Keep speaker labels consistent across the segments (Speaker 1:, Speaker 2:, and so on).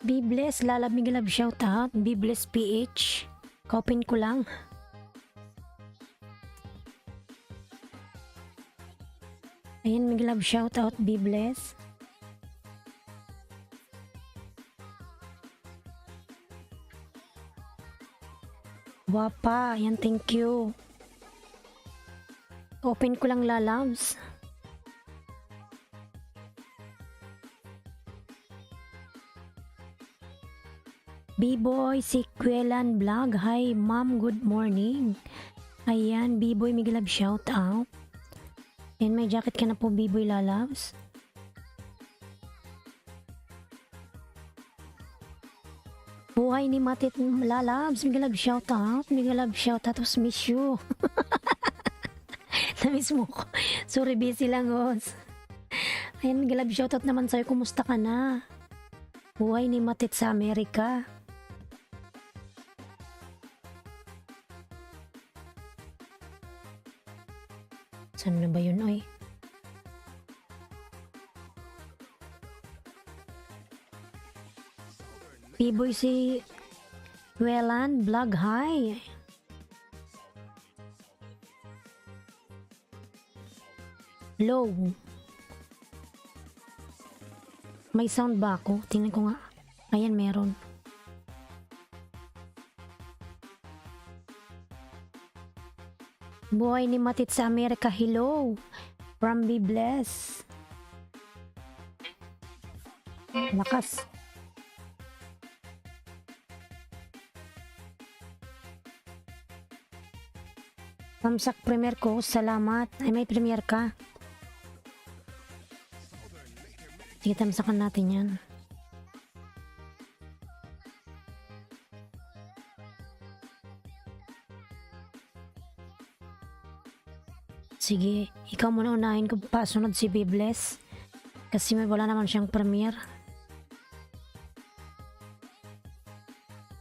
Speaker 1: Be blessed, Lala Miguel Love shoutout. Be blessed PH. Kaupin ko lang. Ayan, Miguel Love shoutout. Be blessed. Wapa, ayan, thank you. Open ko lang, lalabs. B-Boy Sequelan Vlog. Hi, ma'am. Good morning. Ayan, B-Boy Miguel Love shout out. Ayan, may jacket ka na po, B-Boy lalabs. Buhay ni Matit lalabs. Miguel Love shout out. Miguel Love shout out. Tapos miss you. Na-miss mo ko. Sorry, busy lang, Os. Ayan, Miguel Love shout out naman sa'yo. Kumusta ka na? Buhay ni Matit sa Amerika. Saan na ba yun, oy? B-Boy si Welan Vlog. Hi. Low. May sound ba ako? Tingnan ko nga. Ayan, meron. Buhay ni Matit sa Amerika. Hello. From Be Blessed. Lakas. Tamsak premier ko. Salamat. Ay, may premier ka. Sige, tamsakan natin yan. Sige, ikaw muna unahin ko pa. Sunod si Be Blessed. Kasi may wala naman siyang premier.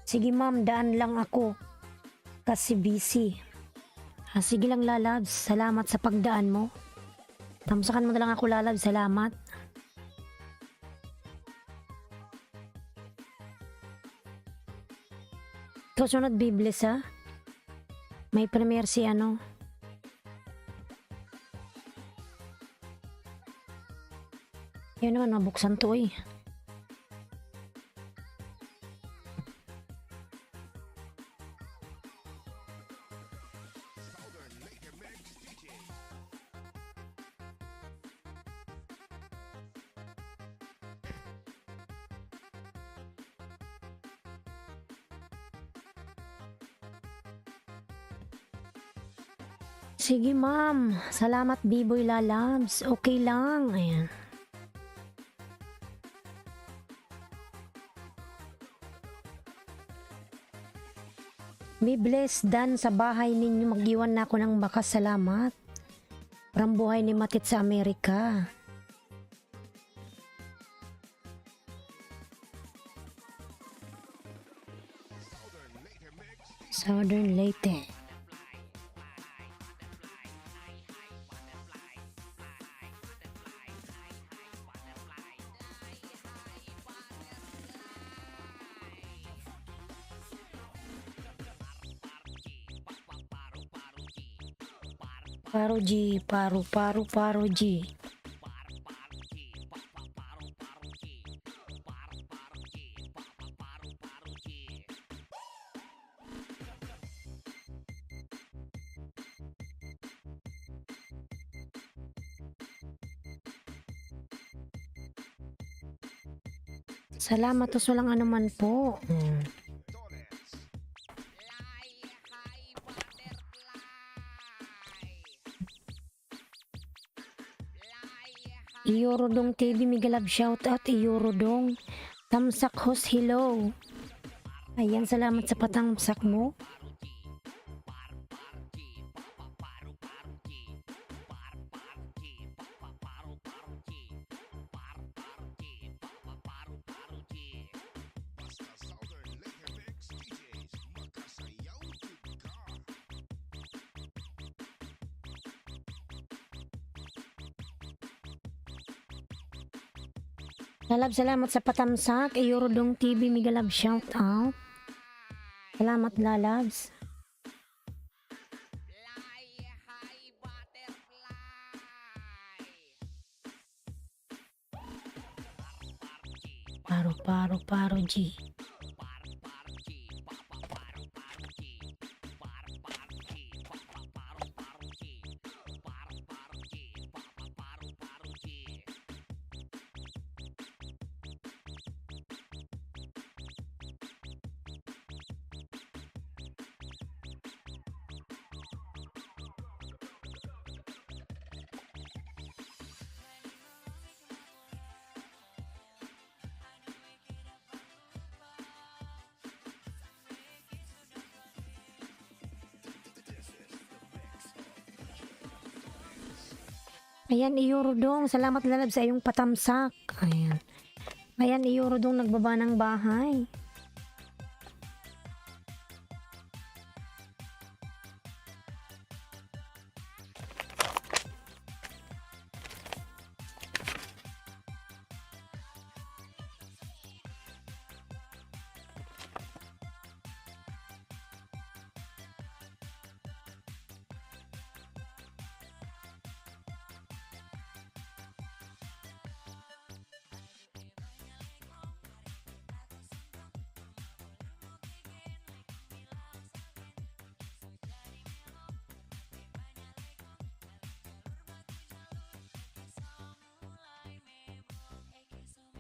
Speaker 1: Sige ma'am, daan lang ako. Kasi busy. Sige lang lalabs. Salamat sa pagdaan mo. Tamsakan mo na lang ako lalabs. Salamat. Ikaw sunod, Be Blessed, ha? May premier si ano. Yan naman, mabuksan to eh. Sige ma'am, salamat B-Boy lalabs. Okay lang, ayan. Be blessed, dan sa bahay ninyo mag-iwan na ako ng bakas. Salamat. Parang buhay ni Matit sa Amerika. Southern Leyte. Paro G, paro G. Salamat, to walang anuman po. Iyorodong TV Miguel Love shoutout. Iyorodong tamsak host, hello. Ayan, salamat sa patamsak mo. Lalab, salamat sa patamsak. Eurodong TV, mega love shout out. Salamat lalabs. Paro G. Ayan, Eurodong. Salamat lalab sa iyong patamsak. Ayan. Ayan, Eurodong nagbaba ng bahay.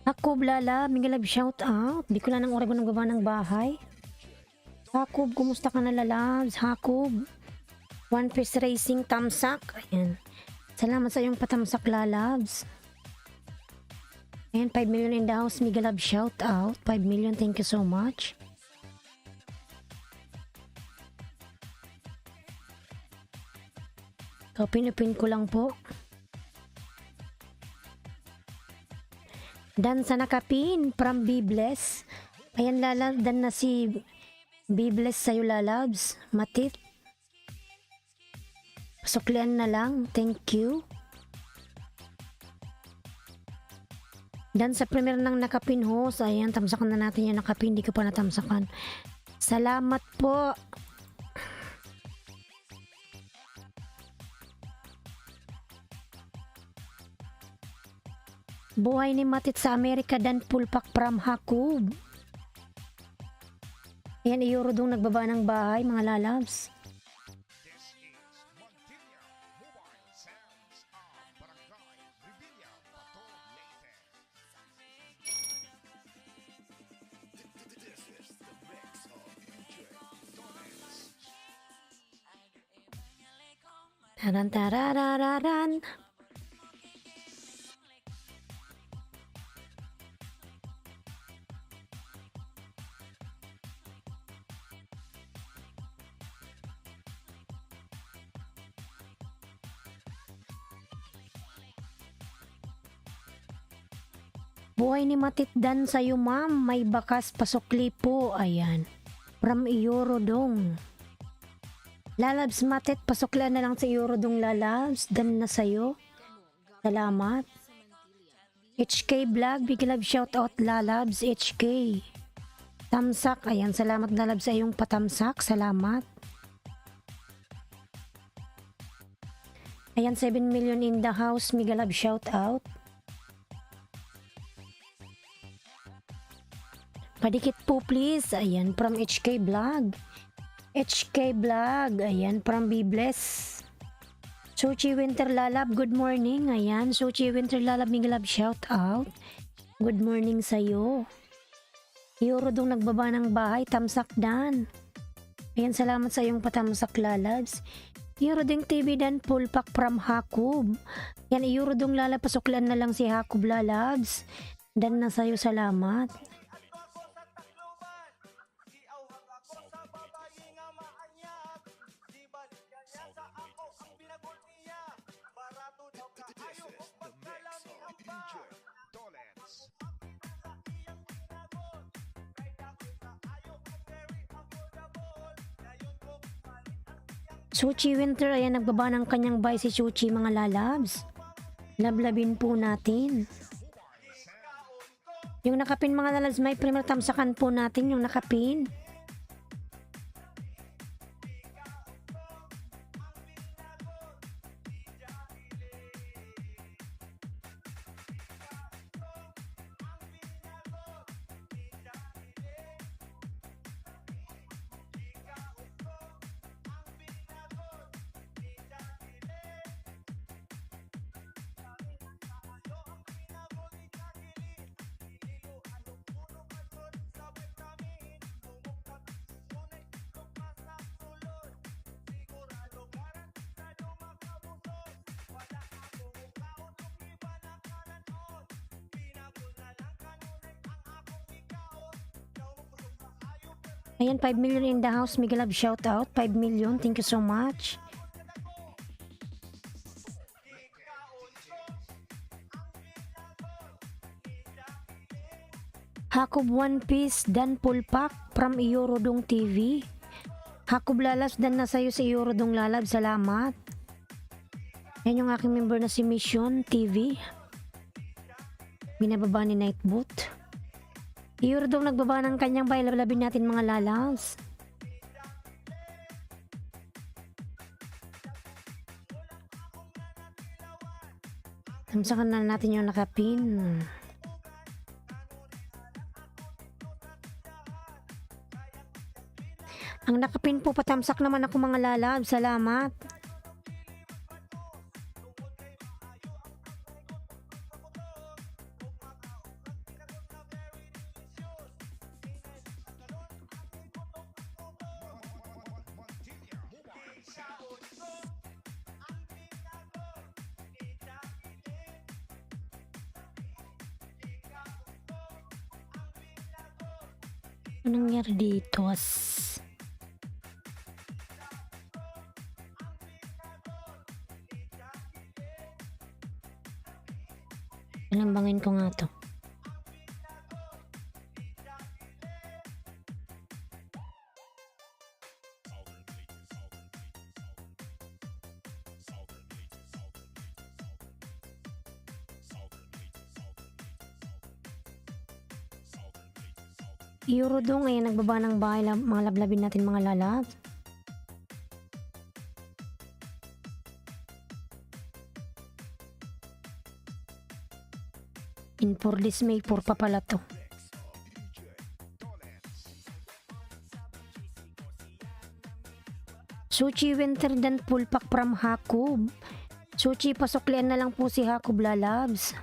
Speaker 1: Hakob lala, mingalab shout out. Di ko lang ng Oregon nagbaba ng bahay. Hakob, kumusta ka na lalabs? Hakob. One Piece Racing tamsak. Ayan. Salamat sa iyong patamsak lalabs. Ayan, 5 million in the house. Migalab shout out. 5 million, thank you so much. Pinupin ko lang po. Dan sa nakapin from Bibles. Ayan lalab, dan na si Bibles sa'yo lalabs. Matit. Pasuklian na lang. Thank you. Dan sa premier ng nakapin host. Ayan, tamsakan na natin yung nakapin. Hindi ko pa natamsakan. Salamat po. Buhay ni Matit sa Amerika dan pulpak from Hakob. Ayan, Eurodong nagbaba ng bahay, mga lalabs. Taran tararararan. Buhay ni Matit dan sa'yo ma'am, may bakas pasukli po. Ayan, from Eurodong. Lalabs Matit, pasuklan na lang sa Eurodong lalabs, dan na sa'yo. Salamat. HK Vlog, big love shout out lalabs HK. Tamsak, ayan, salamat lalabs sa iyong patamsak, salamat. Ayan, 7 million in the house, mega love shout out. Padikit po please. Ayan, from HK Vlog. HK Vlog. Ayan, from Be Bless. Suchi Winter Lalab, good morning. Ayan, Suchi Winter Lalab, mega love shout out. Good morning sa'yo. Eurodong nagbaba ng bahay, tamsak dan. Ayan, salamat sa iyong patamsak lalabs. Eurodong TV dan pulpak from Hakob. Yan, Eurodong lalab, pasuklan na lang si Hakob lalabs. Dan na sa'yo, salamat. Suchi Winter, ayan, nagbaba ng kanyang bahay si Suchi, mga lalabs. Lablabin po natin. Yung nakapin mga lalabs, may premier tamsakan po natin yung nakapin. Ayan, 5 million in the house. Miguel Love, shout out. 5 million. Thank you so much. Hakob One Piece, Dan Pulpak from Iorodong TV. Hakob Lalabs, Dan na sa'yo sa Iorodong Lalab. Salamat. Yan yung aking member na si Mission TV. Binababa ni Nightboot. Iorodong nagbaba ng kanyang bahay. Lablabin natin mga lalabs. Tamsakan na natin yung nakapin. Ang nakapin po, patamsak naman ako mga lalabs. Salamat. Anong nangyari dito? Nalambangin ko nga to. Iorodong ay nagbaba ng bahay. Mga lablabin natin mga lalabs. In for this May 4 pa pala to. Suchi Winter Dan Pulpak from Hakob. Suchi, pasuklian na lang po si Hakob Lalabs.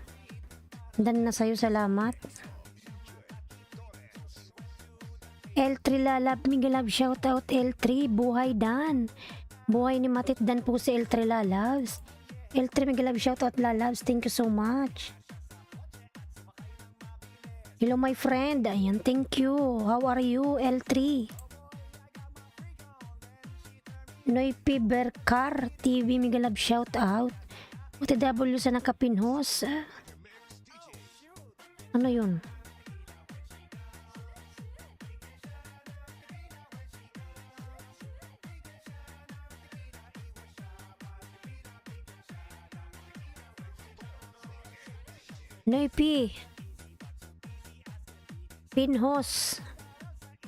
Speaker 1: Dan na sa'yo, salamat. L3 Lalab, Miguel Love, shoutout L3. Buhay Dan. Buhay ni Matit Dan po si L3 Lalabs. L3 Miguel Love, shoutout Lalabs. Thank you so much. Hello my friend. Ayan, thank you. How are you, L3? Noipi Berkar TV, Miguel Love, shoutout. OTW sa nakapinhos. Ano yun? Noipi Pinhos,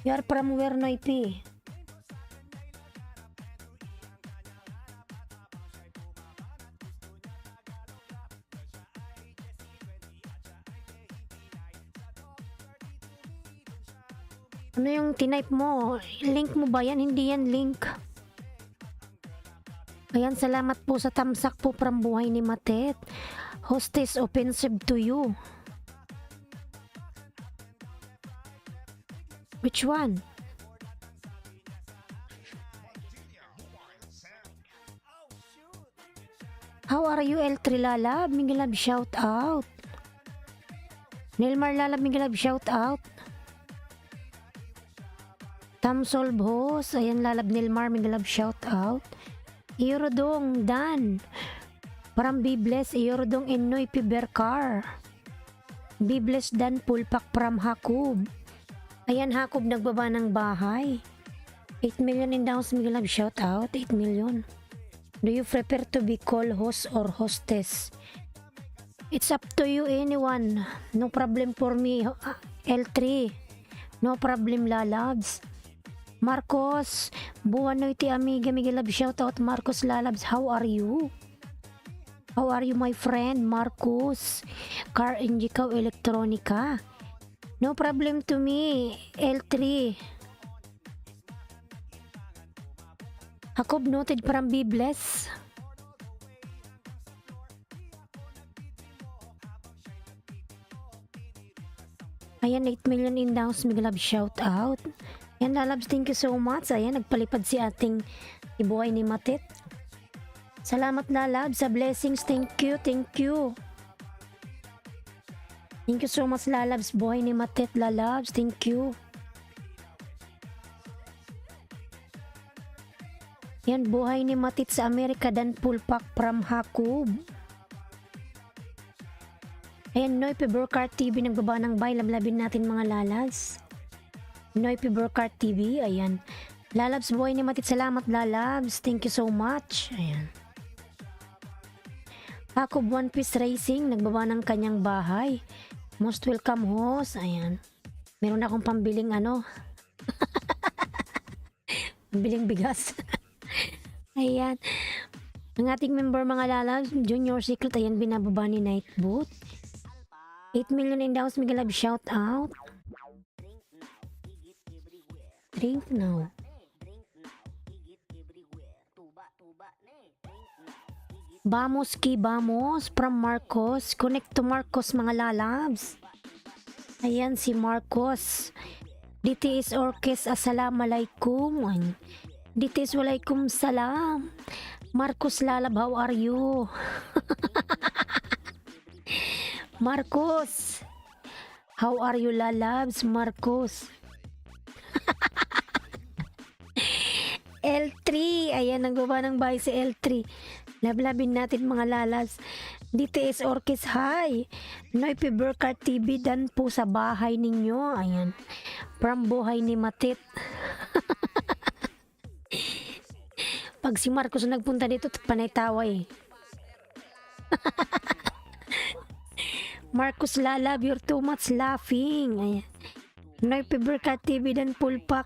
Speaker 1: you are from where, Noipi? Ano yung tinype mo? Link mo ba yan? Hindi yan link. Ayan, salamat po sa tamsak po from Buhay ni Matet. Hostess, offensive to you. Which one? How are you, L3 Lalab? Miguel Love, shout out. Nilmar Lalab, Miguel Love, shout out. Tamsolve Host, ayan Lalab Nilmar, Miguel Love, shout out. Iorodong Dan. Parang Be Blessed, Iorodong Enoy Pibercar. Be Blessed Dan Pulpak from Hakob. Ayan, Hakob nagbaba ng bahay. 8 million in the house, Miguel Love, shout out. 8 million. Do you prefer to be called host or hostess? It's up to you anyone. No problem for me. L3. No problem lalabs. Marcos, buwan no iti amiga love shout out Marcos lalabs. How are you? How are you my friend Marcos? Car Indica Electronica. No problem to me. L3. Jacob noted from Be Blessed. Ayan, 8 million in downs. Love shout out. Ayan, lalabs, thank you so much. Ayan, nagpalipad si ating ibuhay ni Matit. Salamat lalabs sa blessings. Thank you, thank you. Thank you so much lalabs. Buhay ni Matit lalabs. Thank you. Yan, buhay ni Matit sa Amerika dan pulpak from Hakob. Ayan, Noy Pibercart TV, nagbaba ng bay. Lablabin natin mga lalas. Noy Pibercart TV, ayan. Lalabs, buhay ni Matit. Salamat lalabs. Thank you so much. Ayan. Hakob One Piece Racing, nagbaba ng kanyang bahay. Most welcome host. Ayan. Meron akong pambiling ano. Pambiling bigas. Ayan. Ang ating member mga lalabs, Junior Secret, ayan, binababa ni Nightboot. 8 million in dows, love shout out. Drink now. Vamos ki vamos from Marcos. Connect to Marcos mga lalabs. Ayan si Marcos. DTS Orkes, assalamualaikum. DTS walaikum salam. Marcos lalab, how are you? Marcos, how are you lalabs? Marcos. L3, ayan, nagbaba ng bahay si L3. Lablabin natin mga lalas. DTS Orkes, hi. Noy Pibercart TV, dan po sa bahay ninyo. Ayan, from buhay ni Matit. Pag si Marcos nagpunta dito, panay tawa eh. Marcos lalab, you're too much laughing. Ayan. Noy Pibercart TV, dan pulpak.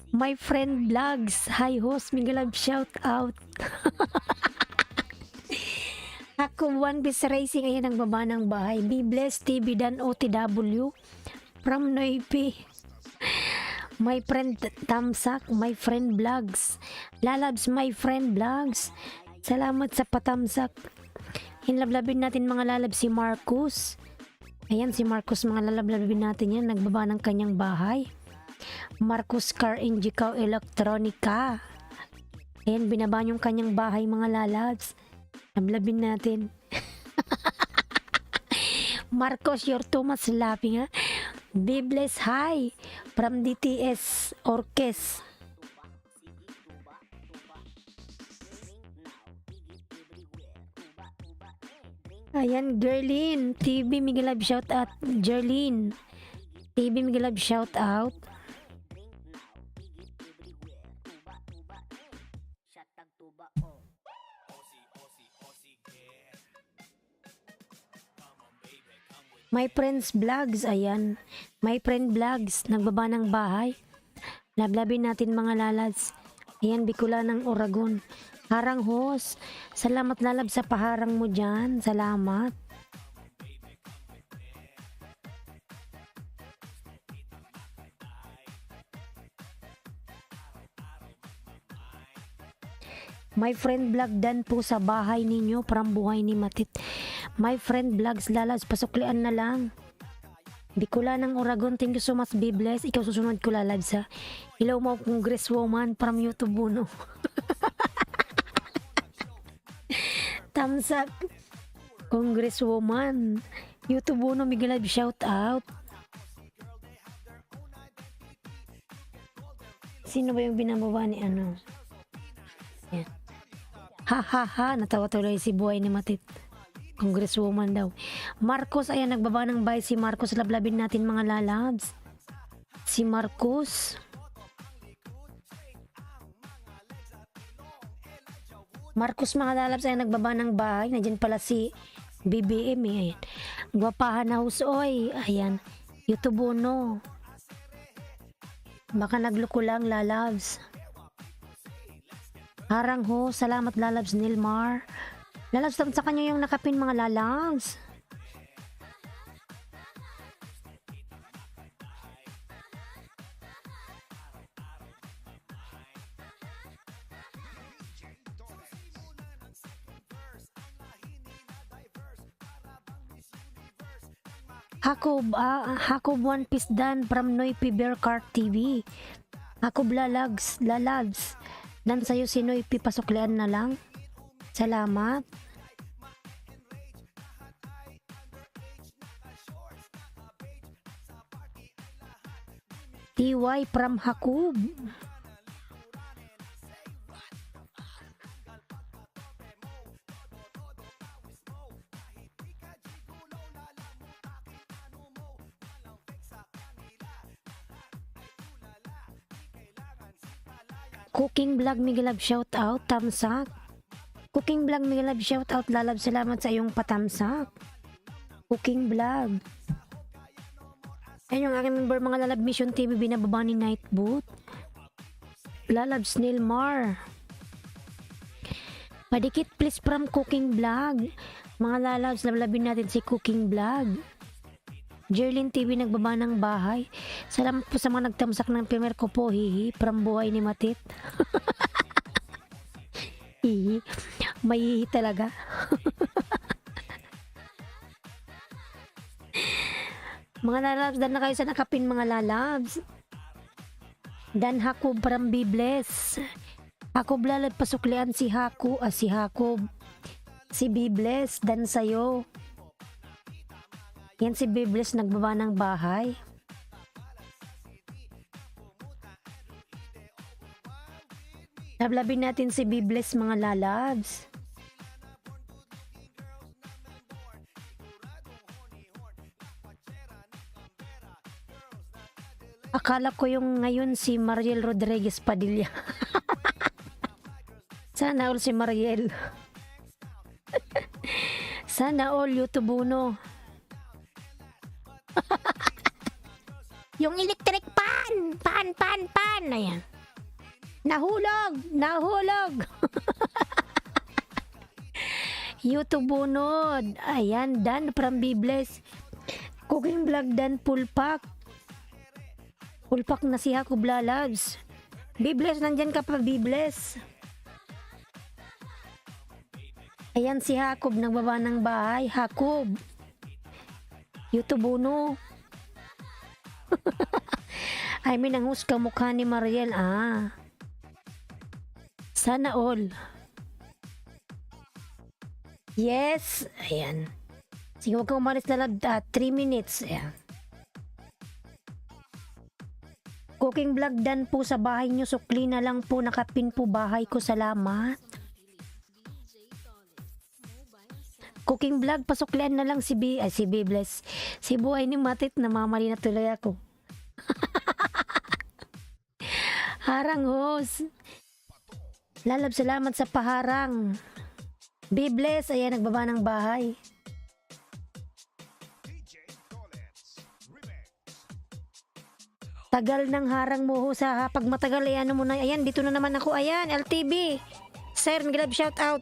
Speaker 1: My friend vlogs. Hi host, love shout out. Ako One Piece Racing, ayan ang baba ng bahay. Be Blessed TV dan OTW from Noipi. My friend Tamsak, my friend vlogs. Lalabs, my friend vlogs. Salamat sa patamsak. Hinlablabin natin mga lalabs si Marcos. Ayan si Marcos, mga lalablabin natin yan. Nagbaba ng kanyang bahay. Marcos Car Indica Electronica. Ayan, binaba yung kanyang bahay mga lalabs. Lablabin natin. Marcos, you're too much laughing, ha? Be Blessed, hi. From DTS Orkes. Ayan, Gerlin TV, love shout out. Gerlin TV, love shout out. My friends vlogs, ayan. My friend vlogs, nagbaba ng bahay. Lablabin natin mga lalas. Ayan, Bicula ng Oragon. Harang host, salamat lalab sa paharang mo dyan. Salamat. My friend vlog dan po sa bahay ninyo, from buhay ni Matit. My friend vlogs lalas, pasuklian na lang. Bicula ng Oragon, thank you so much, be blessed. Ikaw susunod ko lalab sa Hello mo Congresswoman from YouTube no. Tamsak Congresswoman YouTube no, live shout out. Sino ba yung binababa ni ano? Yan. Ha ha ha, natawa tuloy si buhay ni Matit. Congresswoman daw. Marcos, ayan, nagbaba ng bahay si Marcos. Lablabin natin mga lalabs. Si Marcos. Marcos mga lalabs, ayan, nagbaba ng bahay. Nandiyan pala si BBM eh. Ayan. Gwapahan House oy. Ayan. YouTube Uno. Baka nagloko lang, lalabs. Harang ho. Salamat, lalabs Nilmar. Lalabs sa kanya yung nakapin, mga lalabs. Hakob One Piece Dan from Noipi Bear Cart TV. Hakob lalags, dan sa'yo si Noipi pasuklian na lang. Salamat. TY from Hakob. Cooking vlog Miguelab shout out, tamsak. Cooking vlog Miguelab shout out, lalab, salamat sa iyong patamsak. Cooking vlog. Ayun yung aking member, mga lalab, Mission TV binababa ni Nightboot. Lalab Snail Mar. Padikit please from Cooking vlog. Mga lalabs, lablabin natin si Cooking vlog. Jerlyn TV nagbaba ng bahay. Salamat po sa mga nagtamsak ng primer ko po, hihi, from buhay ni Matit. Hihi, may hihi talaga. Mga lalabs, dan na kayo sa nakapin, mga lalabs. Dan Hakob from Bibles. Hakob lalad pasuklian si Hakob. Si Bibles, dan sayo. Yan si Bibles nagbaba ng bahay. Lablabin natin si Bibles, mga lalabs. Akala ko yung ngayon si Mariel Rodriguez Padilla. Sana all si Mariel. Sana all YouTube Uno. Yung electric pan. Ayan. Nahulog. YouTube Unod. Ayan, Dan from Bibles. Cooking vlog Dan Pulpak. Pulpak na si Hakob lalabs. Bibles, nandyan ka pa, Bibles. Ayan si Hakob, nagbaba ng bahay. Hakob. YouTube Uno. Ay, may nanghusga mukha ni Mariel. Sana all. Yes. Ayan. Sige, huwag kang umalis na lang. 3 minutes. Ayan. Cooking vlog Dan po sa bahay nyo. Sukli na lang po. Nakapin po bahay ko. Salamat. Cooking vlog. Pasuklian na lang si Bibles. Si buhay ni Matit. Namamali na tuloy ako. Harang host. Lalab, salamat sa paharang. Bibles, ayan, nagbaba ng bahay. Tagal ng harang mo ho sa pag matagal, ayan mo na. Ayan, dito na naman ako. Ayan, LTV. Sir, Miguelab shout out.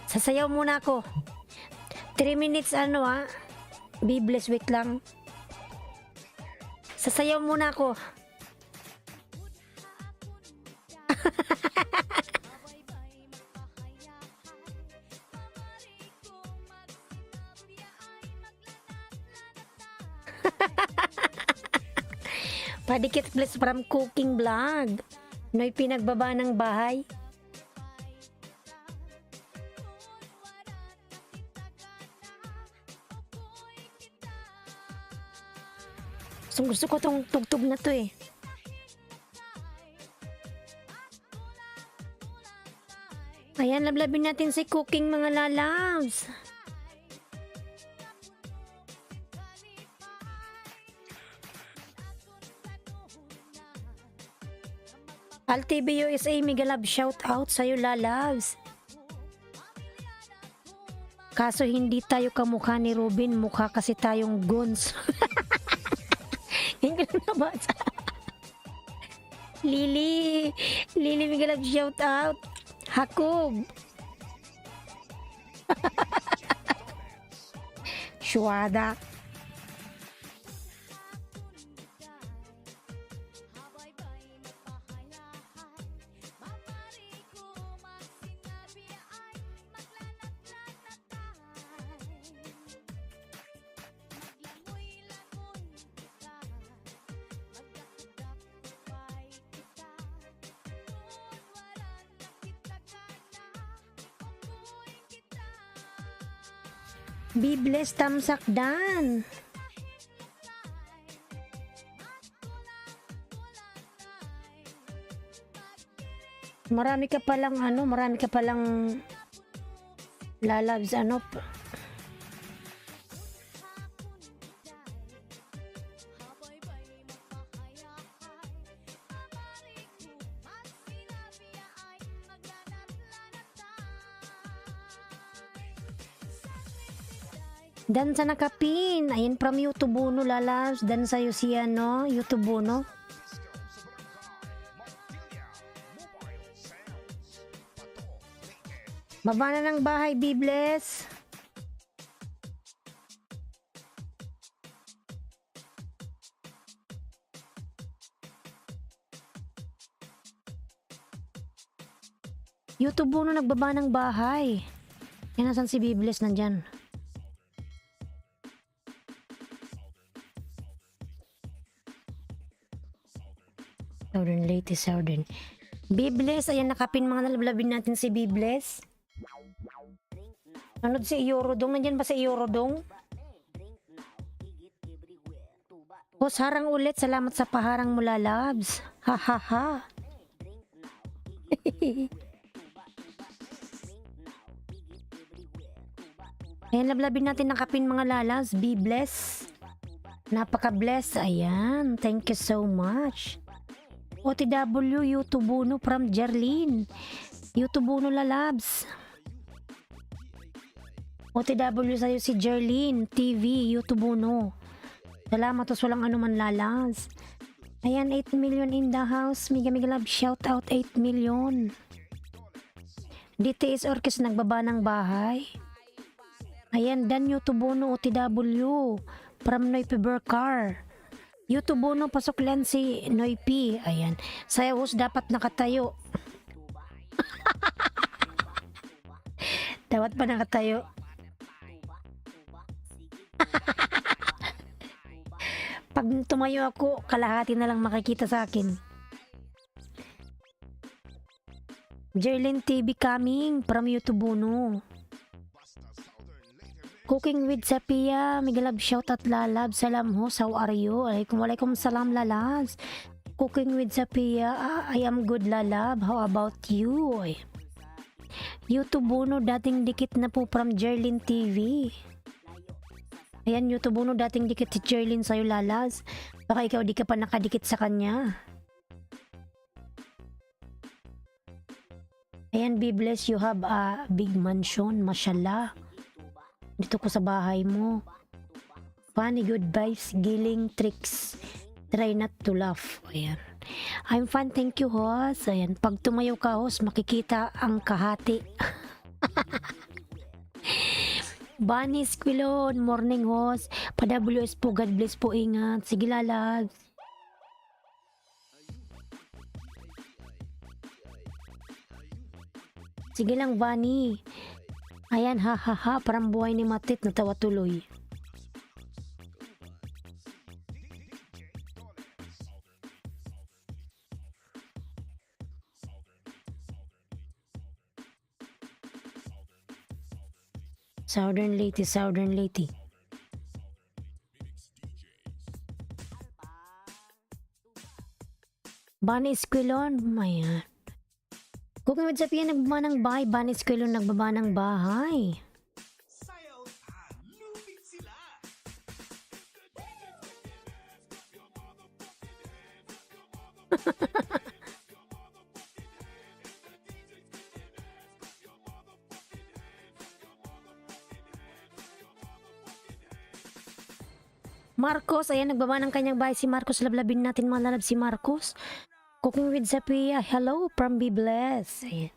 Speaker 1: Sasayaw muna ako. 3 minutes Bibles, wait lang. Sasayaw muna ako. Padikit please from Cooking vlog. Noy pinagbaba ng bahay. Gusto ko tong tugtog na to eh. Ayan, lablabin natin si Cooking, mga lalabs. AlTV USA, Miguelab shout out sa'yo, lalabs. Kaso hindi tayo kamukha ni Robin, mukha kasi tayong goons. Hindi ko nabasa. Lily, Lily Miguel, shout out. Hakob. Shuada. Be blessed, tamsak dan. Marami ka palang lalabs Dan sa nakapin, ayun from YouTube no lalabs, dan sa'yo siya no, YouTube no. Baba na ng bahay, be blessed. YouTube no nagbaba ng bahay. Yan, nasan si Bibles nandyan? Southern Leyte, Southern. Bibles, ayan nakapin mga nalablabin natin si Bibles. Nanood si Iorodong, nandyan ba si Iorodong? Boss, harang ulit, salamat sa paharang mula, labs. Ha ha ha. Ayan, lablabin natin nakapin mga lalas. Be blessed. Napaka-bless. Ayan, thank you so much. OTW, YouTube no from Jerlyn. YouTube no lalabs. OTW sa'yo si Jerlyn TV, YouTube no. Salamat, tos walang anuman lalas. Ayan, 8 million in the house. Miga love, shout out 8 million. DTS Orkes nagbaba ng bahay. Ayan, Dan YouTube no OTW from Noipi Berkar. YouTube no pasok lang si Noipi. Ayan, sa host dapat nakatayo. Dapat pa nakatayo. Pag tumayo ako, kalahati na lang makikita sa akin. Jerlyn TV coming from YouTube no. Cooking with Sapia, Migalab shout out lalab, salam ho, how are you? Alaikum salam lalabs. Cooking with Sapia, I am good lalab, how about you? YouTube no, dating dikit na po from Jerlyn TV. Ayan, YouTube no, dating dikit si Jerlyn sa'yo lalas. Baka ikaw di ka pa nakadikit sa kanya. Ayan, be blessed, you have a big mansion, mashallah. Dito ko sa bahay mo. Funny, good vibes, giling, tricks. Try not to laugh. Ayan. I'm fine, thank you, host. Ayan, pag tumayo ka, host, makikita ang kahati. Bunny Squilon, morning, host. Pa-WS po, God bless po, ingat. Sige, lalabs. Sige lang, Bunny. Ayan, ha ha ha, parang buhay ni Matit, natawa tuloy. Southern Leyte, Southern Leyte. Bunny Squilon, ayan. Kung with Sapia nagbaba ng bahay, Bunny Squilon nagbaba ng bahay. Marcos, ayan, nagbaba ng kanyang bahay si Marcos. Lablabin natin mga lalab si Marcos. Cooking with Zapia. Hello from Be Blessed. Ayan.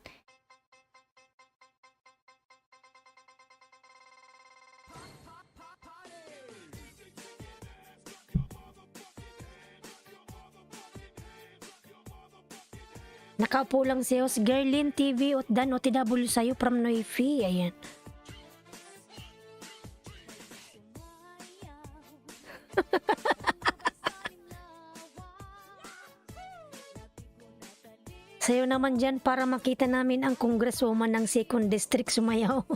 Speaker 1: Nakaupo lang si Host Gerlin TV at Dan OTW sa'yo from Noifi. Ayan. Sa'yo naman dyan para makita namin ang congresswoman ng 2nd District sumayaw.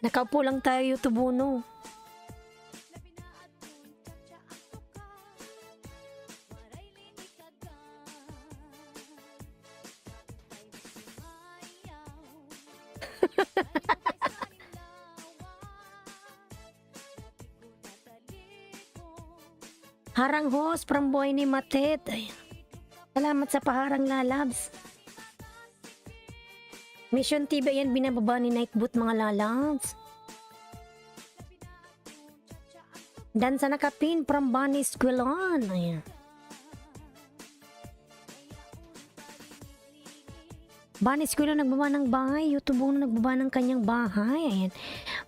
Speaker 1: Nakaupo lang tayo, YouTubuno. Harang host from Boy ni Matet. Ay, salamat sa paharang lalabs. Mission TV yan binababa ni Nightboot mga lalabs. Dan sa nakapin from Bunny Squilon. Ayan. Bunny Squilon nagbaba ng bahay. YouTube nagbaba ng kanyang bahay. Ayan.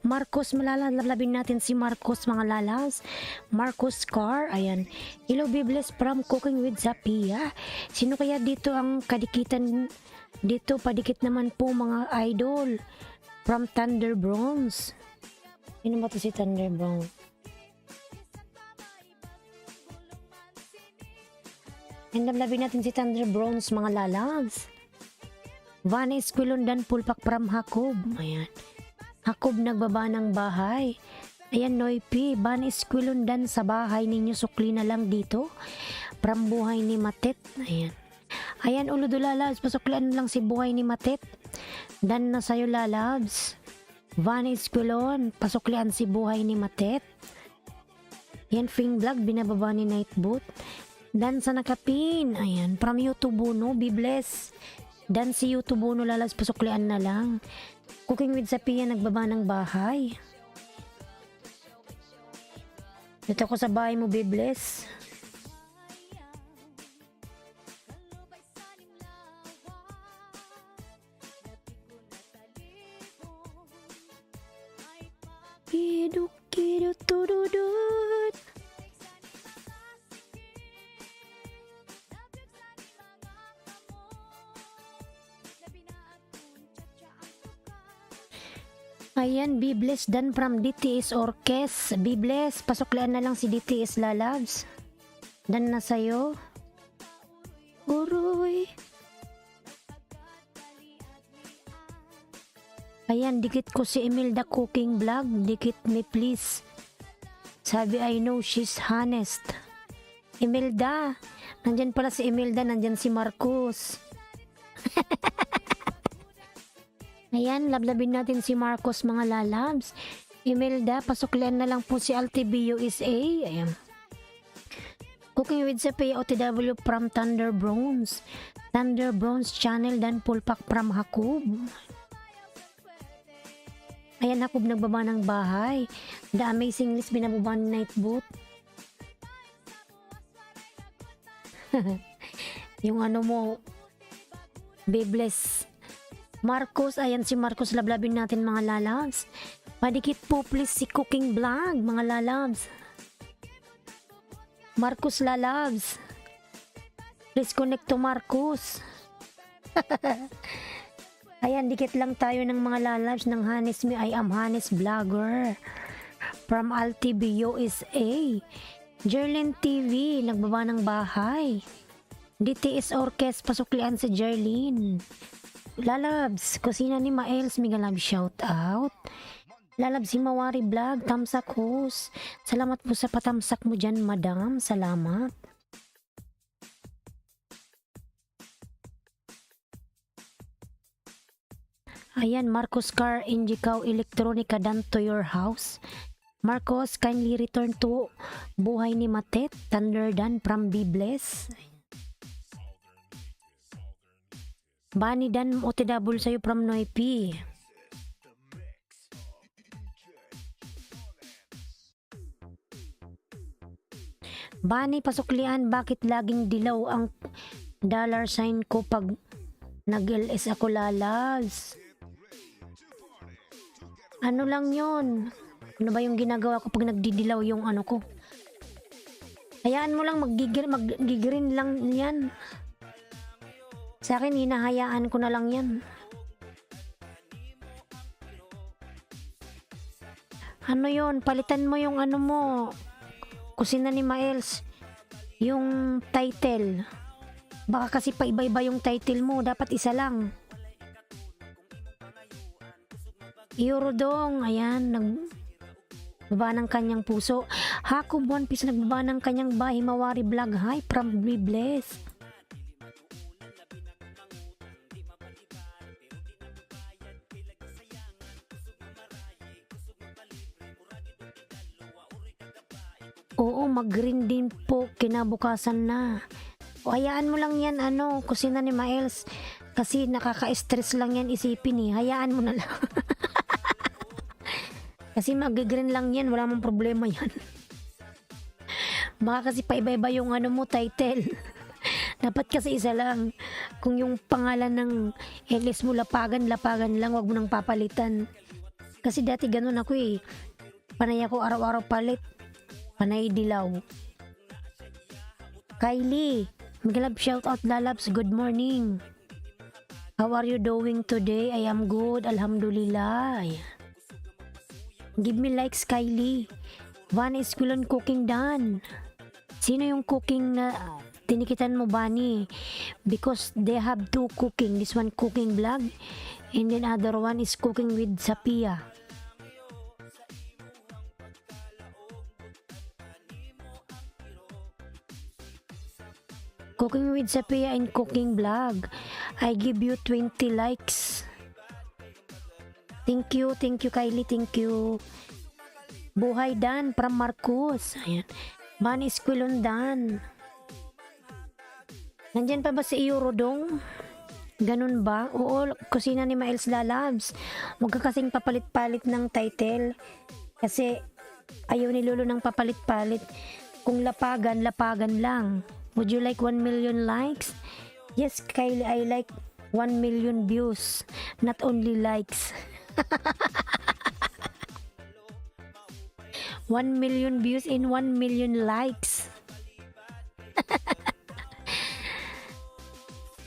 Speaker 1: Marcos, malalabin natin si Marcos mga lalas. Marcos Car, ayan. Hello Bibles from Cooking with Zapia. Sino kaya dito ang kadikitan dito? Padikit naman po mga idol. From Thunder Bronze. Sino ba to si Thunder Bronze? And labin natin si Thunder Bronze mga lalas. Vanes Quilondan Pulpak from Hakob. Ayan. Hakob nagbaba ng bahay. Ayan, Noipi, Banis Quilundan sa bahay ninyo, sukli na lang dito. From buhay ni Matet. Ayan. Ayan, Uludo lalabs, pasuklian lang si buhay ni Matet. Dan na sa'yo lalabs. Vanis Quilon, pasuklian si buhay ni Matet. Ayan, Fing Vlog, binababa ni Nightboot. Dan sa nakapin. Ayan, from YouTube no, be blessed. Dan si YouTube no lalabs, pasuklian na lang. Cooking with Zapia, nagbaba ng bahay. Dito ako sa bahay mo, be blessed. Kiduk-kiduk-tududut. Ayan, be blessed dan from DTS Orkes. Be blessed, pasuklian na lang si DTS lalabs. Dan na sa'yo. Uroy. Ayan, dikit ko si Imelda Cooking Vlog. Dikit me please. Sabi, I know she's honest. Imelda. Nandyan pala si Imelda, nandyan si Marcos. Ayan, lablabin natin si Marcos mga lalabs. Imelda, pasuklian na lang po si LTB USA. Ayan. Cooking with Zapia OTW from Thunder Bronze. Thunder Bronze channel dan Pulpak from Hakob. Ayan, Hakob nagbaba ng bahay. The Amazing List binababa ni Nightboot. Yung ano mo, be blessed. Marcos, ayan si Marcos, lablabin natin mga lalabs. Padikit po please si Cooking Vlog mga lalabs. Marcos lalabs. Please connect to Marcos. Ayan, dikit lang tayo ng mga lalabs ng Hanes Me. I am Hanes Vlogger from LTB USA. Jerlin TV, nagbaba ng bahay. DTS Orkes, pasuklian si Jerlin. Lalabs, kusina ni Maels, mega love shout out. Lalabs si Mawari Vlog, tamsak host. Salamat po sa patamsak mo dyan, madam. Salamat. Ayan, Marcos Car, Injikaw, Electronica, done to your house. Marcos, kindly return to buhay ni Matet, Thunder Dan from Be Blessed. Bani Dan OTW sa'yo from Noipi. Bani pasuklian, bakit laging dilaw ang dollar sign ko pag nag-LS ako, lalabs? Ano lang yon? Ano ba yung ginagawa ko pag nagdidilaw yung ano ko? Hayaan mo lang, maggigreen lang yan. Sa akin, hinahayaan ko na lang yan. Ano yon? Palitan mo yung ano mo. Kusina ni Miles. Yung title. Baka kasi paiba-iba yung title mo. Dapat isa lang. Eurodong. Ayan. Nagbaba ng kanyang puso. Hakob One Piece. Nagbaba ng kanyang Bahimawari vlog. Hi from Bless. Oo, mag-green din po kinabukasan na. O hayaan mo lang yan, ano, kusina ni Miles. Kasi nakaka-stress lang yan isipin eh. Hayaan mo na lang. Kasi mag-green lang yan, wala mong problema yan. Baka kasi paiba-iba yung ano mo, title. Dapat kasi isa lang. Kung yung pangalan ng LS mo lapagan lang, wag mo nang papalitan. Kasi dati ganun ako eh. Panay ako araw-araw palit. Panay dilaw. Kylie, mag-love shoutout, lalabs, good morning. How are you doing today? I am good, alhamdulillah. Give me likes, Kylie. Van is school on cooking done. Sino yung cooking na tinikitan mo, Bani? Because they have two cooking. This one cooking vlog and then other one is cooking with Sapia. Cooking with Sapia and cooking vlog. I give you 20 likes. Thank you Kylie, thank you. Buhay Dan from Marcos. Ayan. Bani Squilon Dan. Nandyan pa ba si Eurodong? Ganun ba? Oo, kusina ni Miles Lalabs. Huwag ka kasing papalit-palit ng title. Kasi ayaw ni Lolo ng papalit-palit. Kung lapagan lang. Would you like 1 million likes? Yes, Kylie, I like 1 million views. Not only likes. 1 million views and 1 million likes.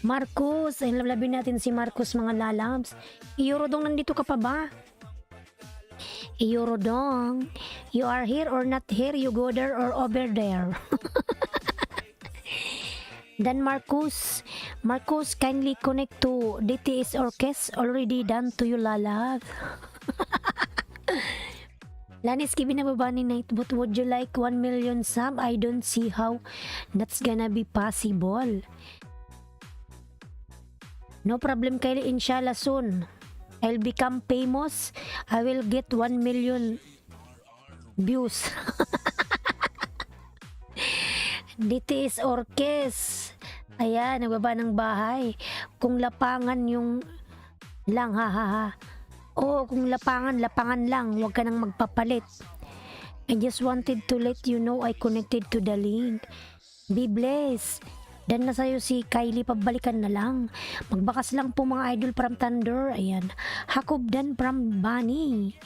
Speaker 1: Marcos, ay lablabin natin si Marcos, mga lalabs. Eurodong, nandito ka pa ba? Eurodong, you are here or not here? You go there or over there? Dan Marcos, kindly connect to DTS Orkes. Already done to you, lalab. Lanis Kevin na baba ni Nightbot, would you like 1 million sub? I don't see how that's gonna be possible. No problem, Kylie, inshallah soon. I'll become famous. I will get 1 million views. DTS Orkes. Ayan, nagbaba ng bahay. Kung lapangan yung lang, ha. Oo, kung lapangan lang. Huwag ka nang magpapalit. I just wanted to let you know I connected to the link. Be blessed. Dan na sa'yo si Kylie, pabalikan na lang. Magbakas lang po, mga idol from Thunder. Ayan. Hakob Dan from Bani.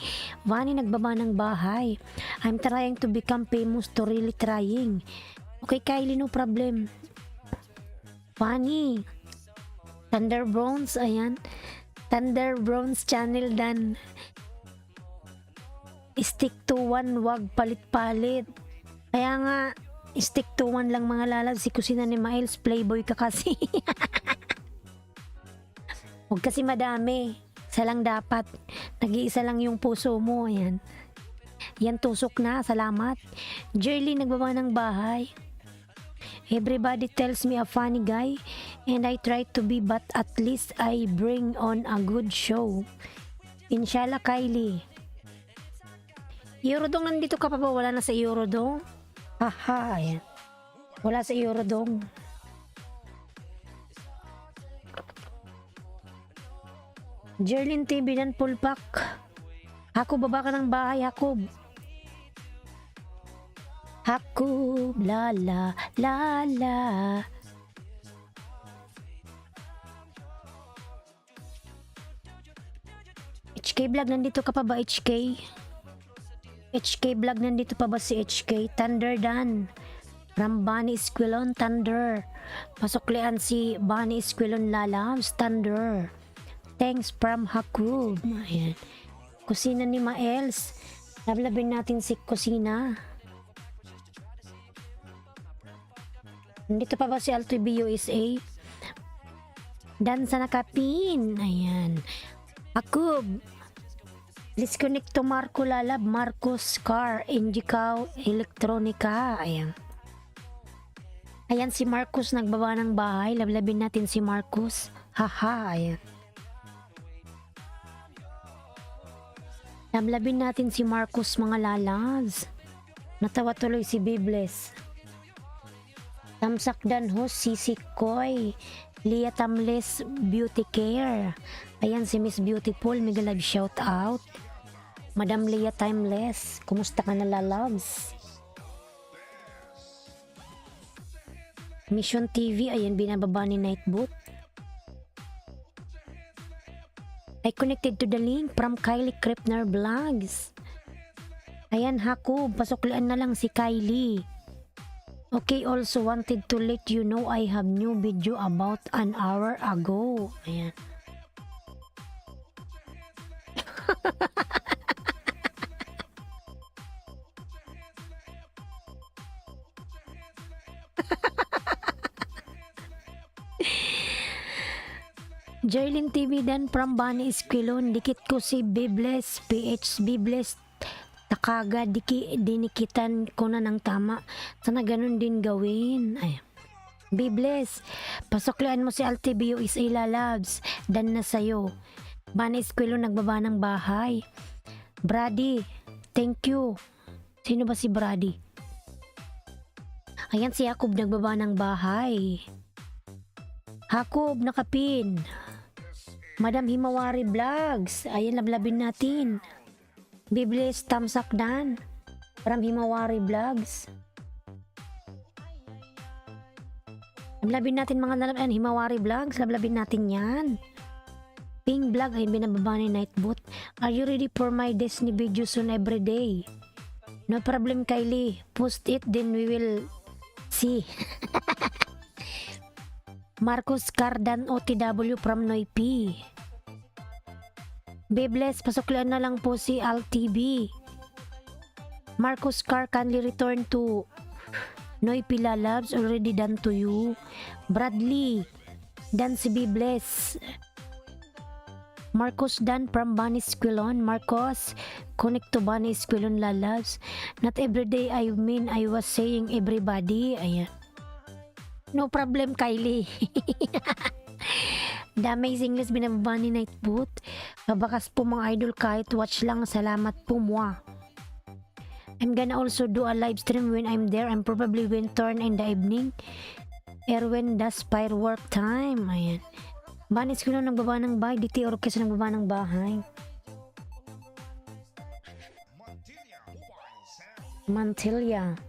Speaker 1: Bani nagbaba ng bahay. I'm trying to become famous, to really trying. Okay, Kylie, no problem. Bani. Thunder Bronze, ayan. Thunder Bronze channel Dan. Stick to one, wag palit-palit. Kaya nga, stick to one lang, mga lalab. Si kusina ni Miles, playboy ka kasi. Huwag kasi madami. Isa lang dapat. Nag-iisa lang yung puso mo, ayan. Yan, tusok na, salamat. Jerly, nagbaba ng bahay. Everybody tells me a funny guy and I try to be, but at least I bring on a good show. Inshallah, Kylie. Eurodong, nandito ka pa ba? Wala na sa Eurodong? Haha, ayan. Wala sa Eurodong. Jerlyn TV dan Pulpak. Hakob, baba ka ng bahay, Hakob. Hakub, lala, lala. HK Vlog, nandito ka pa ba, HK? HK Vlog, nandito pa ba si HK? Thunder Dan. From Bunny Esquilon, Thunder. Pasuklian si Bunny Esquilon Lalabs, Thunder. Thanks from Hakub. Ayan. Kusina ni Maels. Lablabin natin si Kusina. Nandito pa ba si Altubi USA? Dan sa nakapin. Ayan. Hakub. Let's connect to Marco Lalab, Marcos Car, Indicaw, Electronica. Ayan. Ayan si Marcos nagbaba ng bahay. Lablabin natin si Marcos. Haha, ayan. Lablabin natin si Marcos, mga lalaz. Natawa tuloy si Bibles. Tamsakdan ho, Sisi Koy. Lia Tamles Beauty Care. Ayan si Miss Beautiful, mega live shout out. Madam Lia Timeless, kumusta ka na, lalabs? Mission TV, ayan binababa ni Nightboot. I connected to the link from Kylie Krepner Vlogs. Ayan, Hakub, pasuklian na lang si Kylie. Okay, also wanted to let you know I have new video about an hour ago. Ayan. Jerlyn TV Dan from Bunny Esquilon. Dikit ko si Bibles, PH Bibles. Takaga, dinikitan ko na ng tama. Sana ganun din gawin. Ay. Bibles, pasuklian mo si LTB USA Lalabs. Dan na sayo. Bunny Esquilon nagbaba ng bahay. Brady, thank you. Sino ba si Brady? Ayan si Hakub nagbaba ng bahay. Hakub, nakapin. Madam Himawari Vlogs. Ayan, lablabin natin. Bibles Tamsakdan from Himawari Vlogs. Lablabin natin mga lalabin. Himawari Vlogs, lablabin natin yan. Ping Vlog, ay binababa ni Nightboot. Are you ready for my Disney video soon everyday? No problem, Kylie. Post it, then we will see. Marcos Cardan OTW from Noipi. Bibles, pasuklian na lang po si LTB. Marcos Car kindly return to Noipi Lalabs, already done to you. Bradley, dan si Bibles. Marcos Dan from Bunny Esquilon. Marcos, connect to Bunny Esquilon Lalabs. Not everyday, I mean I was saying everybody. Ayan. No problem, Kylie. The Amazing List binababa ni Nightboot. Kabakas po mga idol, kahit watch lang, salamat po mwa. I'm gonna also do a live stream when I'm there. I'm probably when turn in the evening. Erwin does firework time. Ayan. Banis ko lang nagbaba ng bahay. DT Orquesta nagbaba ng bahay. Mantilia.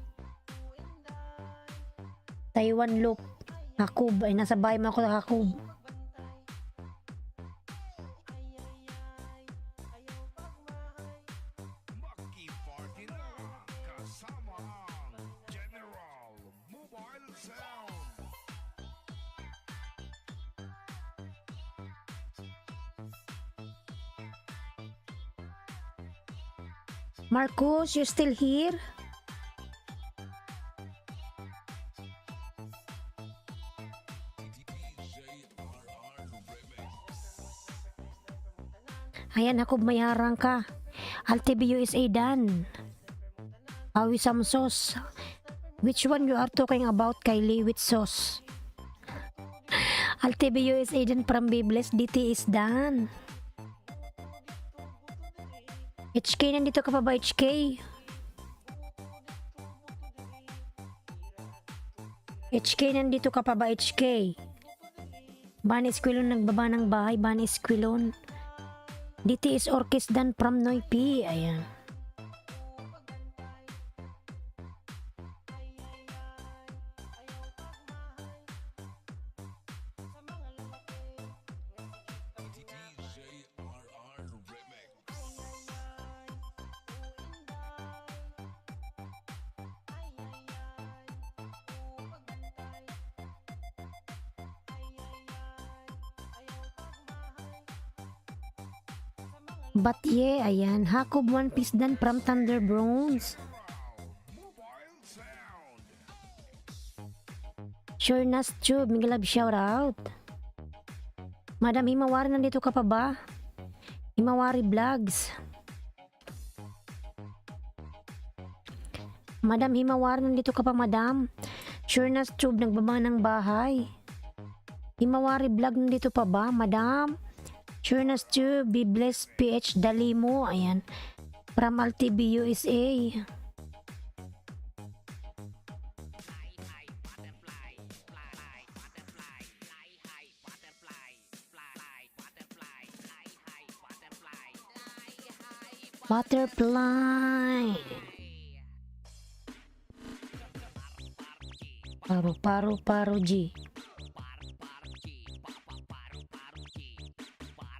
Speaker 1: Taiwan Loop. Hakub. Ay, nasa bahay mo ako sa Hakub. Marcos, you still here? Ayan, Hakub, may harang ka. LTB USA Dan. Awi Samsos. Which one you are talking about, Kylie? Which sauce? LTB USA Dan from Bibles. DT is Dan. HK, nandito ka pa ba, HK? HK, nandito ka pa ba, HK? Bunny Esquilon nagbaba ng bahay. Bunny Esquilon. DT is Orquestan from Noipi. Ayan. Batye, ayan. Hakob One Piece Dan from Thunder Bronze. Sure Nas Tube, Miguel shout out. Madam Himawari, nandito ka pa ba? Himawari Vlogs. Madam Himawari, nandito ka pa, madam? Sure Nas Tube, nagbaba ng bahay. Himawari Vlog, nandito pa ba, madam? Sure Nas Tube, be blessed PH Dalimo, ayan. From LTB USA. Butterfly. Paru G.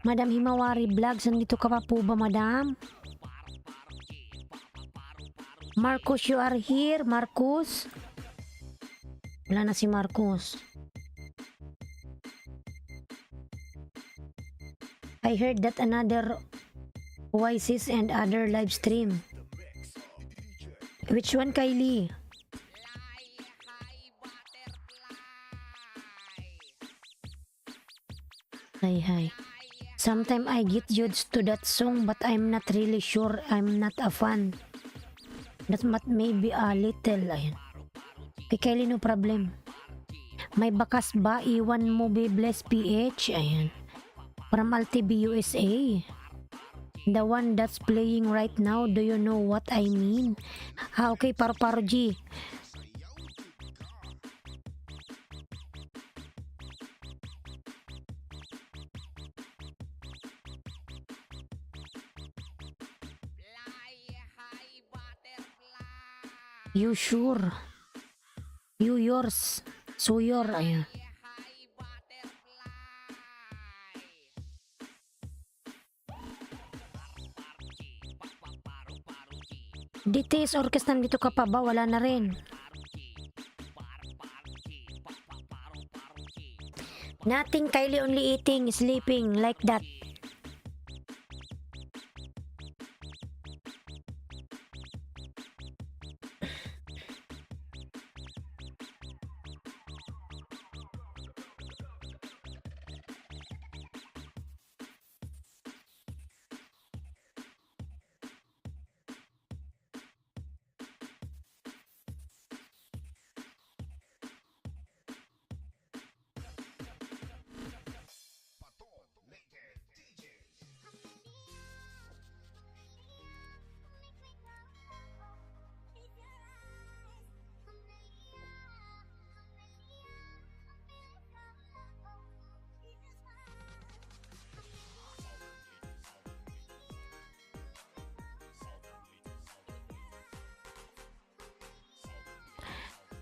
Speaker 1: Madam Himawari Vlogs, nandito ka pa po ba, madam? Marcos, you are here, Marcos? Wala na si Marcos. I heard that another Oasis and other live stream. Which one, Kylie? Hi. Sometimes I get used to that song, but I'm not really sure. I'm not a fan. That maybe a little. Ayan. Kay Kylie, no problem. May bakas ba? Iwan mo, be blessed PH. Ayan. From LTB USA. The one that's playing right now, do you know what I mean? Okay, Paru G. You sure? You yours? So your, ayan. DTS Orchestra, nandito ka pa ba? Wala na rin. Nothing, Kylie, only eating, sleeping, like that.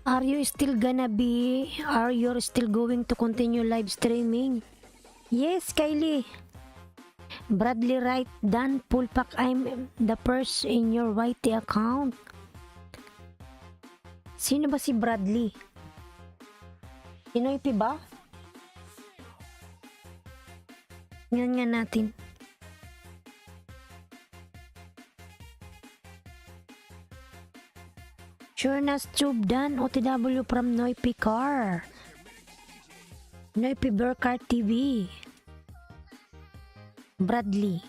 Speaker 1: Are you still going to continue live streaming? Yes, Kylie. Bradley Wright, Dan Pulpak, I'm the first in your YT account. Sino ba si Bradley? Pinoy ba? Tingnan nga natin. Sure Nas Tube Dan, OTW from Noipi Car. Noipi Burkart TV. Bradley.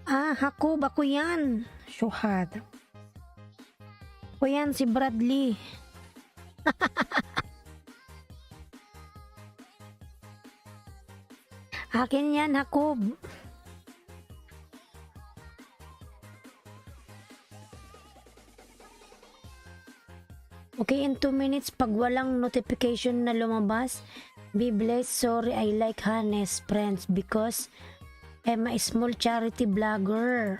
Speaker 1: Hakob, ako yan. Shuhad. Ako yan, si Bradley. Akin yan, Hakob. Okay, in 2 minutes, pag walang notification na lumabas, be blessed. Sorry, I like Hannes friends because I'm a small charity blogger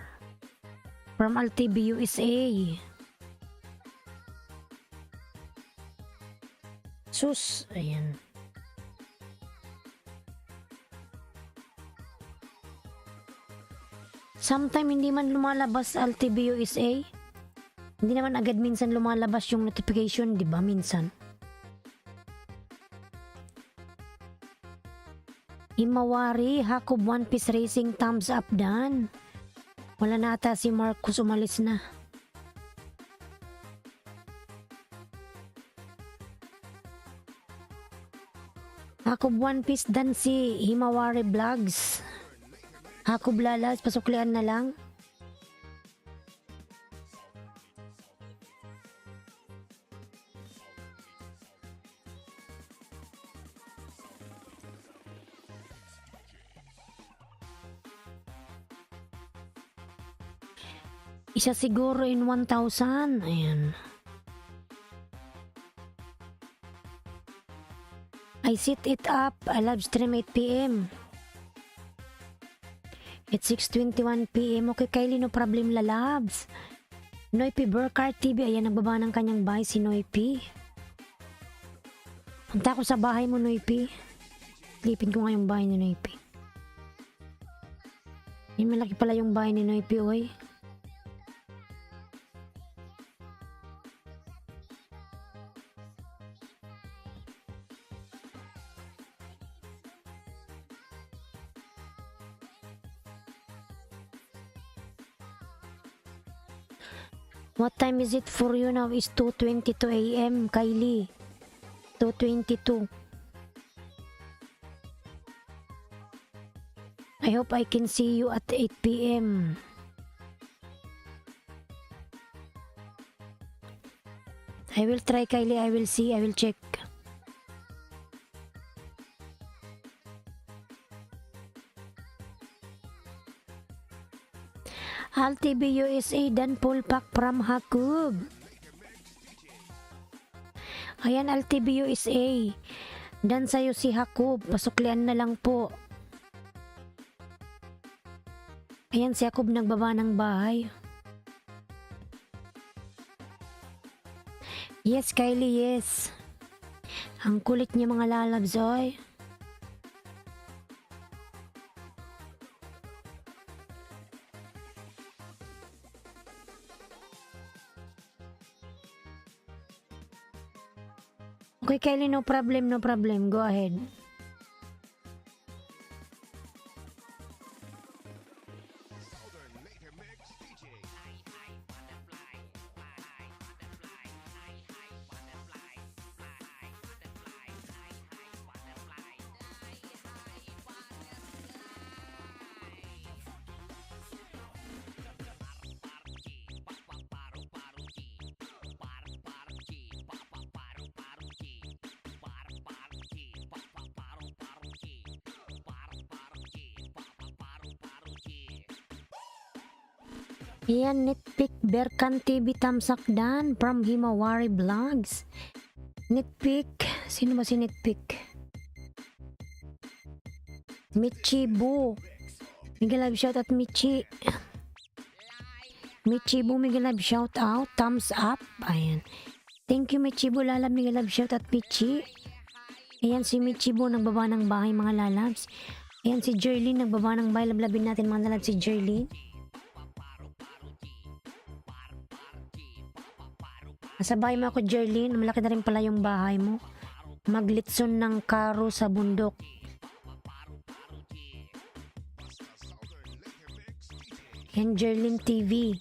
Speaker 1: from LTB USA. Sus, ayan. Sometime hindi man lumalabas LTB USA. Hindi naman agad minsan lumalabas yung notification, di ba? Minsan. Himawari, Hakob One Piece Racing, thumbs up dan. Wala na ata si Marcus, umalis na. Hakob One Piece dan si Himawari Vlogs. Hakob Lalas, pasuklian na lang. Isa siguro in 1,000. Ayan. I set it up. I live stream 8 p.m. It's 6:21 p.m. Okay, Kylie, no problem, lalabs. Noipi Burkart TV. Ayan, nagbaba ng kanyang bahay si Noipi. Punta ako sa bahay mo, Noipi. Lipin ko nga yung bahay ni Noipi. Yan, malaki pala yung bahay ni Noipi, oy. What time is it for you now? Is 2:22 a.m. Kylie. 2:22. I hope I can see you at 8 p.m. I will try, Kylie. I will see. I will check. Altv USA dan full pack from Hakob. Ayan, Altv USA. Dan sa'yo si Hakob. Pasuklian na lang po. Ayan, si Hakob nagbaba ng bahay. Yes, Kylie, yes. Ang kulit niya, mga lalabs, oy. Okay, Kylie, no problem, no problem. Go ahead. Ayan, Nitpick Berkan TV Tamsak Dan from Himawari Vlogs. Nitpick, sino ba si Nitpick? Michi Bu. Miguel Live shout out Michi. Michi Bu, Miguel Live shout out, thumbs up. Ayan. Thank you Michi Bu, lalab Miguel Live shout out Michi. Ayan si Michi Bu, nagbaba ng bahay mga lalabs. Ayan si Jerlyn, nagbaba ng bahay. Lablabin natin mga lalabs si Jerlyn. Nasa bahay mo ako, Jerlyn. Malaki na rin pala yung bahay mo. Maglitson ng karo sa bundok. Yan, Jerlyn TV.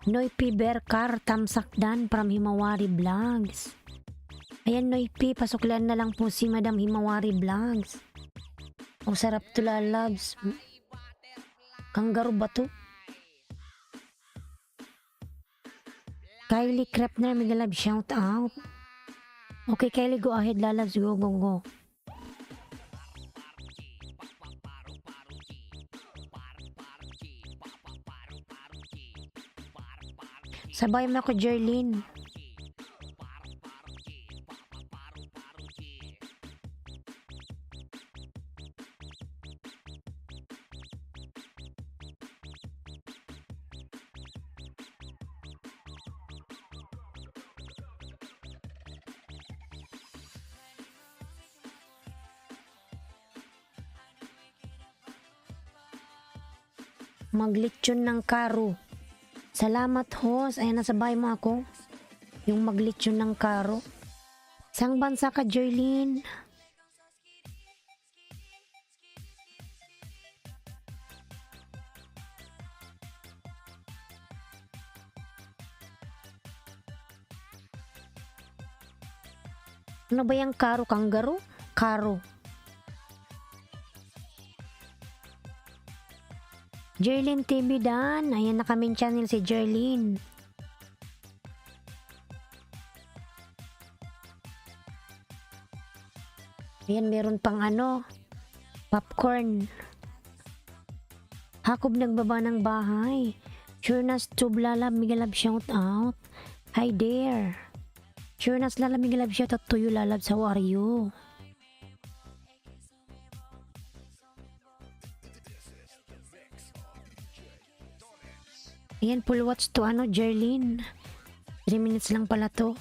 Speaker 1: Noipi Berkar, Tamsak Dan from Himawari Vlogs. Ayan, Noipi. Pasuklan na lang po si Madam Himawari Vlogs. Oh, sarap to, lalabs. Kangaroo ba to? Kylie Krepner, Miguel Live shout out. Okay, Kylie, go ahead, lalabs. Go, go, go. Sabay mo ako, Jerlyn. Maglitsyon ng karo. Salamat, host. Ayan, nasa bahay mo ako. Yung maglitsyon ng karo. Sang bansa ka, Jerlyn? Ano ba yung karo kangaroo? Karo. Jerlyn TV Dan. Ayan na kaming channel si Jerlyn. Ayan, meron pang ano, popcorn. Hakob nagbaba ng bahay. Sure nas tube lalab migalab shout out. Hi there. Sure nas lalab migalab shout out to you lalab sa Wario. Ayan, full watch to ano, Jerlyn. 3 minutes lang pala to.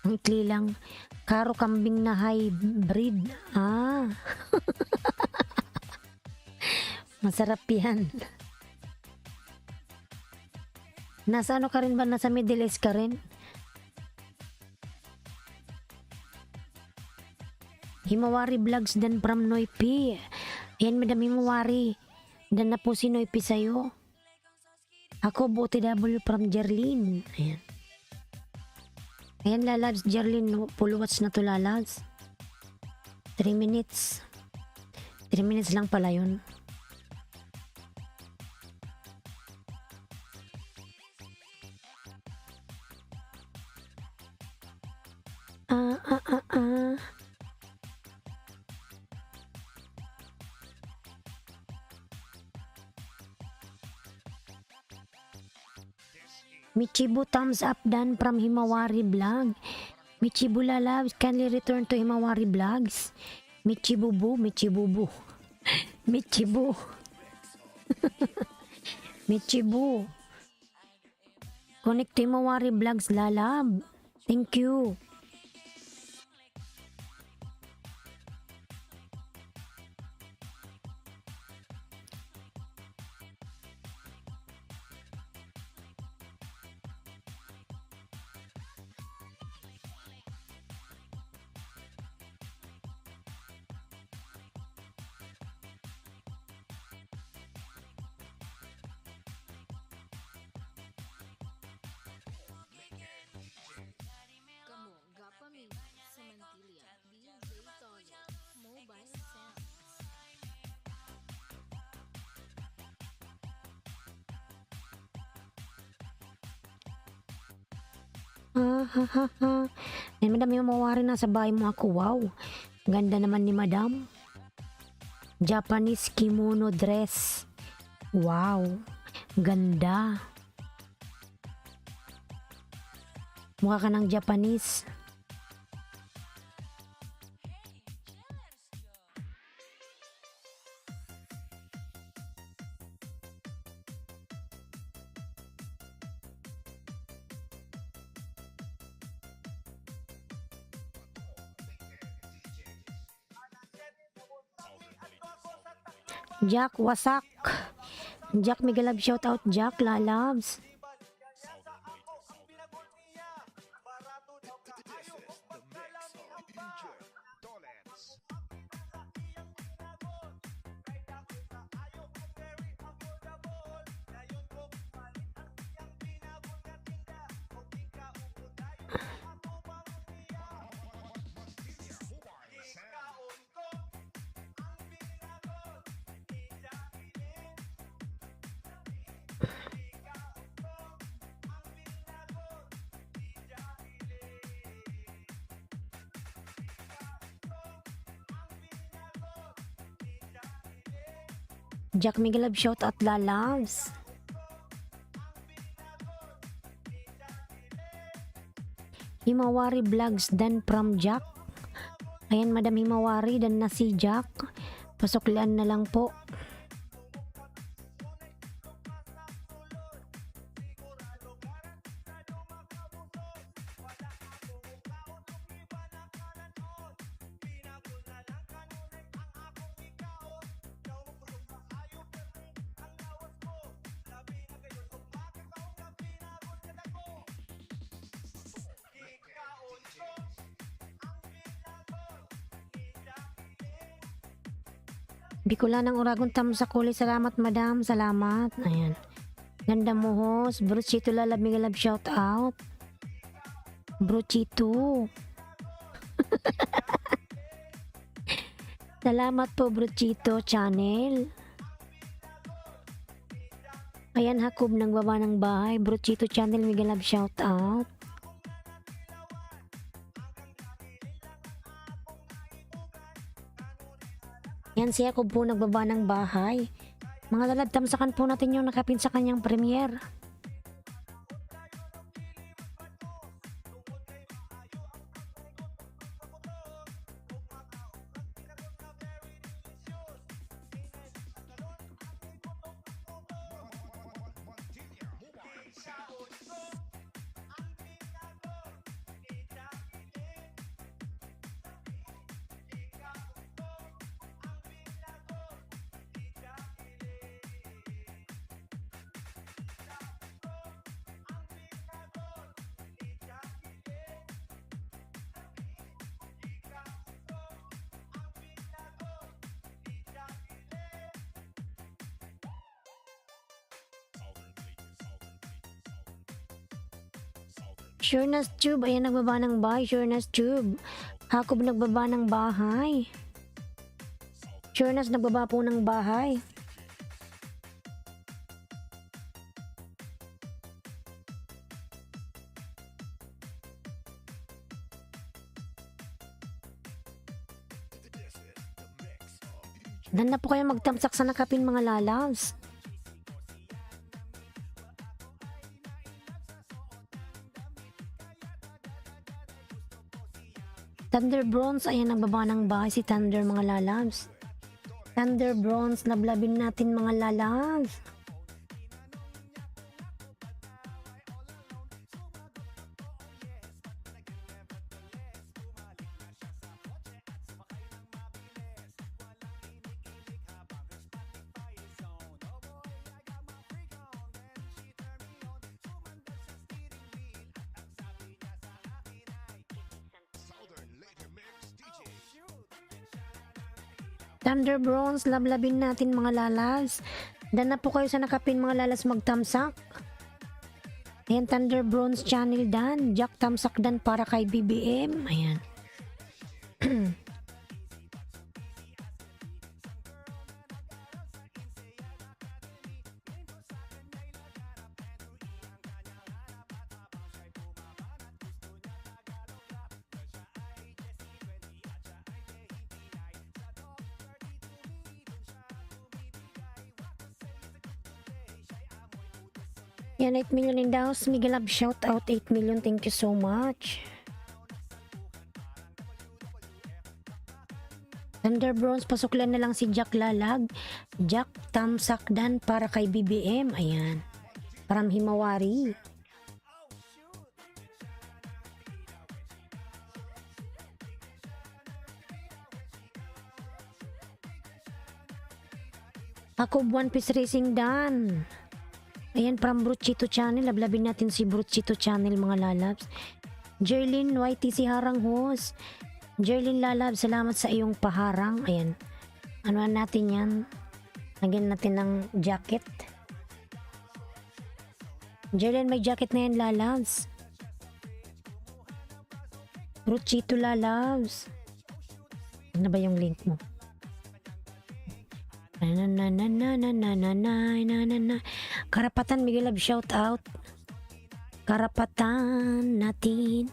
Speaker 1: Ang ikli lang. Karo kambing na hybrid. Ah. Masarap yan. Nasa ano ka rin ba? Nasa Middle East ka rin? Himawari vlogs dan from Noipi. Ayan, Madam Himawari. Dan na po si Noipi sa'yo. Ako, BOTW from Jerlyn. Ayan. Ayan, lalabs, Jerlyn, full watch na to, lalabs. 3 minutes. 3 minutes lang pala yun. Michibu thumbs up dan from Himawari vlog. Michibu lalabs, kindly return to Himawari vlogs. Michibubu, Michibubu. Michibu. Michibu. Connect to Himawari vlogs lalab. Thank you. Yan, Madam, yung mawari na sa bahay mo ako. Wow. Ganda naman ni Madam. Japanese kimono dress. Wow. Ganda. Mukha ka ng Japanese. Jack, wasak. Jack, mega love shout out. Jack, lalabs. Jack, mega love shout out, lalabs. Himawari vlogs dan from Jack. Ayan, Madam Himawari dan na si Jack. Pasuklian na lang po. Bicolanang Uragon tam sa kuli. Salamat, Madam. Salamat. Ayan. Ganda mo, host. Bruchito lalab, mega love shout out. Bruchito. Salamat po, Bruchito Channel. Ayan, Hakob nagbaba ng bahay. Bruchito Channel, mega love shout out. Yan, si Hakob po nagbaba ng bahay. Mga lalab, tamsakan po natin yung nakapin sa kanyang premiere. Sureness Tube, ayan nagbaba ng bahay. Sureness Tube, Hakob nagbaba ng bahay. Sureness nagbaba po ng bahay. Dan na po kayo magtamsak sa nakapin mga lalabs. Thunder Bronze, ayan nagbaba ng bahay si Thunder mga lalabs. Thunder Bronze, lablabin natin mga lalabs. Thunder Bronze, lablabin natin mga lalas. Dan na po kayo sa nakapin mga lalas magtamsak. Ayan, Thunder Bronze Channel dan. Jack tamsak dan para kay BBM. Ayan. Yan, 8 million in the house. Miguel Love, shout out 8 million. Thank you so much. Thunder Bronze, pasuklan na lang si Jack Lalag. Jack tamsakdan para kay BBM. Ayan. Param Himawari. Ako, One Piece Racing dan. Ayan, from Bruchito Channel. Lablabin natin si Bruchito Channel mga lalabs. Jerlyn YTC Harang Host. Jerlyn Lalab, salamat sa iyong paharang. Ayan. Ano natin yan? Lagyan natin ng jacket. Jerlyn, may jacket na yan lalabs. Bruchito lalabs. Ano ba yung link mo? Karapatan, Miguel Love, shout out. Karapatan natin.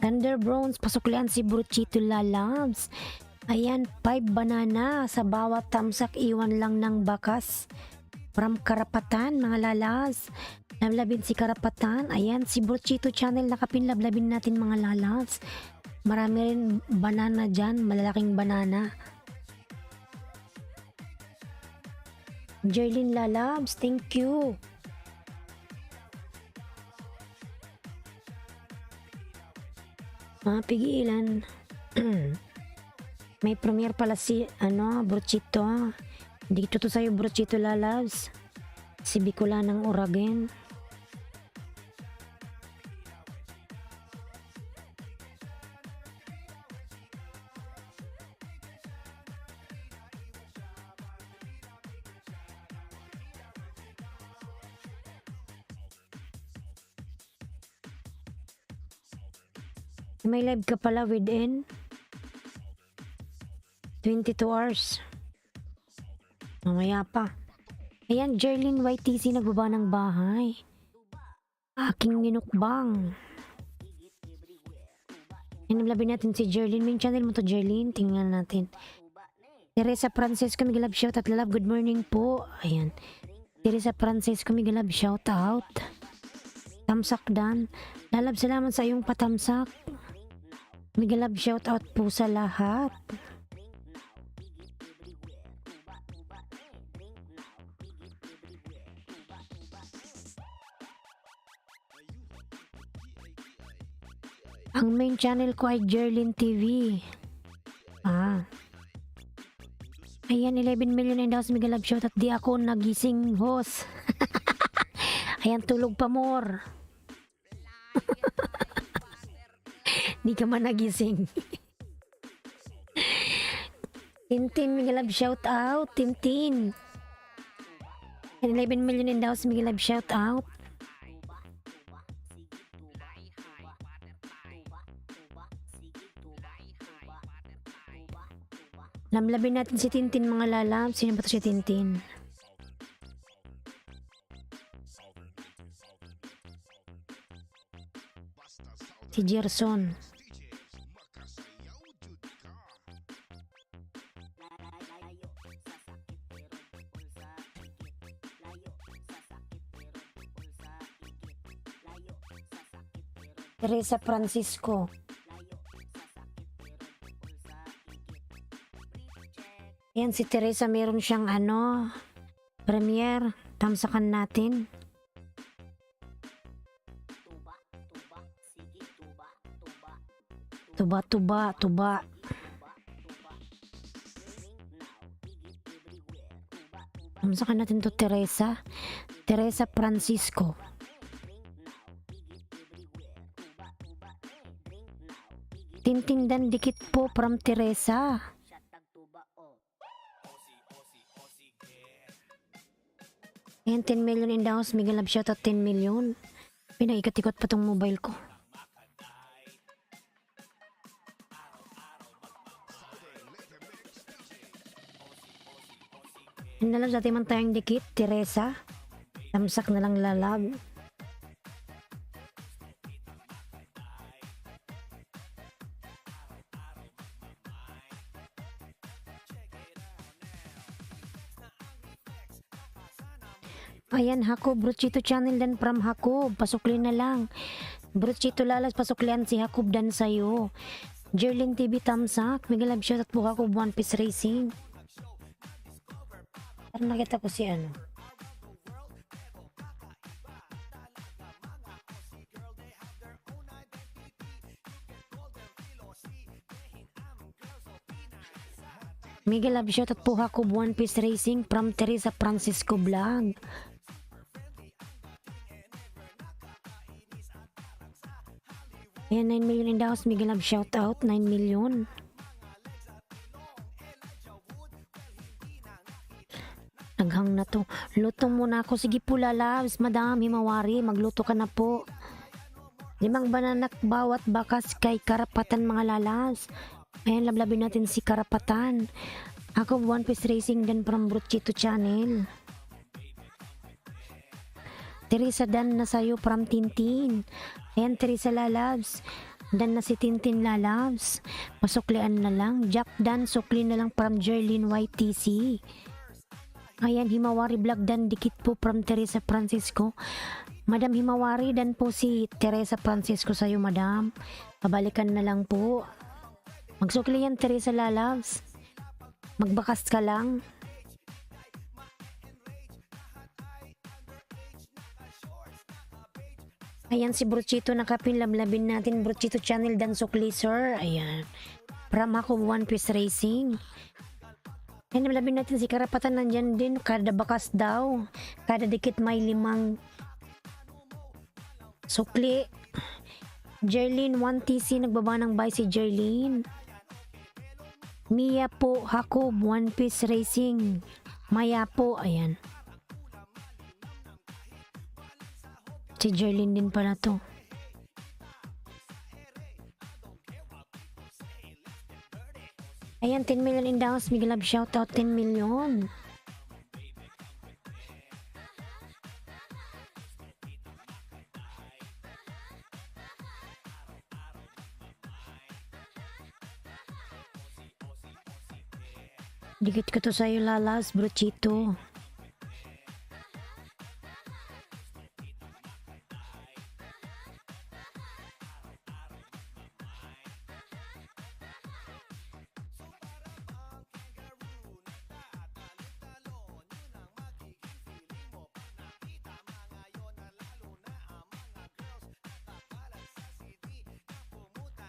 Speaker 1: Thunder Bronze, pasuklian si Bruchito Lalabs. Ayan, 5 banana sa bawat tamsak, iwan lang ng bakas. From Karapatan, mga lalas. Lablabin si Karapatan. Ayan, si Bruchito Channel, nakapin, lablabin natin mga lalas. Marami rin banana dyan, malalaking banana. Jerlyn Lalabs, thank you. Pigilan. May premiere pala si Bruchito. Dito to sa'yo, Bruchito Lalabs. Si Bicola ng Uragen. May live ka pala within 22 hours. Mamaya pa. Ayan, Jerlyn YTC nagbaba ng bahay. Aking minukbang. Labi natin si Jerlyn. Main channel mo to, Jerlyn. Tingnan natin. Teresa Francisco, Miguel Love, shout out. Love, good morning po. Ayan. Teresa Francisco, Miguel Love, shout out. Tamsak Dan. Lalab, salamat sa iyong patamsak. Miguel Love, shout out po sa lahat. Ang main channel ko ay Jerlyn TV. Ayan, 11 million and house, Miguel Love, shout out. Di ako nagising, host. Ayan, tulog pa more. Di ka man nagising. Tintin, Miguel Love, shout out. Tintin. Ayan, 11 million and house, Miguel Love, shout out. Lamlabin natin si Tintin, mga lalab. Sino ba to si Tintin? Si Gerson. Teresa Francisco. Ayan, si Teresa, meron siyang premiere. Tamsakan natin. Tuba. Tamsakan natin to, Teresa. Teresa Francisco. Tintindan dikit po from Teresa. Ayan, 10 million in the house. Miguel Love, shout out 10 million. Pinaikat-ikot pa tong mobile ko. Yan na lang, dati man tayong dikit. Teresa. Tamsak na lang lalag. Ayan, Hakob, Bruchito channel dan from Hakob. Pasuklin na lang. Bruchito lalas, pasuklian si Hakob dan sa'yo. Jerlyn TV, tamsak. Miguel Love, shout out po Hakob, One Piece Racing. Parang nakita ko si Miguel Love, shout out po Hakob, One Piece Racing from Teresa Francisco Vlog. Ayan, 9 million in the house. Miguel Love, shout out. 9 million. Naghang na to. Luto muna ako. Sige po, lalabs. Madam Himawari, magluto ka na po. 5 bananak bawat bakas kay Karapatan, mga lalabs. Ayan, lablabin natin si Karapatan. Ako, One Piece Racing dan from Bruchito channel. Teresa, dan na sa'yo from Tintin. Ayan, Teresa lalabs. Dan na si Tintin lalabs. Masuklian na lang. Jack dan, sukli na lang from Jerlyn YTC. Ayan, Himawari Vlog dan dikit po from Teresa Francisco. Madam Himawari, dan po si Teresa Francisco sa'yo, madam. Pabalikan na lang po. Magsukli yan, Teresa lalabs. Magbakas ka lang. Ayan, si Bruchito nakapin, lablabin natin. Bruchito channel dan sukli, sir. Ayan. From ako, One Piece Racing. Ayan, lablabin natin si Karapatan, nandyan din. Kada bakas daw. Kada dikit may 5 sukli. Jerlyn 1TC, nagbaba ng buy si Jerlyn. Mia po, Hakob, One Piece Racing. Maya po, ayan. Si Jerlyn din pala to. Ayan, 10 million in downs. Miguel Love, shout out 10 million. Dikit ko to sa'yo, Lalas, Brochito.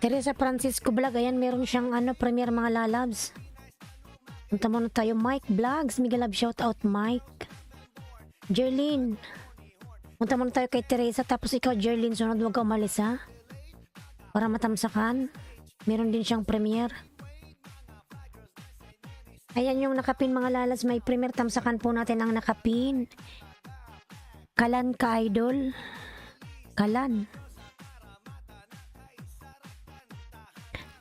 Speaker 1: Teresa Francisco Vlog, ayan, meron siyang premier mga lalabs. Punta muna tayo, Mike Vlogs, Miguel Love, shout out Mike. Jerlyn, punta muna tayo kay Teresa, tapos ikaw Jerlyn, sunod huwag ka umalis ha, para matamsakan. Meron din siyang premier. Ayan yung nakapin mga lalas, may premier, tamsakan po natin ang nakapin. Kalan ka idol, Kalan.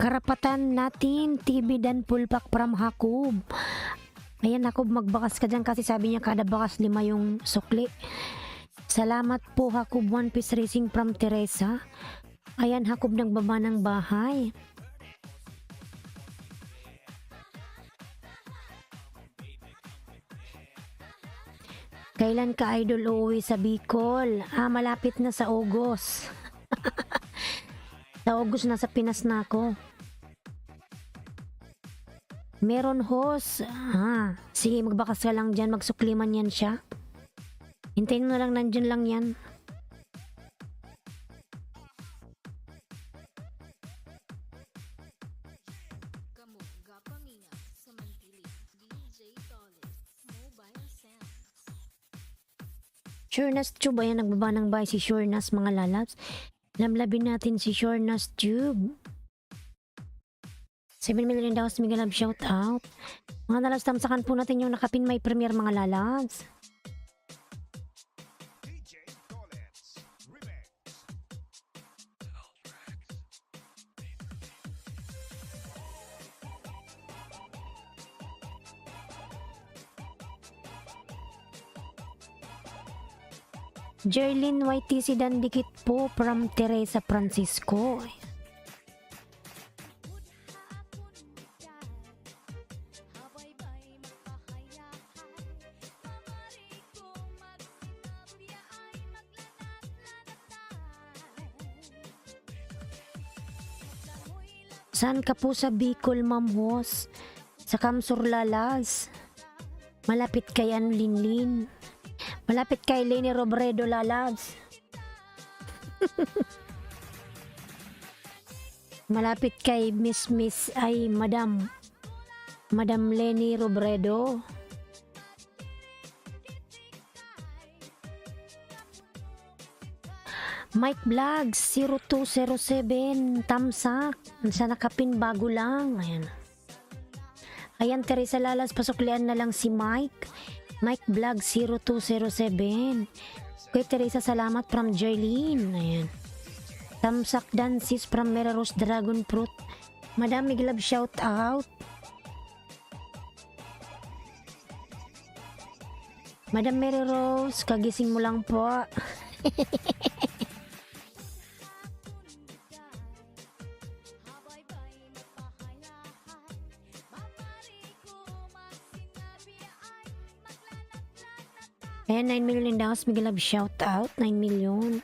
Speaker 1: Karapatan natin, TV dan pulpak from Hakob. Ayan, Hakob, magbakas ka dyan kasi sabi niya kada bakas 5 yung sukli. Salamat po, Hakob. One Piece Racing from Teresa. Ayan, Hakob, nagbaba ng bahay. Kailan ka idol uuwi sa Bicol? Malapit na sa August. Sa August, nasa Pinas na ako. Meron host. Sige, magbakas ka lang dyan. Magsukliman yan siya. Hintayin mo na lang, nandyan lang yan. Surenas Tube, ayan, nagbaba ng bahay si Surenas mga lalabs. Lamlabin natin si Surenas Tube. 7 million daw sa Miguel Love, shout out. Mga lalabs, tamsakan po natin yung nakapin may premier mga lalabs. Jerlyn YTC dan dikit po from Teresa Francisco. Saan ka po sa Bicol, Ma'am Hos? Sa Kamsur Lalas. Malapit kay Linlin. Malapit kay Lenny Robredo Lalabs. Malapit kay Miss ay Madam Lenny Robredo. Mike Vlogs 0207 tamsak sa nakapin bago lang. Ayan, Teresa Lalas, pasuklian na lang si Mike Vlog 0207. Kay Teresa, salamat from Jerlyn. Ayan. Tamsak Dansis from Meraros Dragon Fruit. Madam Miguel Love, shout out. Madam Mary Rose, kagising mo lang po. Ayan, 9 million daw. Miguel Love, shout out. 9 million.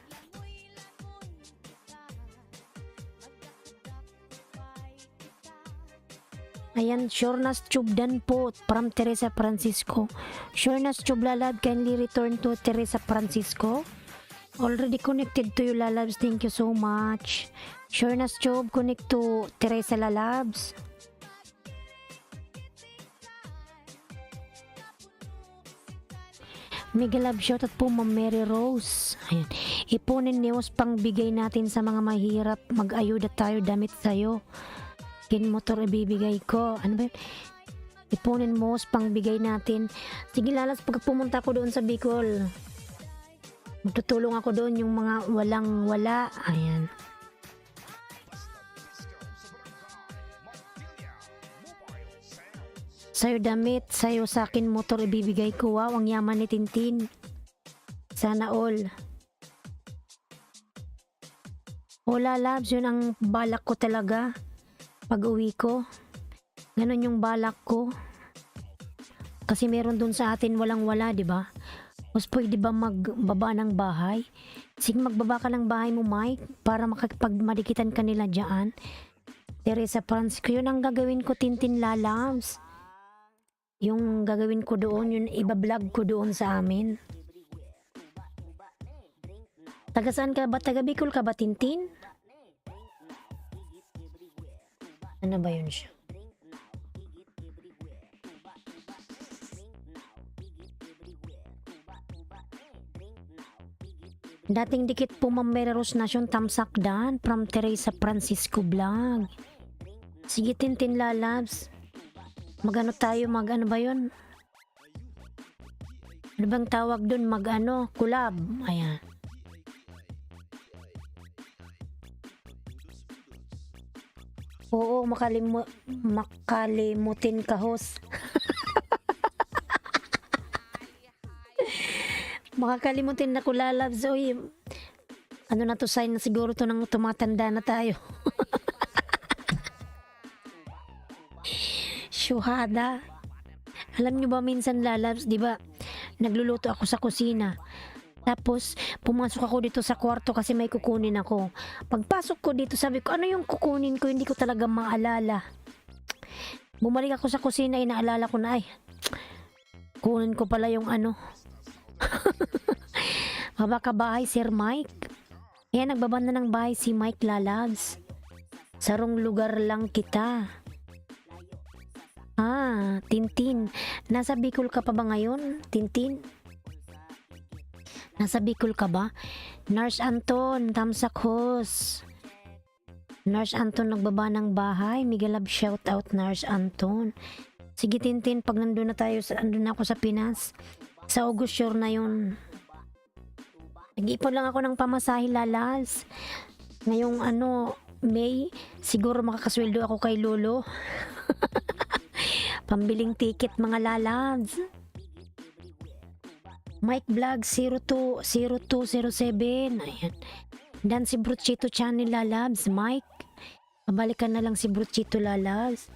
Speaker 1: Ayan, Surenas Tube dan po from Teresa Francisco. Surenas Tube Lalab, kindly return to Teresa Francisco. Already connected to you, Lalabs. Thank you so much. Surenas Tube, connect to Teresa Lalabs. Miguel Love, shoutout po Ma'am Mary Rose. Ayan. Ipunin niyo pang bigay natin sa mga mahirap. Mag-ayuda tayo, damit sa'yo. Motor ibibigay ko. Ano ba yun? Ipunin mo pang bigay natin. Sige Lalas, pag pumunta ko doon sa Bicol, magtutulong ako doon yung mga walang wala. Ayan. Sa'yo damit, sa'yo sa akin motor ibibigay ko. Wow, ang yaman ni Tintin. Sana all. Wala labs, yun ang balak ko talaga. Pag uwi ko, ganun yung balak ko. Kasi meron dun sa atin walang wala, di ba? Mas pwede ba magbaba ng bahay? Sige, magbaba ka ng bahay mo, Mike, para makapagmadikitan ka nila dyan. Teresa Francisco, yun ang gagawin ko, Tintin Lalabs. Yung gagawin ko doon, yun ibablog ko doon sa amin. Taga saan ka ba? Taga Bicol ka ba, Tintin? Ano ba yun siya? Dating dikit po Ma'am Mary Rose Nation Tamsak Dan from Teresa Francisco Vlog. Sige Tintin Lalabs. Magano tayo, ano ba yun? Ano bang tawag dun? Collab. Ayan. Oo, makalimutin ka, host. Makakalimutin na ko, Lalabs. Oy, ano na to, sign na siguro to nang tumatanda na tayo. Syuhada. Alam nyo ba minsan, Lalabs, di ba, nagluluto ako sa kusina. Tapos, pumasok ako dito sa kwarto kasi may kukunin ako. Pagpasok ko dito, sabi ko, ano yung kukunin ko? Hindi ko talaga maalala. Bumalik ako sa kusina, inaalala ko na, ay, kunin ko pala yung ano. Mabaka bahay, Sir Mike. Ayan, nagbabanda ng bahay si Mike Lalabs. Sarong lugar lang kita. Ah, Tintin. Nasa Bicol ka pa ba ngayon, Tintin? Nasa Bicol ka ba? Nurse Anton, Tamsak Host. Nurse Anton nagbaba ng bahay. Migalab shout out Nurse Anton. Sige Tintin, pag nandun na ako sa Pinas. Sa August sure na yun. Nag-ipon lang ako ng pamasahe, Lalabs. Ngayong May, siguro makakasweldo ako kay Lolo. Pambiling ticket mga Lalabs. Mike Vlog 020207. Ayan. Dan si Bruchito Channel, Lalabs. Mike, pabalikan na lang si Bruchito, Lalabs.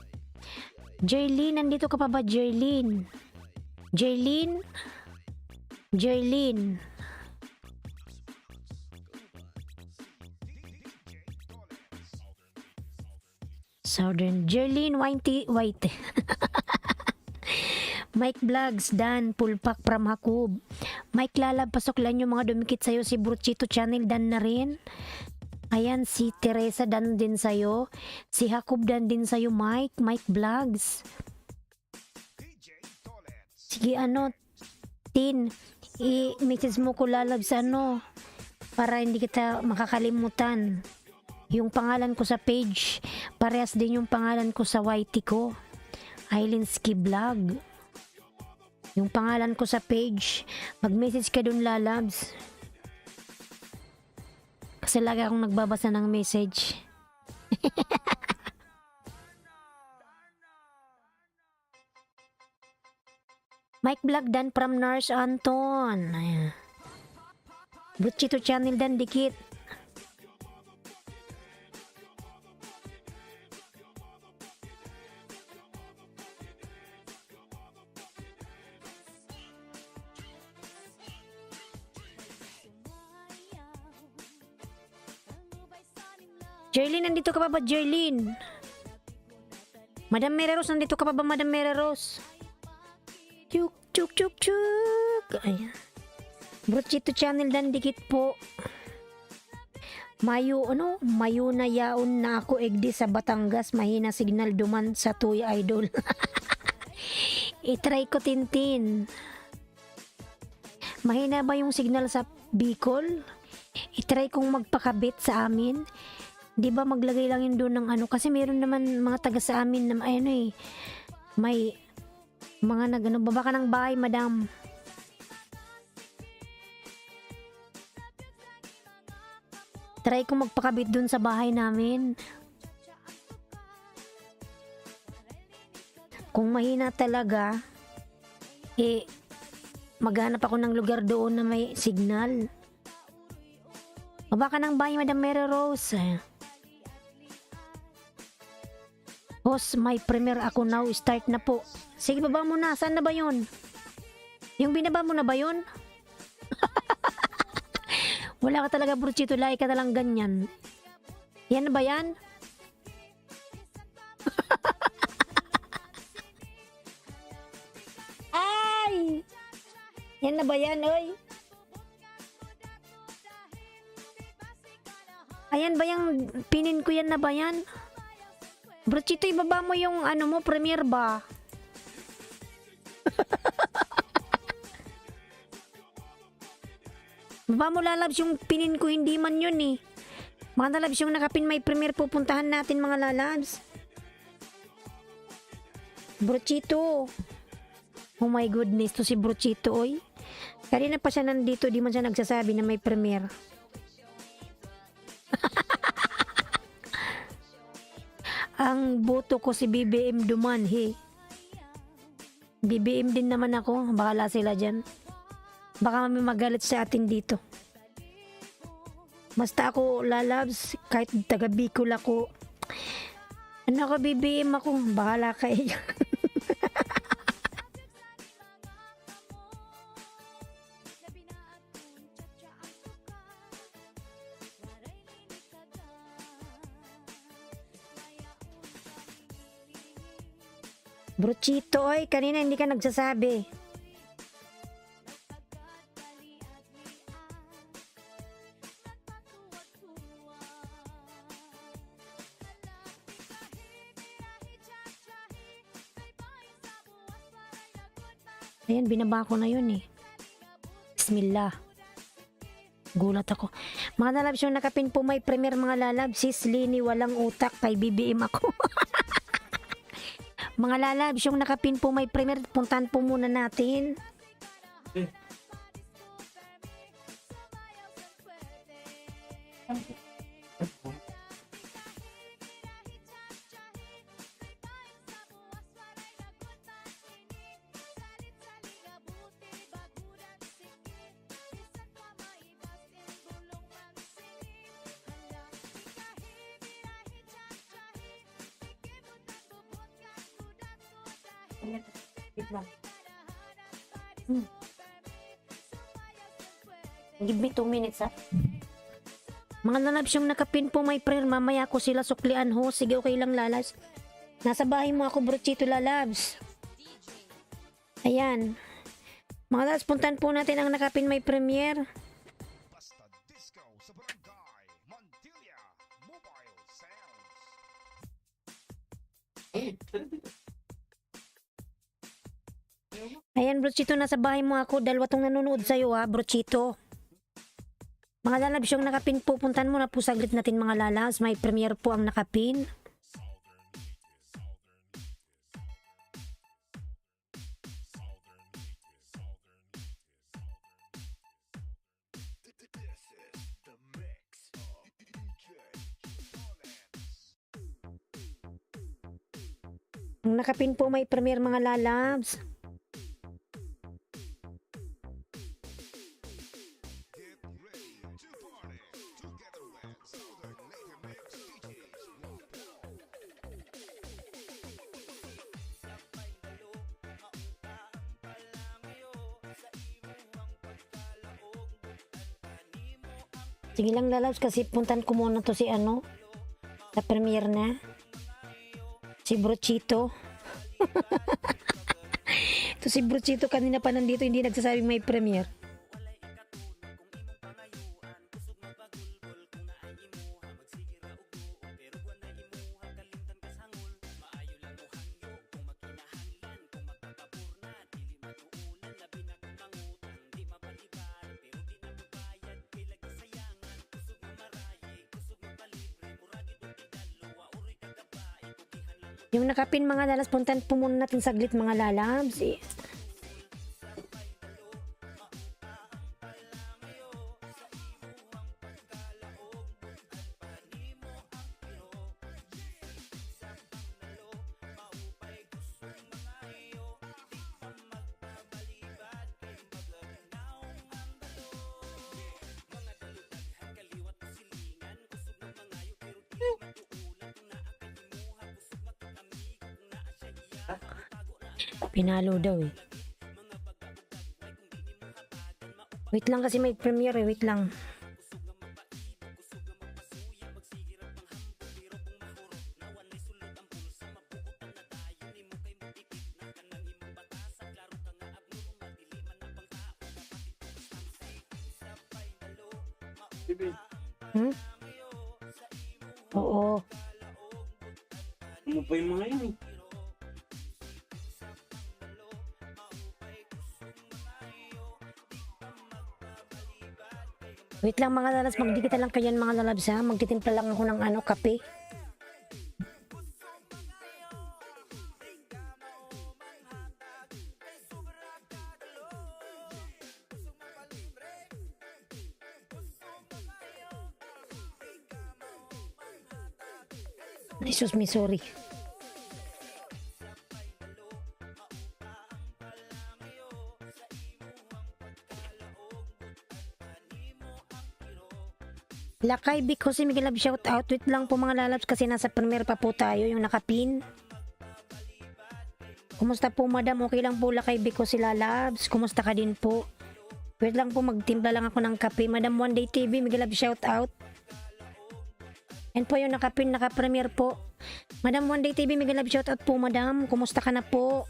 Speaker 1: Jerlyn, nandito ka pa ba, Jerlyn? Jerlyn? Southern Jerlyn White. Mike Vlogs, Dan, Pulpak from Hakob. Mike Lalab, pasok lang yung mga dumikit sa'yo. Si Bruchito Channel, Dan na rin. Ayan, si Teresa, Dan din sa'yo. Si Hakob, Dan din sa'yo, Mike. Mike Vlogs. Sige, Tin, i-message mo ko, Lalab, sa para hindi kita makakalimutan. Yung pangalan ko sa page, parehas din yung pangalan ko sa YT ko. Ailinski Vlog. Yung pangalan ko sa page, mag-message ka dun, Lalabs. Kasi lagi akong nagbabasa ng message. Mike Vlog, Dan from Nurse Anton. Ayan. Bruchito Channel, Dan dikit. Jerlyn, nandito ka pa ba, Jerlyn? Madam Mary Rose, nandito ka pa ba, Madam Mary Rose? Chuk. Ayan. Bruchito Channel, Dan dikit po. Mayo na yaon na ako egdi sa Batangas. Mahina signal duman sa Tuy Idol. I-try ko, Tintin. Mahina ba yung signal sa Bicol? I-try kong magpakabit sa amin. Di ba maglagay lang yun doon ng kasi meron naman mga taga sa amin na may mga baba ka ng bahay, madam. Try ko magpakabit doon sa bahay namin. Kung mahina talaga, maghanap ako ng lugar doon na may signal. Baba ka ng bahay, Madam Mary Rose. Host, may premiere ako now. Start na po. Sige, baba mo na. Saan na ba yun? Yung binaba mo na ba yun? Wala ka talaga, Bruchito. Lagi ka talang ganyan. Yan na ba yan? Ay! Yan na ba yan, oy? Ayan ba yung pinin ko, yan na ba yan? Bruchito, ibaba mo yung ano mo, premiere ba? Baba mo, lalabs, yung pinin ko, hindi man yun eh. Mga lalabs, yung nakapin may premiere, pupuntahan natin mga lalabs. Bruchito. Oh my goodness, to si Bruchito, oy. Kanina pa siya nandito, di man siya nagsasabi na may premiere. Ang boto ko si BBM Duman, he. BBM din naman ako, bahala sila dyan. Baka may magalit sa atin dito. Basta ako, lalabs, kahit taga Bicol ako. Ano ako, BBM ako, bahala kayo. Bruchito, oy, kanina hindi ka nagsasabi. Ayan, binaba ko na yun eh. Bismillah. Gulat ako. Mga lalabs, yung nakapin po may premier mga lalabs. Sis Lini, walang utak. Kay BBM ako. Mga lalabs, yung nakapin po may premier, puntahan po muna natin. Give me 2 minutes, ha? Mga lalabs, yung nakapin po may prayer, mamaya ko sila suklian ho. Sige, okay lang, lalas. Nasa bahay mo ako, Bruchito, lalabs. Ayan. Mga lalabs, puntahan po natin ang nakapin may premiere. Ayan, Bruchito, nasa bahay mo ako. Dalawa tong nanonood sa'yo, ha, Bruchito. Mga lalabs, yung nakapin po, puntahan mo na po saglit natin mga lalabs. May premiere po ang nakapin. Ang nakapin po may premiere mga lalabs. Sige lang lalabs, kasi puntan ko muna to si ano, sa premiere na. Si Bruchito. To si Bruchito, kanina pa nandito, hindi nagsasabing may premiere. Yung nakapin mga lalas, puntan po muna natin saglit mga lalabs. Pinalo daw eh. Wait lang kasi may premiere eh. Wait lang. Hmm? Oo.
Speaker 2: Ano pa yung mga yun eh?
Speaker 1: Wait lang mga lalabs. Magdikita lang kayo mga lalabs ha. Magtitimpla lang ako ng kape. Ay, sus, me, sorry. Lakay Big Jose Miguel Love shout out. Wait lang po mga lalabs kasi nasa premiere pa po tayo yung nakapin. Kumusta po madam? Okay lang po Lakay Big Jose Lalabs. Kumusta ka din po? Wait lang po magtimpla lang ako ng kape. Madam One Day TV Miguel Love shout out. Yan po yung nakapin naka-premiere po. Madam One Day TV Miguel Love shout out po madam. Kumusta ka na po?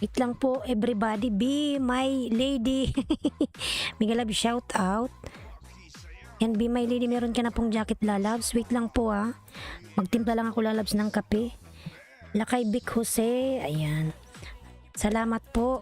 Speaker 1: Wait lang po everybody. Be my lady. Miguel Love shout out. Yan be my lady. Meron ka na pong jacket lalabs. Wait lang po Magtimpla lang ako lalabs ng kape. Lakay Big Jose. Ayan. Salamat po.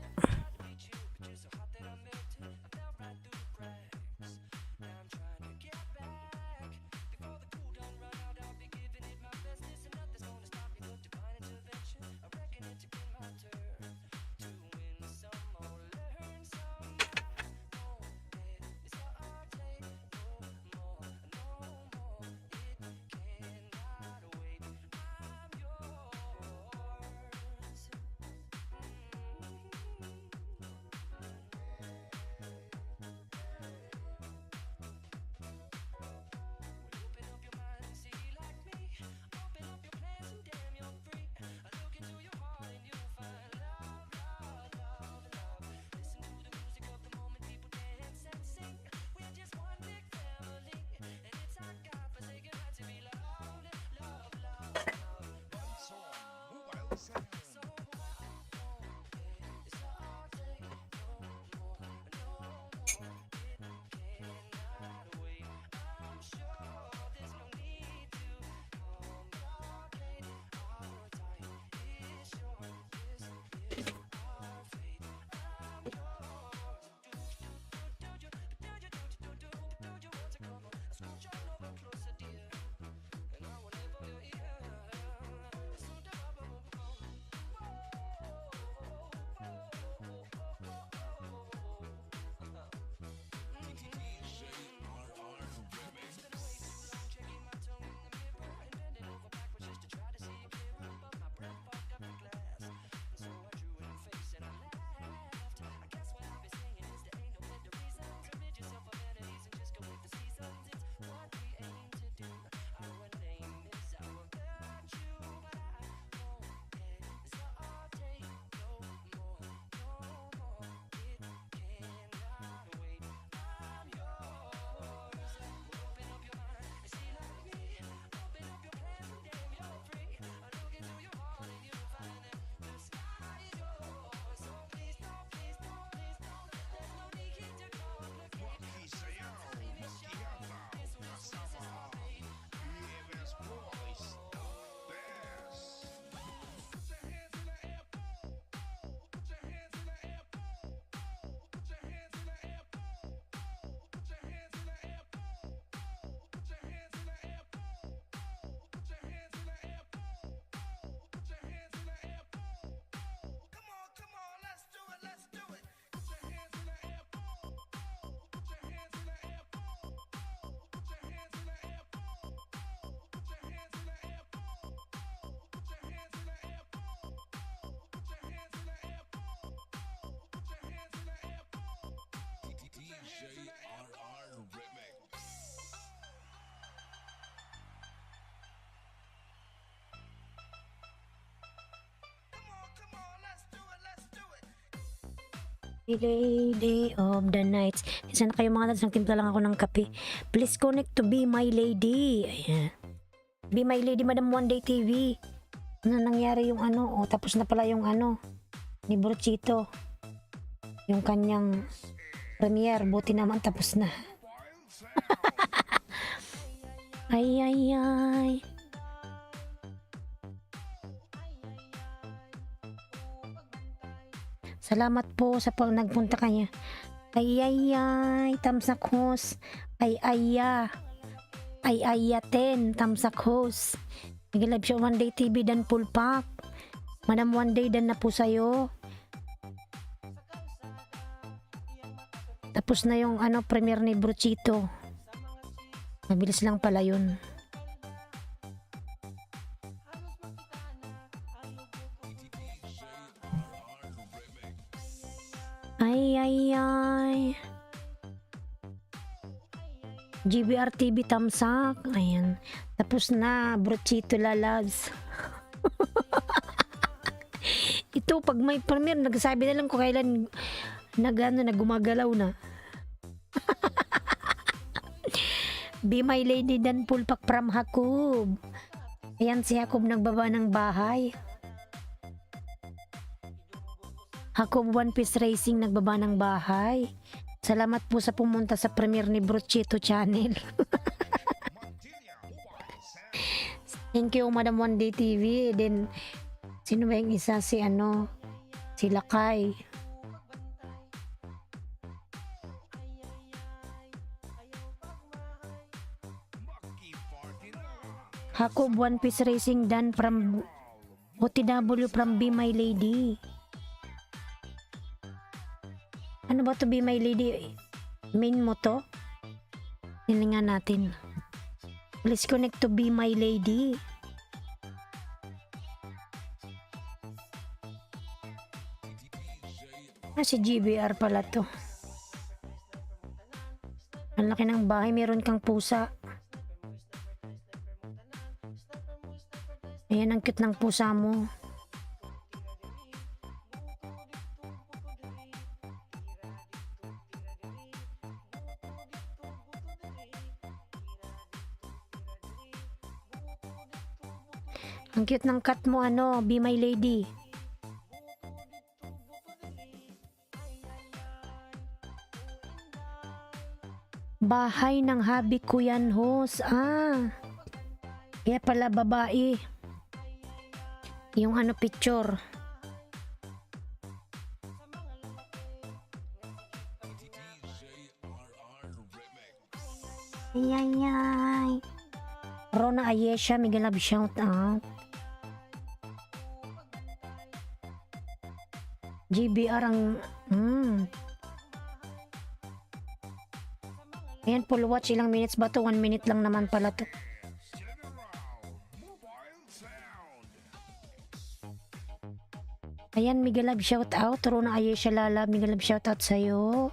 Speaker 1: Lady of the Nights. Isa na kayo mga lads, nagtimpla lang ako ng kape. Please connect to Be My Lady. Ayan. Be My Lady, Madam One Day TV. Ano nangyari yung ano? O, tapos na pala yung ano ni Brochito. Yung kanyang premiere. Buti naman tapos na. Ay, ay, ay. Salamat po sa pag nagpunta kanya. Ay, ay, ay. Tamsak host. Ay, ay, ya. Ay, ay, ya 10. Tamsak host. Nag-live show One Day TV dan full pack. Madam One Day dan na po sa'yo. Tapos na yung ano premiere ni Brochito. Mabilis lang pala yun. Ay, ay, ay. GBR TV tamsak. Ayan. Tapos na, Brochito lalabs. Ito, pag may premiere, nagsasabi na lang kung kailan nagumagalaw na. Be My Lady dan full pack from Hakob. Ayan si Hakob nagbaba ng bahay. Hakob One Piece Racing nagbaba ng bahay. Salamat po sa pumunta sa premiere ni Brochito Channel. Thank you Madam One Day TV. Then sino ba yung isa? Si ano? Si Lakay. Hakob One Piece Racing dan from OTW from Be My Lady. Ano ba to Be My Lady? Main mo to? Hiningan natin. Please connect to Be My Lady. Si GBR pala to. Ang laki ng bahay, meron kang pusa. Ayan, ang cute ng pusa mo. Ang cute ng cat mo, ano, Be My Lady. Bahay ng habi ko yan, host. Kaya pala babae. Yung ano picture. Ay. Rona Ayesha, mega love shout out. GBR ang Ayan, full watch. Ilang minutes ba to? 1 minute lang naman pala to. Ayan, mega love shout out. Rona Ayesha Lala, mega love shout out sa'yo.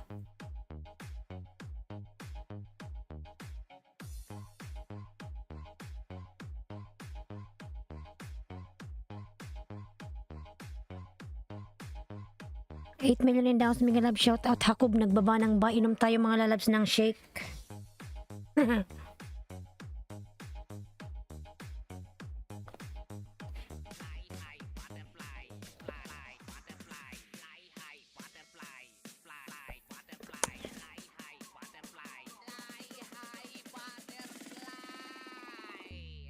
Speaker 1: $8 million in down, mega love shout out. Hakob, nagbaba ng ba. Inom tayo mga lalabs ng shake.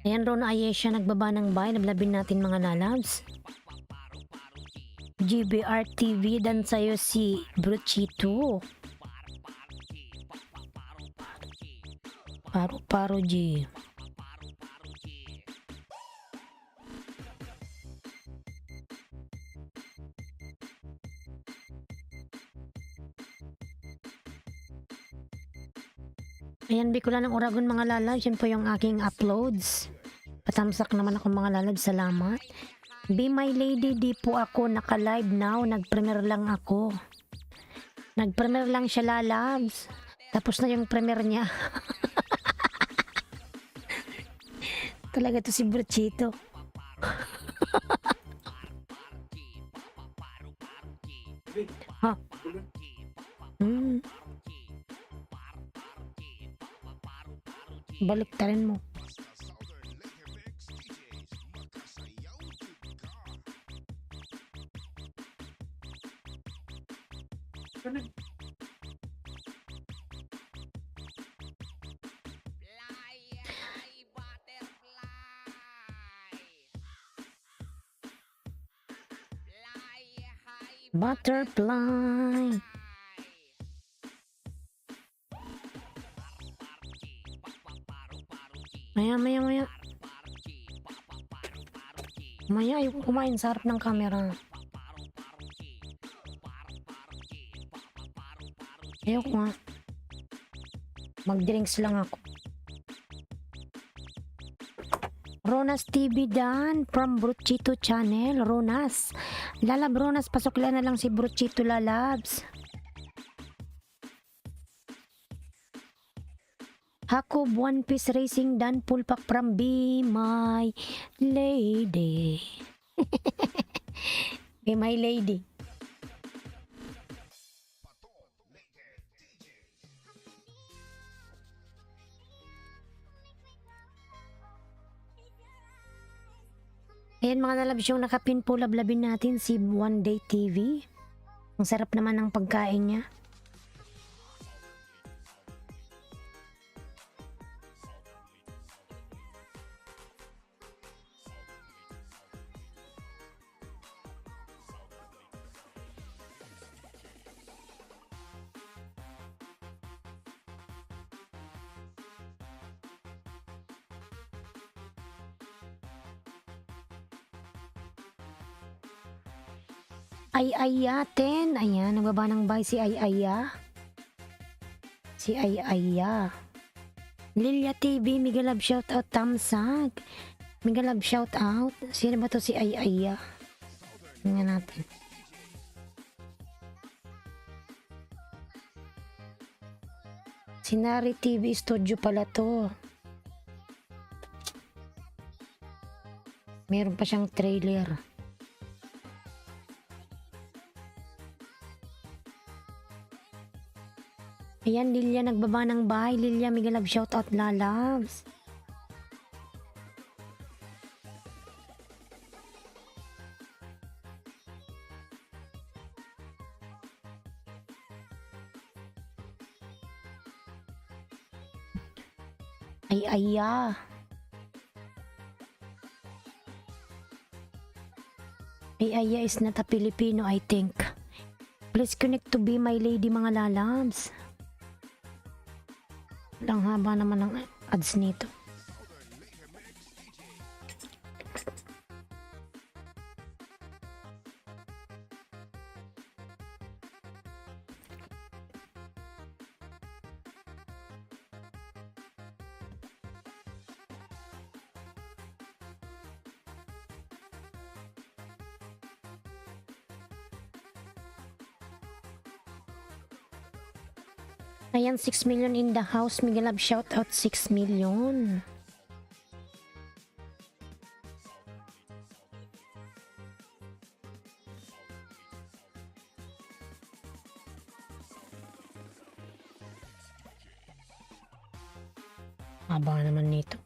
Speaker 1: Ayan, Rona Ayesha, nagbaba ng bahay. Nablabin natin mga lalabs. GBR TV, dan sa'yo si Brochito. Paru-paro G. Ayan, Bicolan ng Oragon mga lalabs. Yan po yung aking uploads. Patamsak naman ako mga lalabs. Salamat. Be My Lady, di po ako naka-live now. Nag-premiere lang ako. Nag-premiere lang siya lalabs. Tapos na yung premiere niya. Talaga to si Brochito. Ha? Hmm. Baliktarin mo. Butterfly. Maya. Maya, ayoko kumain sa harap ng camera. Ayoko nga. Mag-drinks lang ako. Ronas TV Dan from Bruchito Channel. Ronas. Lalab Ronas, pasok na lang si Bruchito Lalabs. Hakob One Piece Racing Dan Pulpak from Be My Lady. Be My Lady. Ayan mga lalabs, yung nakapin po lablabin natin si One Day TV. Ang sarap naman ng pagkain niya. Ay-ayaten. Ayan, nagbaba ng bay si Ay-aya. Si Ay-aya. Lilia TV, Miguel Love shoutout. Tamsag. Miguel Love shoutout. Sino ba to si Ay-aya? Tingnan natin. Sinari TV Studio pala to. Meron pa siyang trailer. Ayan, Lilia nagbaba ng bahay. Lilia, Miguel Love shoutout Lalabs. Ay-aya. Ay-aya is not a Filipino, I think. Please connect to Be My Lady mga lalabs. Lang haba naman ng ads nito. Ayan, 6 million in the house. Miguel Love shout out 6 million. Haba naman nito.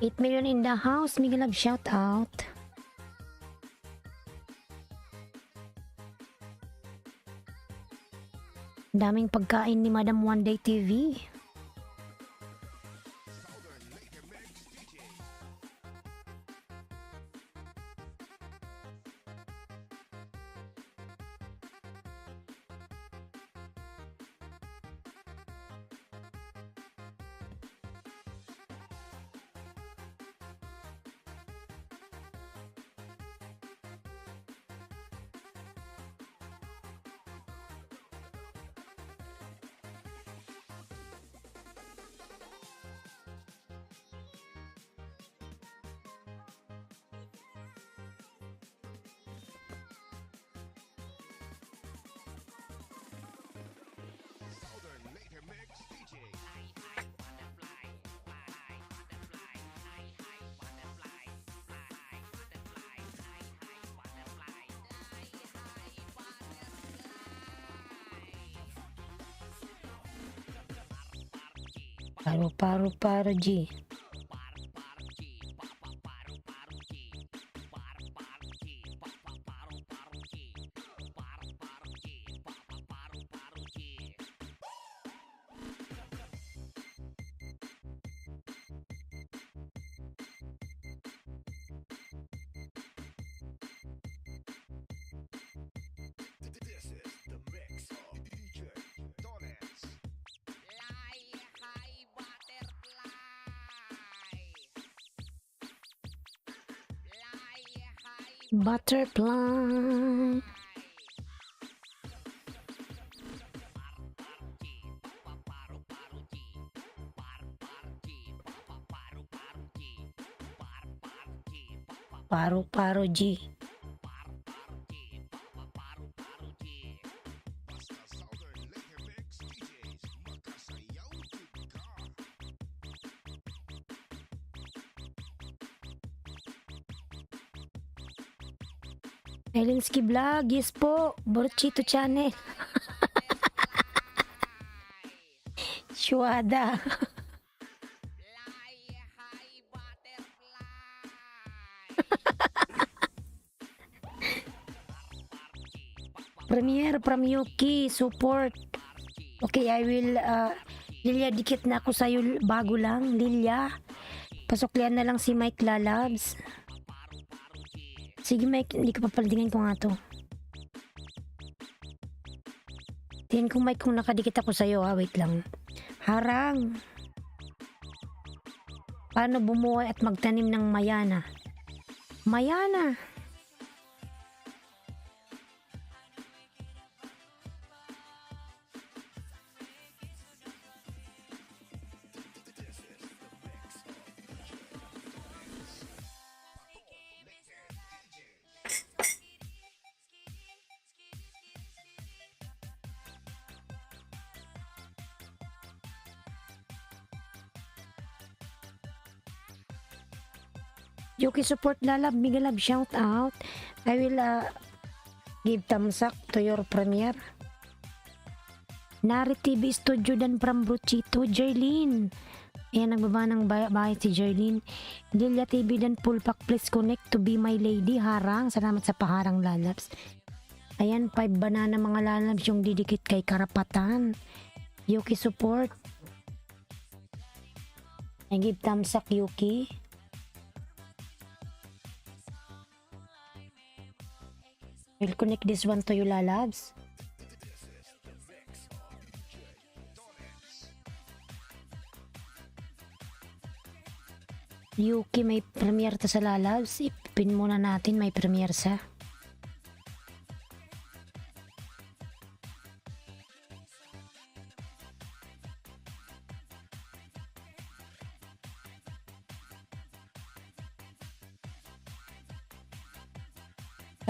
Speaker 1: $8 million in the house. Miguel Love shout out. Daming pagkain ni Madam One Day TV. Paru-paru G.
Speaker 3: This is the mix of DJ Donuts.
Speaker 1: Butterfly. Paru-paru G.
Speaker 3: Basta Southern Laker Mix DJs, makasayaw jud ka.
Speaker 1: Elinski Vlog, yes po. Borchito Channel. Shuada. Premiere from Yuki, support. Okay, I will, Lilia, dikit na ako sa'yo bago lang. Lilia, pasuklian na lang si Mike Lalabs. Sige Mike, hindi ka papaldingin ko nga to. Tingin ko Mike kung nakadikit ako sa'yo ha, wait lang. Harang. Paano bumuhay at magtanim ng mayana? Mayana. Yuki support Lalab, Mega Love, shout out. I will give thumbs up to your premiere. Nari TV Studio dan from Bruchito, Jerlyn. Ayan, nagbaba ng bahay si Jerlyn. Lilia TV dan full pack, please connect to be my lady. Harang, salamat sa paharang Lalabs. Ayan, 5 banana mga Lalabs yung didikit kay Karapatan. Yuki support. I give thumbs up Yuki. We'll connect this one to you, Lalabs. Yuki, may premiere ta sa Lalabs. Ipin muna natin, may premiere sa.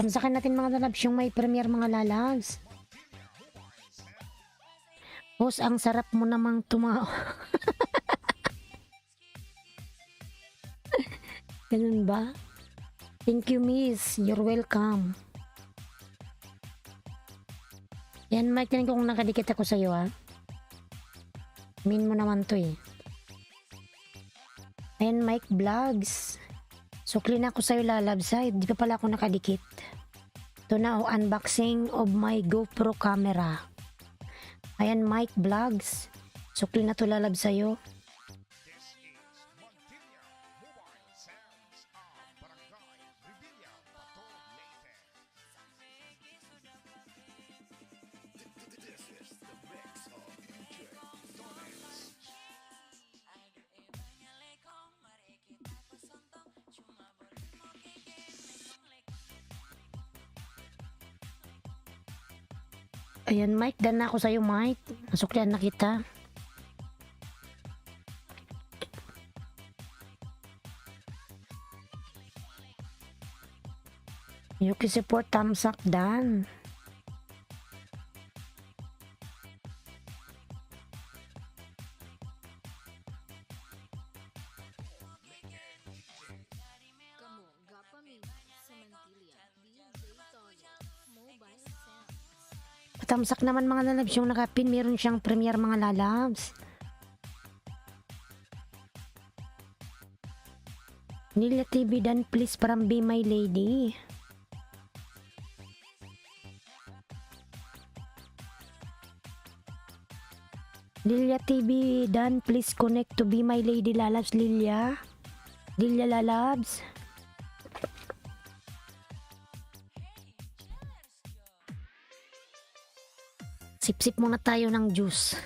Speaker 1: Tamsakan natin mga Lalabs yung may premiere mga Lalabs. Boss, ang sarap mo namang tumao. Ganun ba? Thank you, miss. You're welcome. Yan, Mike, tinan ko kung nakadikit ako sa'yo, ha. Min mo naman to, eh. Ayan, Mike Vlogs. Sukli na ako sa'yo, Lalabs, ha. Di pa pala ako nakadikit. Ito na, unboxing of my GoPro camera. Ayan, Mike Vlogs. Sukli na to lalab sa'yo.
Speaker 3: This is Montilla Mobile Sounds of Barangay Revilla, Bato, Leyte. This is the mix of DJ Torres.
Speaker 1: Ayan, Mike. Dan na ako sa'yo, Mike. Nasuklian na kita. Yuki support tamsak dan.
Speaker 4: Kamu gapamilya sa Mantilya DJ Toyo Mobile Sounds.
Speaker 1: Patamsak naman mga lalabs yung nakapin. Meron siyang premier mga lalabs. Nila TV dan please from Be My Lady. Lilia TV dan please connect to Be My Lady lalabs Lilia. Lilia lalabs. Sip-sip muna tayo ng juice.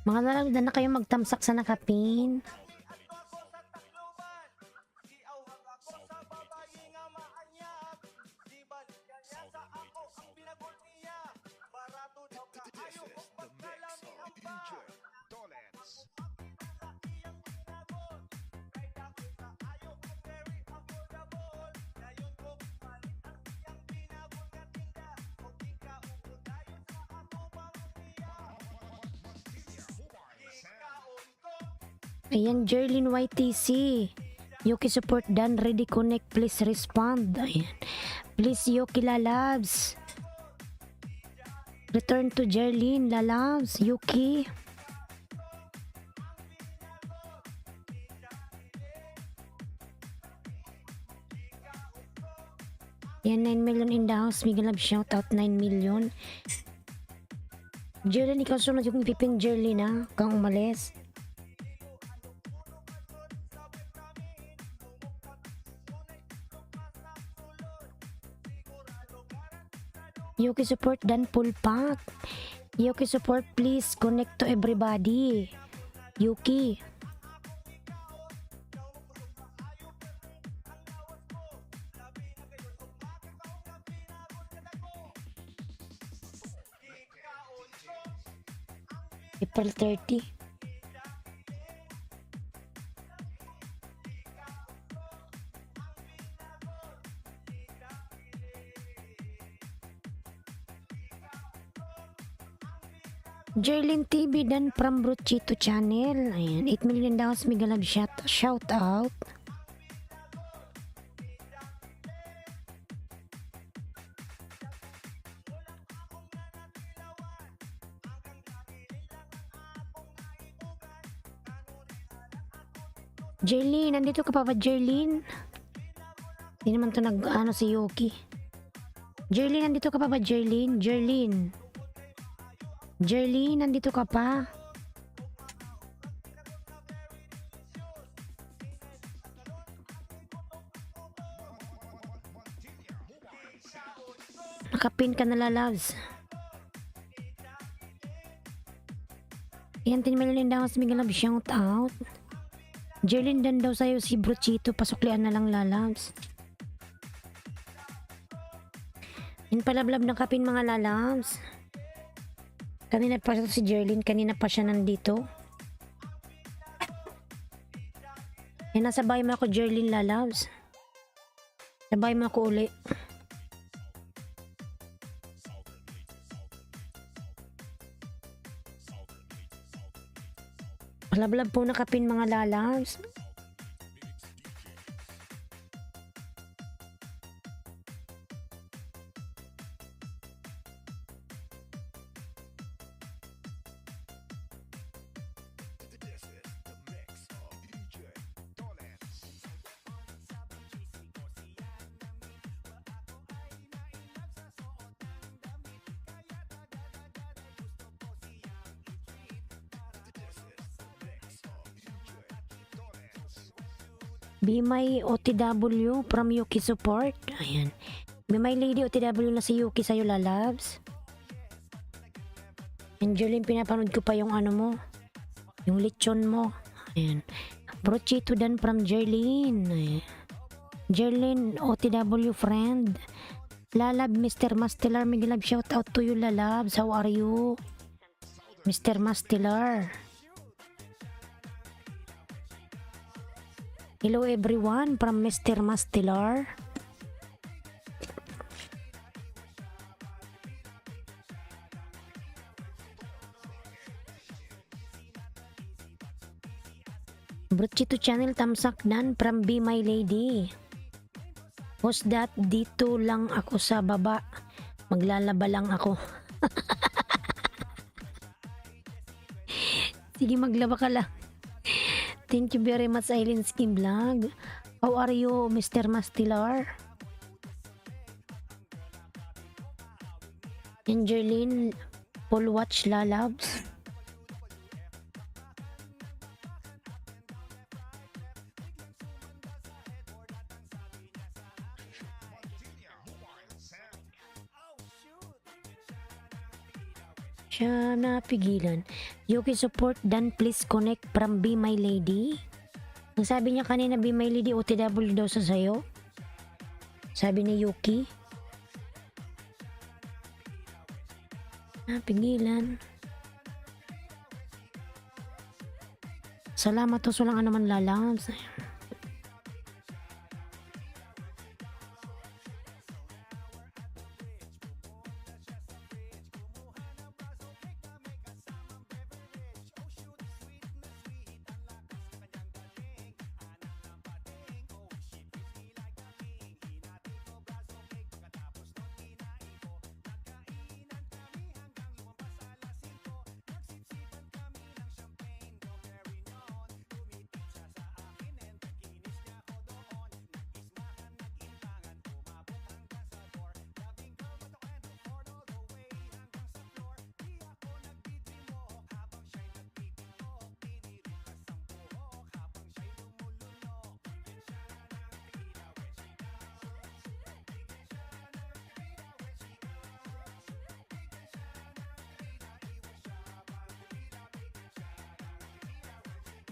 Speaker 1: Mga lalabs na kayo magtamsak sa nakapin.
Speaker 3: This is the mix of DJ Torres.
Speaker 1: Ayan, Jerlyn YTC. Yuki support dan ready connect please respond. Ayan. Please Yuki lalabs. Return to Jerlyn lalabs. Yuki. Ayan, 9 million in the house. Miguel Love shout out 9 million. Jerlyn, ikaw sunod yung piping Jerlyn ha. Kang umalis. Yuki support dan full pack. Yuki support please connect to everybody. Yuki. April 30. Jerlyn TV dan from Brochito Channel. Ayan, 8 million daw sa Miguel Love shout out. Jerlyn, nandito ka pa ba, Jerlyn? Hindi naman to nag-ano si Yuki. Jerlyn, nandito ka pa ba, Jerlyn? Jerlyn. Jerlyn, nandito ka pa? Nakapin ka na lalabs. Yan, 10 million daw sa Miguel Love shout out. Jerlyn, dan daw sa'yo si Brochito. Pasuklian na lang lalabs. Yan palablab ng kapin mga lalabs. Kanina pa si Jerlyn. Kanina pa siya nandito. Yan, nasa bahay mo ako Jerlyn lalabs. Sa bahay mo ako uli. Palablab po nakapin mga lalabs.
Speaker 3: This is the mix of DJ Torres.
Speaker 1: Be my OTW from Yuki Support. Ayan. Be my lady OTW na si Yuki sa'yo, lalabs. Angeline, pinapanood ko pa yung ano mo. Yung lechon mo. Ayan. Brochito dan from Jerlyn. Ayan. Jerlyn, OTW friend. Lalab, Mr. Mastelar, Miguel, shout out to you, lalabs. How are you? Mr. Mastelar. Hello everyone from Mr. Mastelar. Brochito channel tamsak dan from Be My Lady. Who's that? Dito lang ako sa baba. Maglalaba lang ako. Sige, maglaba ka lang. Thank you very much, Eileen Skin Vlog. How are you, Mr. Mastilar? Angeline, full watch, lalabs. Siya napigilan. Yuki Support, dan please connect from Be My Lady. Ang sabi niya kanina, Be My Lady, OTW daw sa sayo. Sabi ni Yuki. Napigilan. Salamat to, sulang naman lalabs.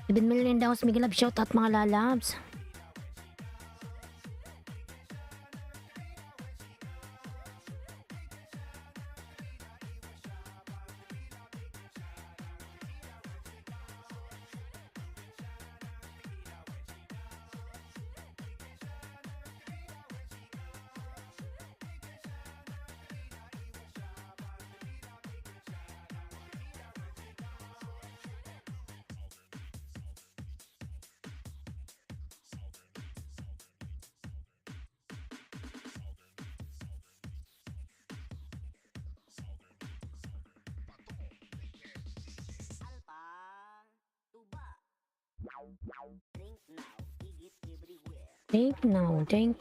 Speaker 1: Ibin million daw sa Miguel, shout out mga lalabs. Think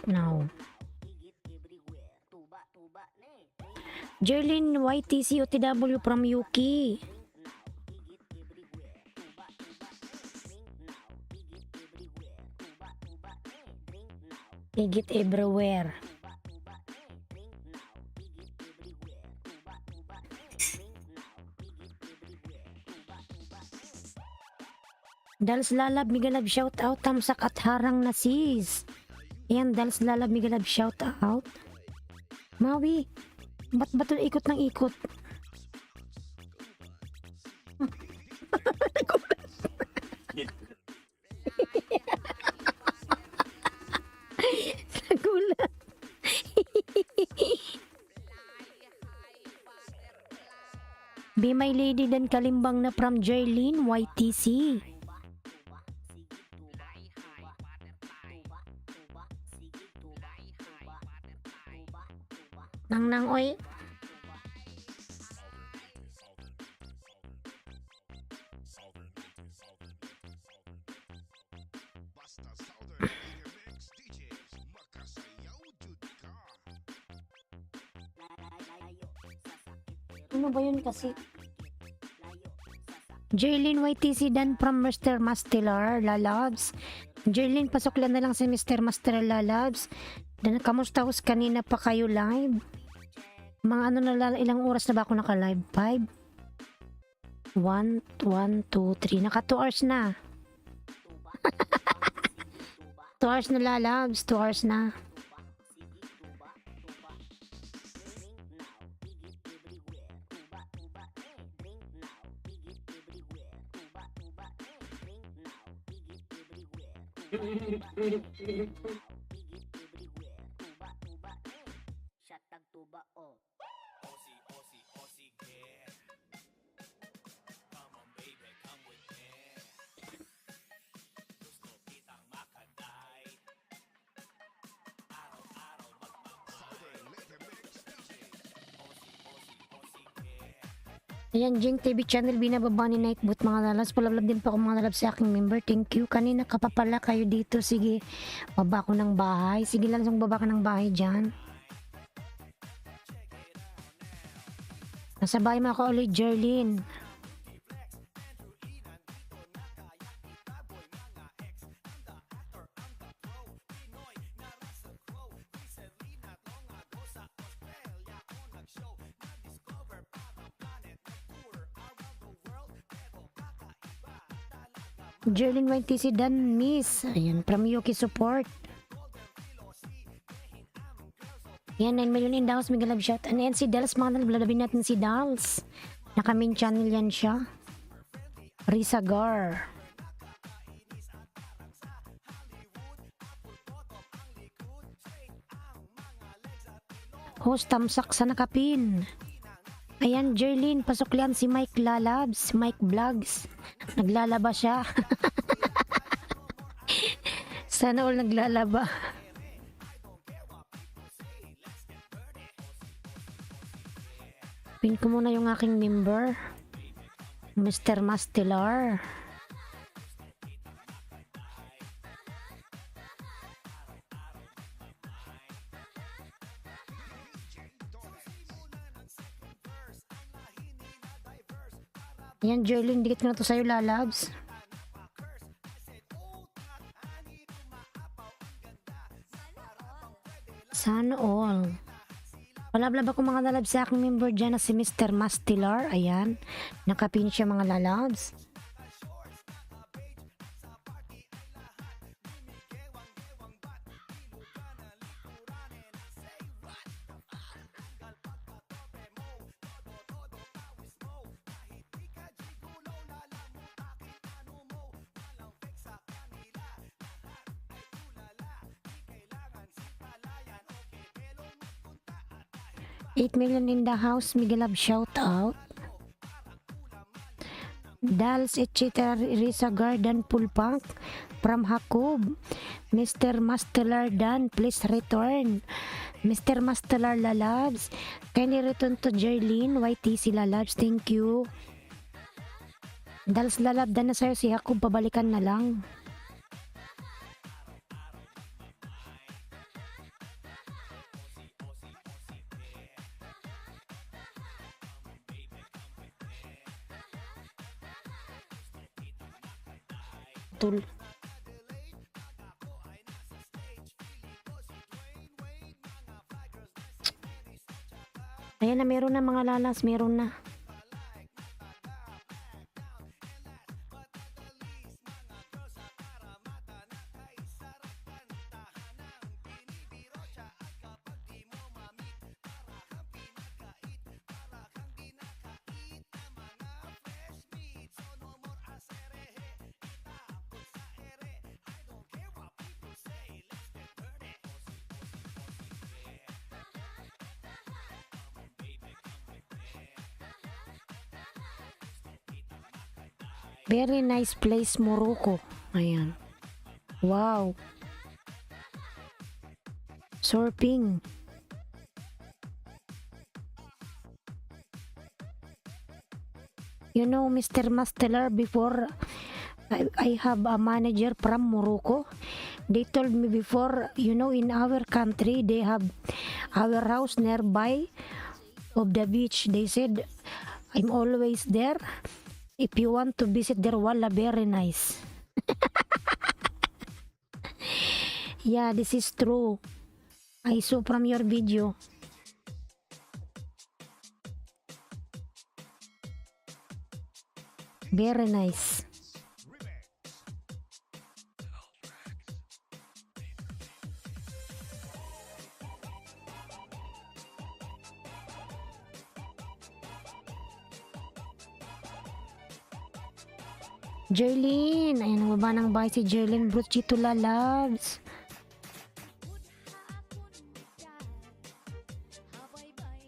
Speaker 1: now. Jerlyn YTC OTW from Yuki. Higit everywhere. Dals Lalab Migalab shout out, tamsak at harang na sis. Ayan, Dals Lalab Migalab shout out. Mawi, ba't ba ito ikot ng ikot? Nagulat. Be My Lady dan kalimbang na from Jerlyn YTC. Nang oy.
Speaker 3: Basta Southern Mix DJs, makasayaw jud ka.
Speaker 1: Ano ba yun kasi? Jerlyn YTC Dan from Mr. Mastelar Lalabs. Jerlyn, pasok lang na lang si Mr. Mastelar Lalabs. Dan, kamusta host? Kanina pa kayo live? Mga ano na lang, ilang oras na ba ako naka-live? 5? 1, 2, 3. Naka 2 hours na. 2 hours na Lalabs. 2 hours na. Ayan, Jing TV channel, binababa ni Nightbot mga lalabs. Palablab din pa ako mga lalabs sa aking member. Thank you. Kanina ka pa pala kayo dito. Sige, baba ko ng bahay. Sige lang, baba ka ng bahay dyan. Nasa bahay mo ako ulit, Jerlyn. Jerlyn YTC Dan Miss. Ayan, from Yuki Support. Yan, 9 million in the house. Mega love shout. And yan si Dals, mga nalabin natin si Dals. Naka-main channel yan siya. Risa Gar. Host, tamsak sa nakapin. Ayan, Jerlyn, pasok lang si Mike Lalabs, Mike Vlogs. Naglalaba siya. Sana all naglalaba. Pin ko muna yung aking member, Mr. Mastelar. Yan, Jerlyn, dikit ko na to sa'yo, Lalabs. Sana all. Palablab ako mga lalabs sa aking member dyan na si Mr. Mastelar. Ayan, nakapin siya mga lalabs. $8 million in the house. Miguel Love shout out. Dals Echita Risa Garden Pulpunk from Hakob. Mr. Mastelar Dan, please return. Mr. Mastelar Lalabs, kindly return to Jerlyn YTC Lalabs. Thank you. Dals Lalab Dan na sa'yo si Hakob, pabalikan na lang. Ayan na, meron na mga lalas, meron na. Very nice place, Morocco. Ayan. Wow. Surfing. You know, Mr. Mastelar, before I have a manager from Morocco. They told me before, you know, in our country, they have our house nearby of the beach. They said, I'm always there. If you want to visit their wala, very nice. Yeah, this is true. I saw from your video. Very nice. Jerlyn, ayan ang baba ng bahay si Jerlyn Bruchitula Loves.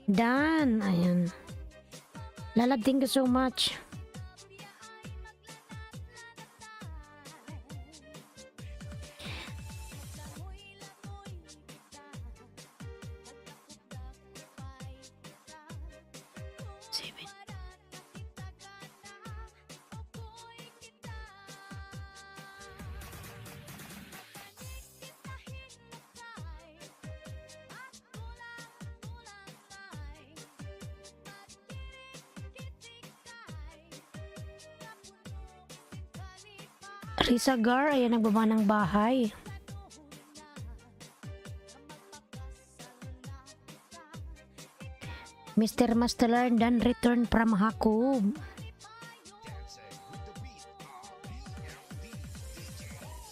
Speaker 1: Dan, ayan. Lalab, thank you so much. Seven. Risa Gar, ayan nagbaba ng bahay. Mr. Mastelar dan return from Hakob.
Speaker 3: Dancing with the beat of PLD DJs.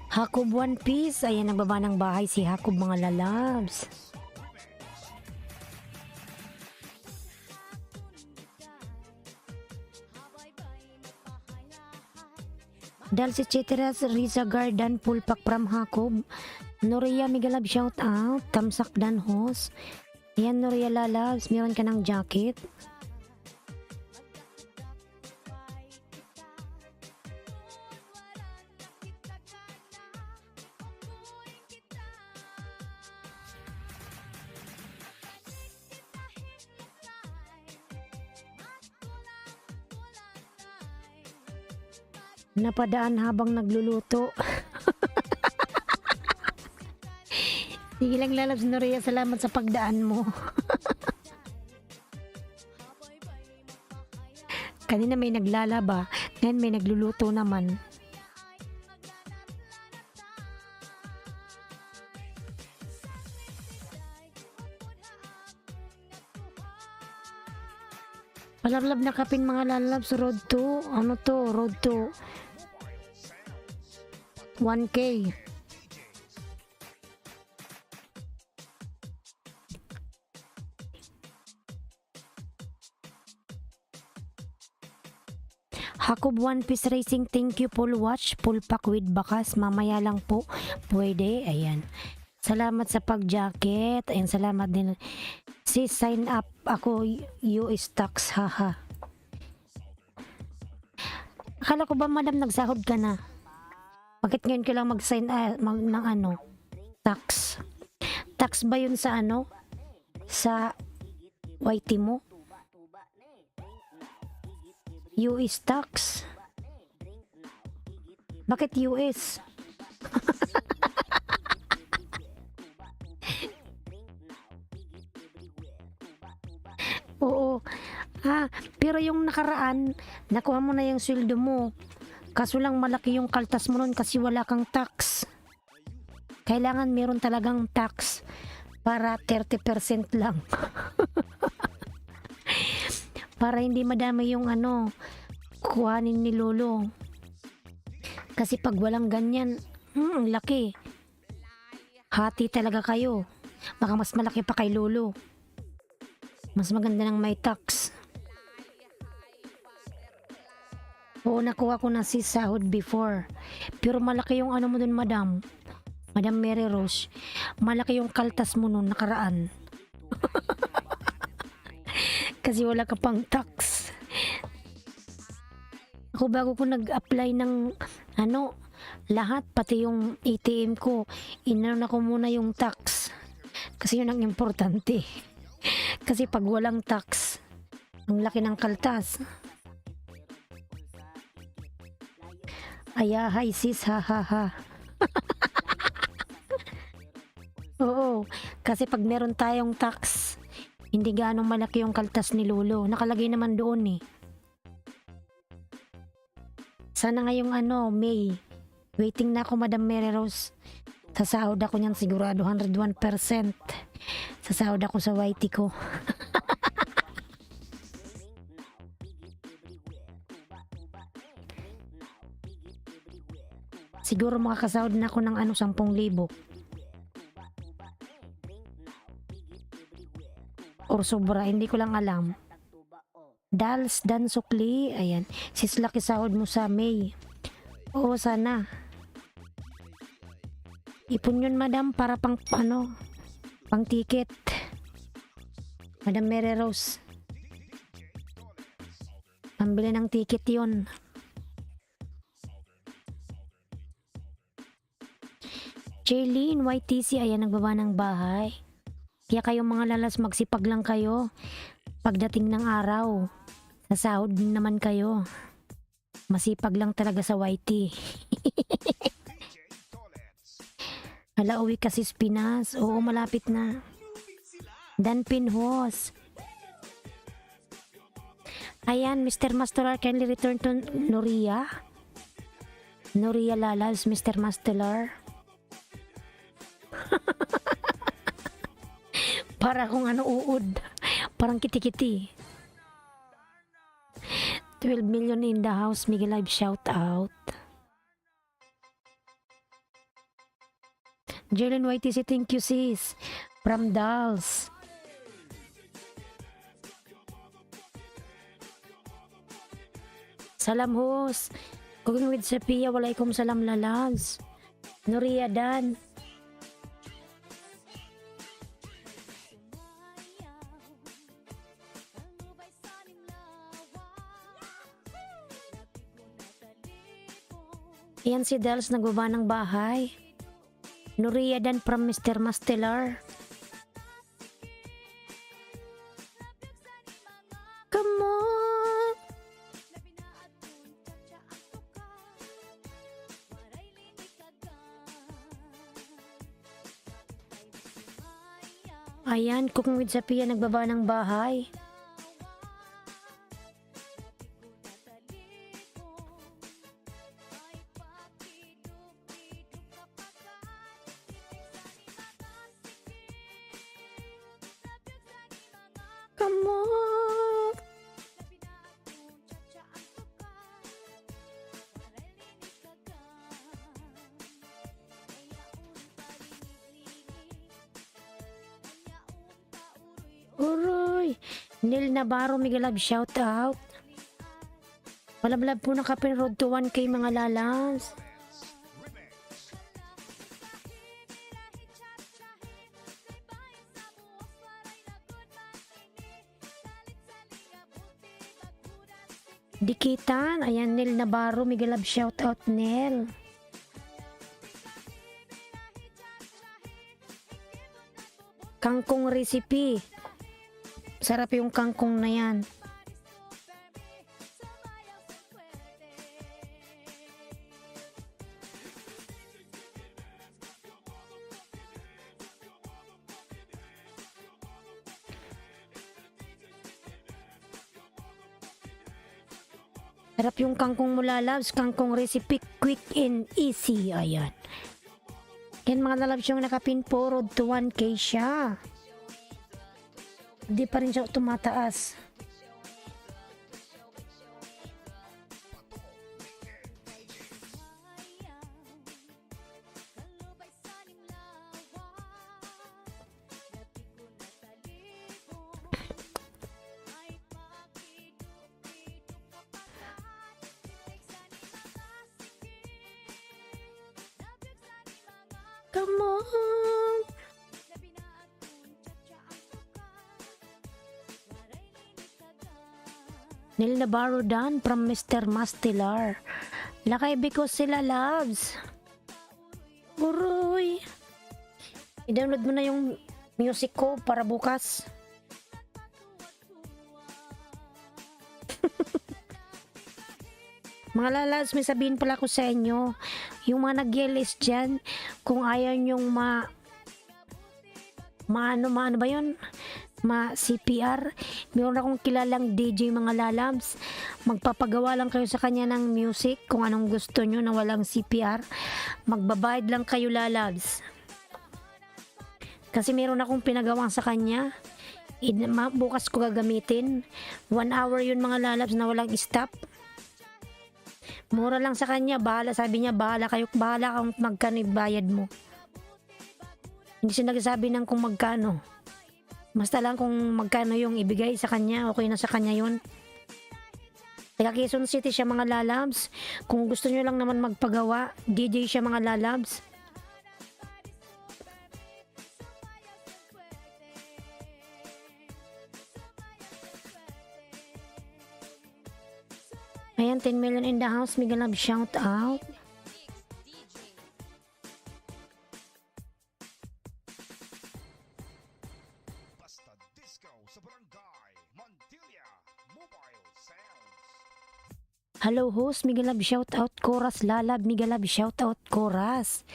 Speaker 1: Hakob One Piece, ayan nagbaba ng bahay si Hakob mga lalabs. Dal si Chitras, Riza Gardan, Pulpak from Hakob. Noria Migalab, shout out. Tamsak Dan Hos. Ayan, Noria Lalabs, meron ka ng jacket. Napadaan habang nagluluto. Sige lang lalabs, Noria, salamat sa pagdaan mo. Kanina may naglalaba, ngayon may nagluluto naman. Palablab na kapin mga lalabs, road to, ano to, road to 1K. Hakob One Piece Racing, thank you full watch, full pack with bakas, mamaya lang po, pwede, ayan. Salamat sa pag-jacket, ayan, salamat din. Si sign up ako, US tax, haha. Akala ko ba madam nagsahod ka na? Bakit ngayon ka lang mag-sign ng ano? Tax. Tax ba yun sa ano? Sa YT mo? US tax. Bakit US? Oo. Pero yung nakaraan, nakuha mo na yung sweldo mo. Kaso lang malaki yung kaltas mo nun kasi wala kang tax. Kailangan meron talagang tax para 30% lang. Para hindi madami yung ano, kuhanin ni Lolo. Kasi pag walang ganyan, ang laki. Hati talaga kayo. Baka mas malaki pa kay Lolo. Mas maganda ng may tax. Oo, nakuha ko na si sahod before. Pero malaki yung ano mo dun, madam. Madam Mary Rose. Malaki yung kaltas mo nun nakaraan. Kasi wala ka pang tax. Ako bago ko nag-apply ng ano, lahat, pati yung ATM ko, inanon ako muna yung tax. Kasi yun ang importante. Kasi pag walang tax, ang laki ng kaltas. Ayahay sis, ha ha ha. Oo, Kasi pag meron tayong tax, hindi ganong malaki yung kaltas ni Lolo. Nakalagay naman doon eh. Sana ngayong May. Waiting na ako, Madam Mary Rose. Sasahod ako niyan sigurado 101%. Sasahod ako sa YT ko. Siguro makakasahod na ako ng 10,000. Or sobra, hindi ko lang alam. Dals Dan Sukli, ayan. Sislaki sahod mo sa May. Oo, sana. Ipon yun, madam, para pang pang ticket. Madam Mary Rose. Pambili ng ticket yun. Jaylene, YTC, ayan, nagbaba ng bahay. Kaya kayong mga lalas, magsipag lang kayo. Pagdating ng araw, sasahod din naman kayo. Masipag lang talaga sa YT. Hala, uwi kasi Pinas. Oo, malapit na. Dan Pinhos. Ayan, Mr. Mastelar, kindly return to Noria. Noria Lalas, Mr. Mastelar. Para kung uud. Parang kiti-kiti. 12 million in the house. Miguel Live shout out. Jalen YTC, thank you sis. From Dals. Salam hos. Cooking with Sophia, walaikum salam lalans. Nuria Dan. Ayan si Dals, nagbaba ng bahay. Nuria Dan from Mr. Mastelar. Come on! Ayan, Cooking with Sophia, nagbaba ng bahay. Come on! Uroy! Neil Navarro, Miguel Love, shout out. Palablab po ng Kapin Road to 1K mga lalas. Dikitan, ayan, Neil Navarro, Miguel Love, shout out Neil. Kangkong recipe. Sarap yung kangkong na yan. Sarap yung kangkong mula loves, kangkong recipe, quick and easy. Ayan. Yan mga lalabs yung nakapin po, road to 1K siya. Hindi pa rin siya tumataas. Come on! Neil Navarro Dan from Mr. Mastelar. Lakay because sila loves. Uroy! I-download mo na yung music ko para bukas. Mga lalas, may sabihin pala ko sa inyo. Yung mga nag-yelis dyan, kung ayaw nyong maano ba yun? CPR. Meron akong kilalang DJ mga lalabs. Magpapagawa lang kayo sa kanya ng music kung anong gusto nyo na walang CPR. Magbabayad lang kayo lalabs. Kasi meron akong pinagawa sa kanya. Bukas ko gagamitin. 1 hour yun mga lalabs na walang stop. Mura lang sa kanya. Sabi niya, bahala kung magkano bayad mo. Hindi siya nagsasabi ng kung magkano. Basta lang kung magkano yung ibigay sa kanya, okay na sa kanya yun. Taga Quezon City siya mga lalabs. Kung gusto nyo lang naman magpagawa, DJ siya mga lalabs. Ayan, 10 million in the house. Mega love shout out.
Speaker 3: Basta Disco sa Barangay Montilla Mobile Sounds.
Speaker 1: Hello host, Mega love shout out. Chorus lalab, Mega love shout out. Chorus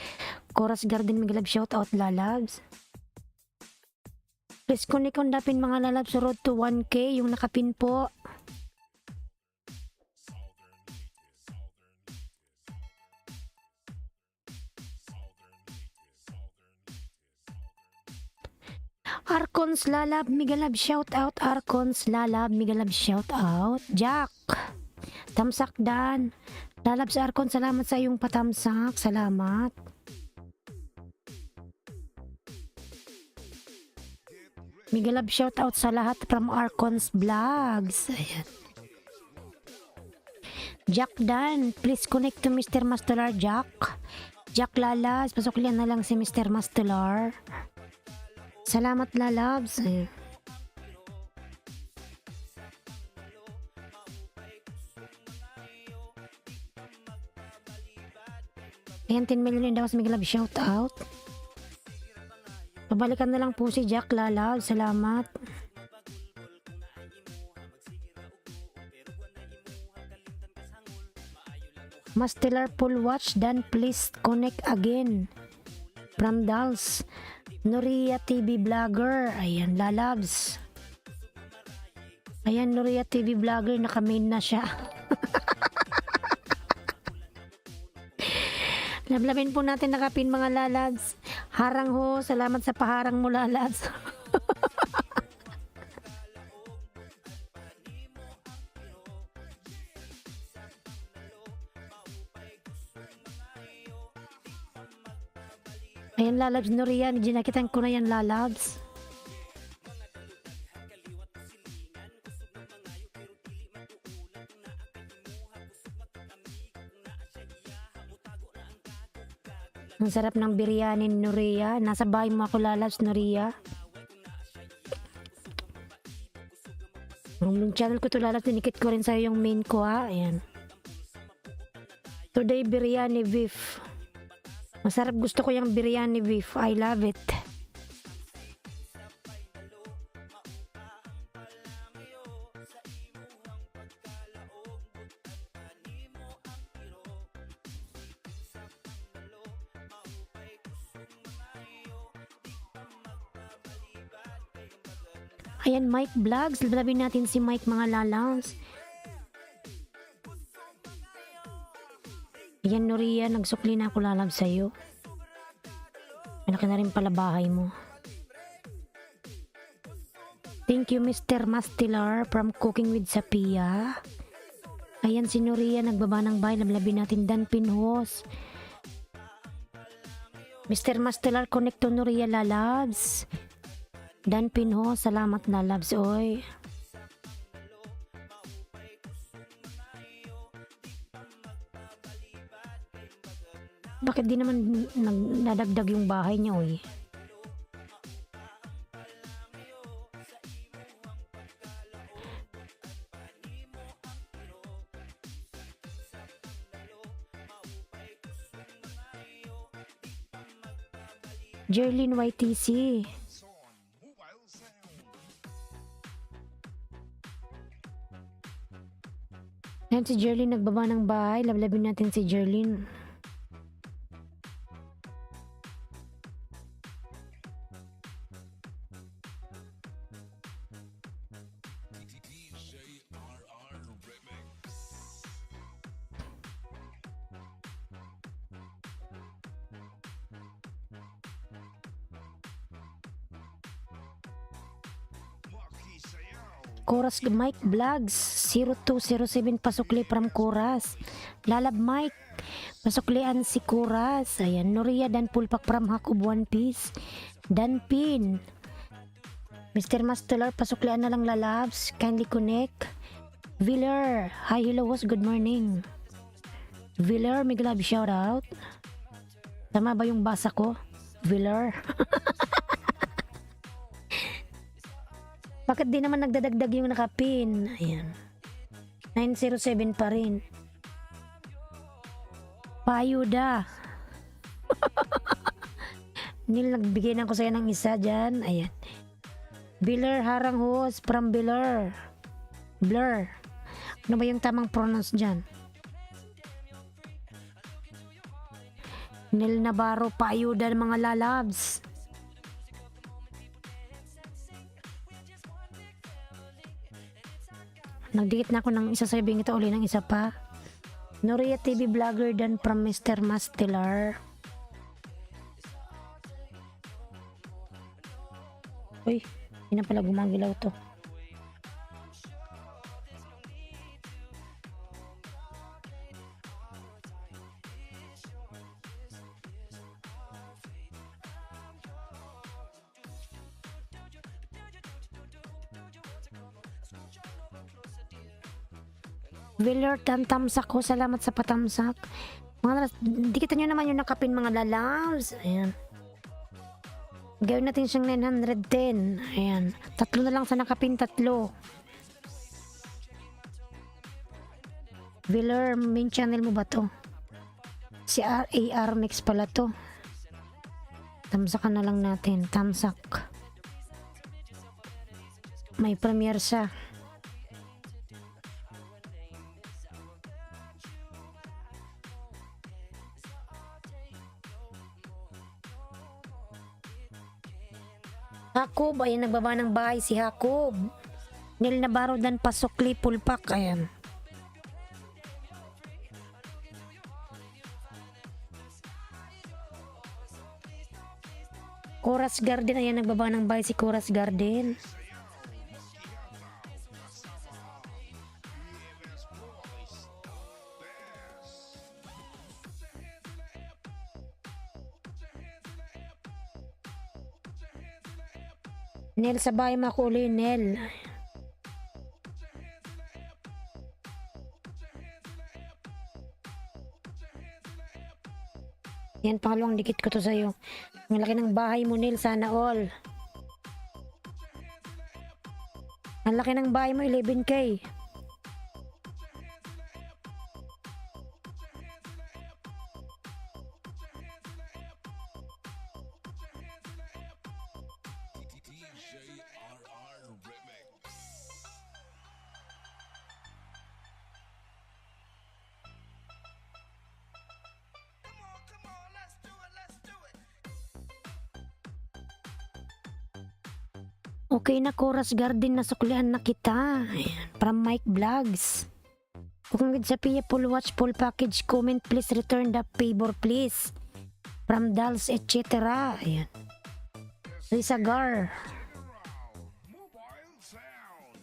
Speaker 1: Garden, Mega love shout out lalabs. Please connect on dapin mga lalabs sa road to 1K yung nakapin po. Arcons lalab, Mega love shout out. Arcons lalab, Mega love shout out. Jack Tamsak Dan lalab sa Arcon, salamat sa iyong patamsak. Salamat. Mega love shout out sa lahat from Arcons Vlogs. Ayan. Jack Dan, please connect to Mr. Mastolar. Jack Lalas, pasuklian na lang si Mr. Mastolar. Salamat lalabs. Ayan, 10 million din daw sa Mega love shout out. Pabalikan na lang po si Jack lalabs. Salamat. Mastelar Full Watch Dan, please connect again. From Dals. Noria TV Vlogger. Ayan, lalabs. Ayan, Noria TV Vlogger. Naka-main na siya. Lablabin po natin nakapin mga lalabs. Harang ho. Salamat sa paharang mo lalabs. Ayan lalabs, Noria, ginakitan ko na yan lalabs. Ang sarap ng biryani ni Noria. Nasa bahay mo ako lalabs, Noria. Ang channel ko to lalabs, dinikit ko rin sa'yo yung main ko ha. Ayan. Today biryani beef. Masarap, gusto ko yung biryani beef. I love it. Ayan, Mike Vlogs. Labin natin si Mike mga lalabs. Ayan, Noria, nagsukli na ako lalab sa'yo. Malaki na rin pala bahay mo. Thank you, Mr. Mastilar from Cooking with Sapia. Ayan, si Noria, nagbaba ng bahay. Lablabin natin Dan Pinhos. Mr. Mastilar, connect to Noria lalabs. Dan Pinhos, salamat lalabs. Oy. Bakit di naman nadagdag yung bahay niya, oy? Jerlyn YTC.
Speaker 3: Son Mobile Sound.
Speaker 1: Yan si Jerlyn, nagbaba ng bahay. Lablabin natin si Jerlyn. Chorus Mike Vlogs 0207 pasukli from Chorus. Lalab Mike pasuklian si Chorus. Ayan, Noria dan Pulpak from Hakob One Piece. Dan Pin Mr. Mastelar pasuklian na lang lalabs. Kindly connect. Wheeler, hi, hello, host, good morning. Wheeler, may love shout out. Tama ba yung basa ko? Wheeler. Bakit di naman nagdadagdag yung nakapin? Ayan. 907 pa rin. Payuda. Nil, nagbigay na ko sa'yo ng isa dyan. Ayan. Biller Harang host from Biller. Blur. Ano ba yung tamang pronounce dyan? Nil Navarro, paayuda ng mga lalabs. Nagdikit na ako ng isa, sabing ito uli ng isa pa. Noria TV vlogger dan from Mr. Mastelar. Uy, hindi na pala gumagilaw to. Wheeler, tamsak ko. Salamat sa patamsak. Mga dikitan nyo naman yung nakapin mga lalabs. Ayan. Gawin natin siyang 910. Ayan. Tatlo na lang sa nakapin, tatlo. Wheeler, main channel mo ba to? Si RAR Mix pala to. Tamsakan na lang natin. Tamsak. May premiere siya. Hakob, ayan, nagbaba ng bahay si Hakob. Nil Navarro dan pasukli Pulpak, ayan. Chorus Garden, ayan, nagbaba ng bahay si Chorus Garden. Nel, sa bahay makuli, Nel. Yan, pangalawang dikit ko to sa'yo. Ang laki ng bahay mo, Nel, sana all. Ang laki ng bahay mo, 11K. Okay na, Chorus Garden, nasuklian na kita. Ayan, from Mike Vlogs. Kung sa Pia full watch, full package, comment please, return the favor please. From Dals, etc. Ayan. Risa Gar.
Speaker 3: Mobile sound.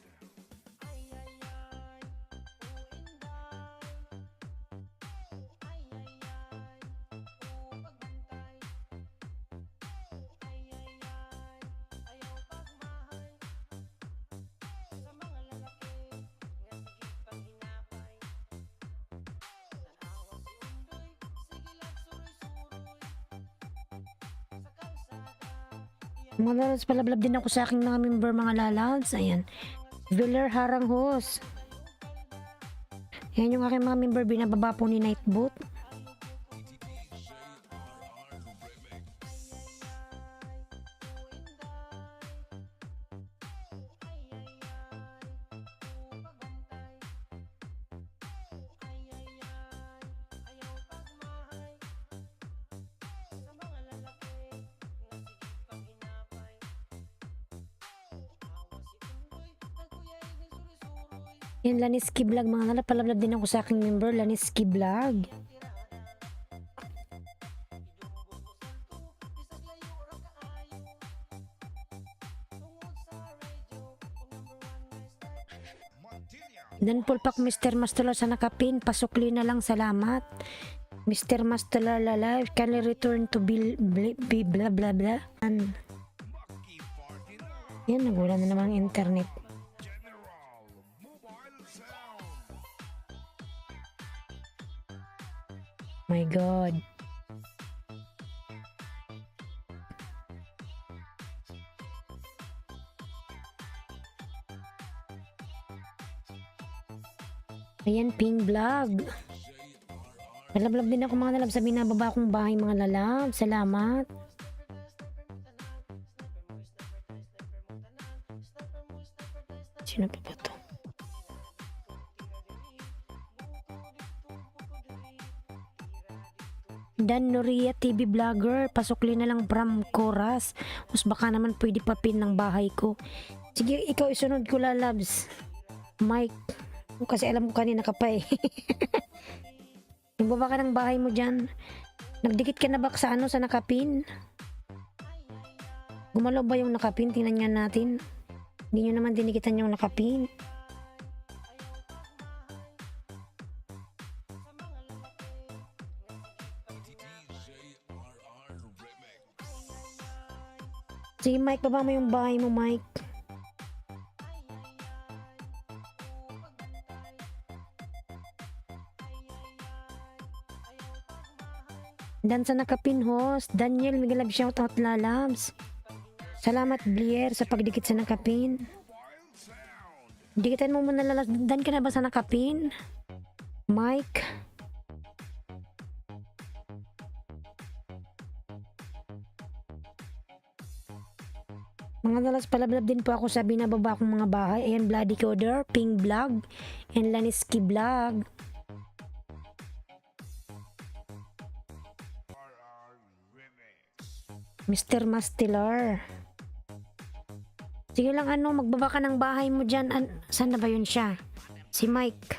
Speaker 1: Mga lalabs, palablab din ako sa aking mga member, mga lalabs. Ayan. Wheeler Harang host. Yan yung aking mga member, binababa po ni Nightboot. Yan, Laniski Vlog, mga lalabs, palablab din ako sa aking member, Laniski Vlog. Dan pulpak Mr. Mastolar sa nakapin. Pasukli na lang, salamat. Mr. Mastolar Lalive, can you return to blah blah blah. Yan, nagwala na naman ang internet.
Speaker 3: General Mobile Sound.
Speaker 1: My God. Ayan, Ping Vlog. Nalablab din ako mga lalab sa binababa kong bahay mga lalab. Salamat. Sino pa ba to? Dan Noria TV Vlogger, pasukli na lang from Coras. Mas baka naman pwede papin ng bahay ko. Sige, ikaw isunod ko lalabs. Mike. Kasi alam ko kanina ka pa eh. Nagbaba ka ng bahay mo dyan. Nagdikit ka na ba sa sa nakapin? Gumalaw ba yung nakapin? Tingnan nga natin. Hindi nyo naman dinikitan yung nakapin. Sige Mike, baba mo yung bahay mo Mike. Dan sa nakapin host, Daniel, migalab shoutout lalabs. Salamat Blair sa pagdikit sa nakapin. Dikitan mo muna lalabs. Dan ka na ba sa nakapin? Mike. Mga lalabs, palablab din po ako sa binababa kong mga bahay. Ayan, Bloody Coder, Ping Vlog, and Laniski Vlog. Mr. Mastilar. Sige lang magbaba ka ng bahay mo dyan. Saan na ba yun siya? Si Mike.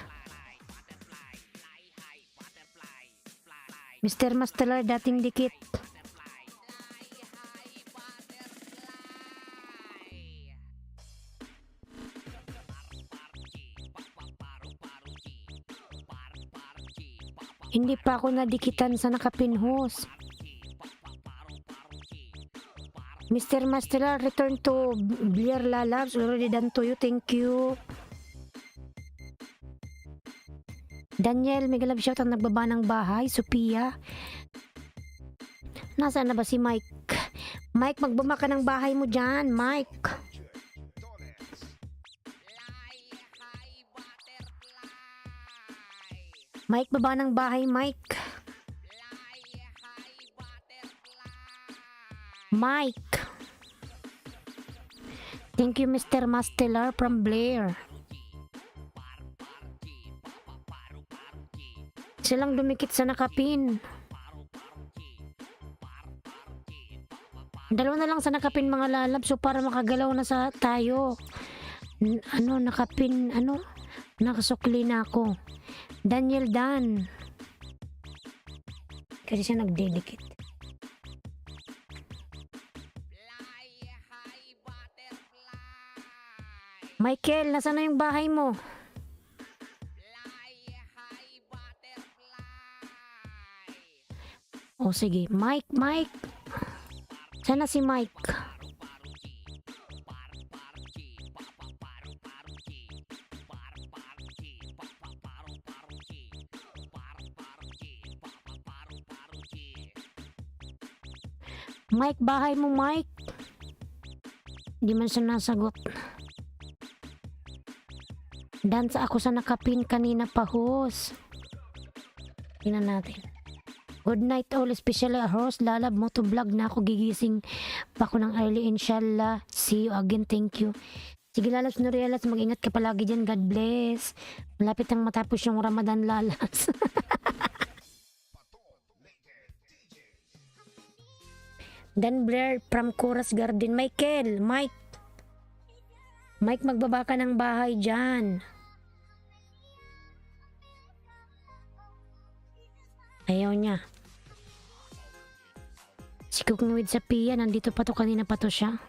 Speaker 1: Mr. Mastilar, dating dikit. Hindi pa ako nadikitan sa nakapin host. Mr. Mastelar, return to Blair Lalabs. Already done to you. Thank you. Daniel, mega love shout ang nagbaba ng bahay. Sophia. Nasaan na ba si Mike? Mike, magbaba ka ng bahay mo dyan. Mike. Mike, baba ng bahay, Mike. Mike. Thank you Mr. Mastelar from Blair. Silang dumikit sa nakapin. Dalawa na lang sa nakapin mga lalab so para makagalaw na sa tayo. Nakapin, nakasukli na ako. Daniel Dan. Kasi siya nagdedikit. Michael, nasaan na yung bahay mo? O sige, Mike. Sana si Mike. Mike, bahay mo, Mike. Hindi man siya nasagot. Dance ako sa nakapin kanina pa, host. Tingnan natin. Good night all, especially a host. Lalab mo to vlog na ako. Gigising pa ako ng early, inshallah. See you again, thank you. Sige lalabs, Norelas, mag-ingat ka palagi dyan. God bless. Malapit ang matapos yung Ramadan, lalabs. Dan Blair from Coras Garden. Mike, magbaba ka ng bahay dyan. Ayaw niya. Si Kukngwid sa Pia, nandito pa to, kanina pa to siya.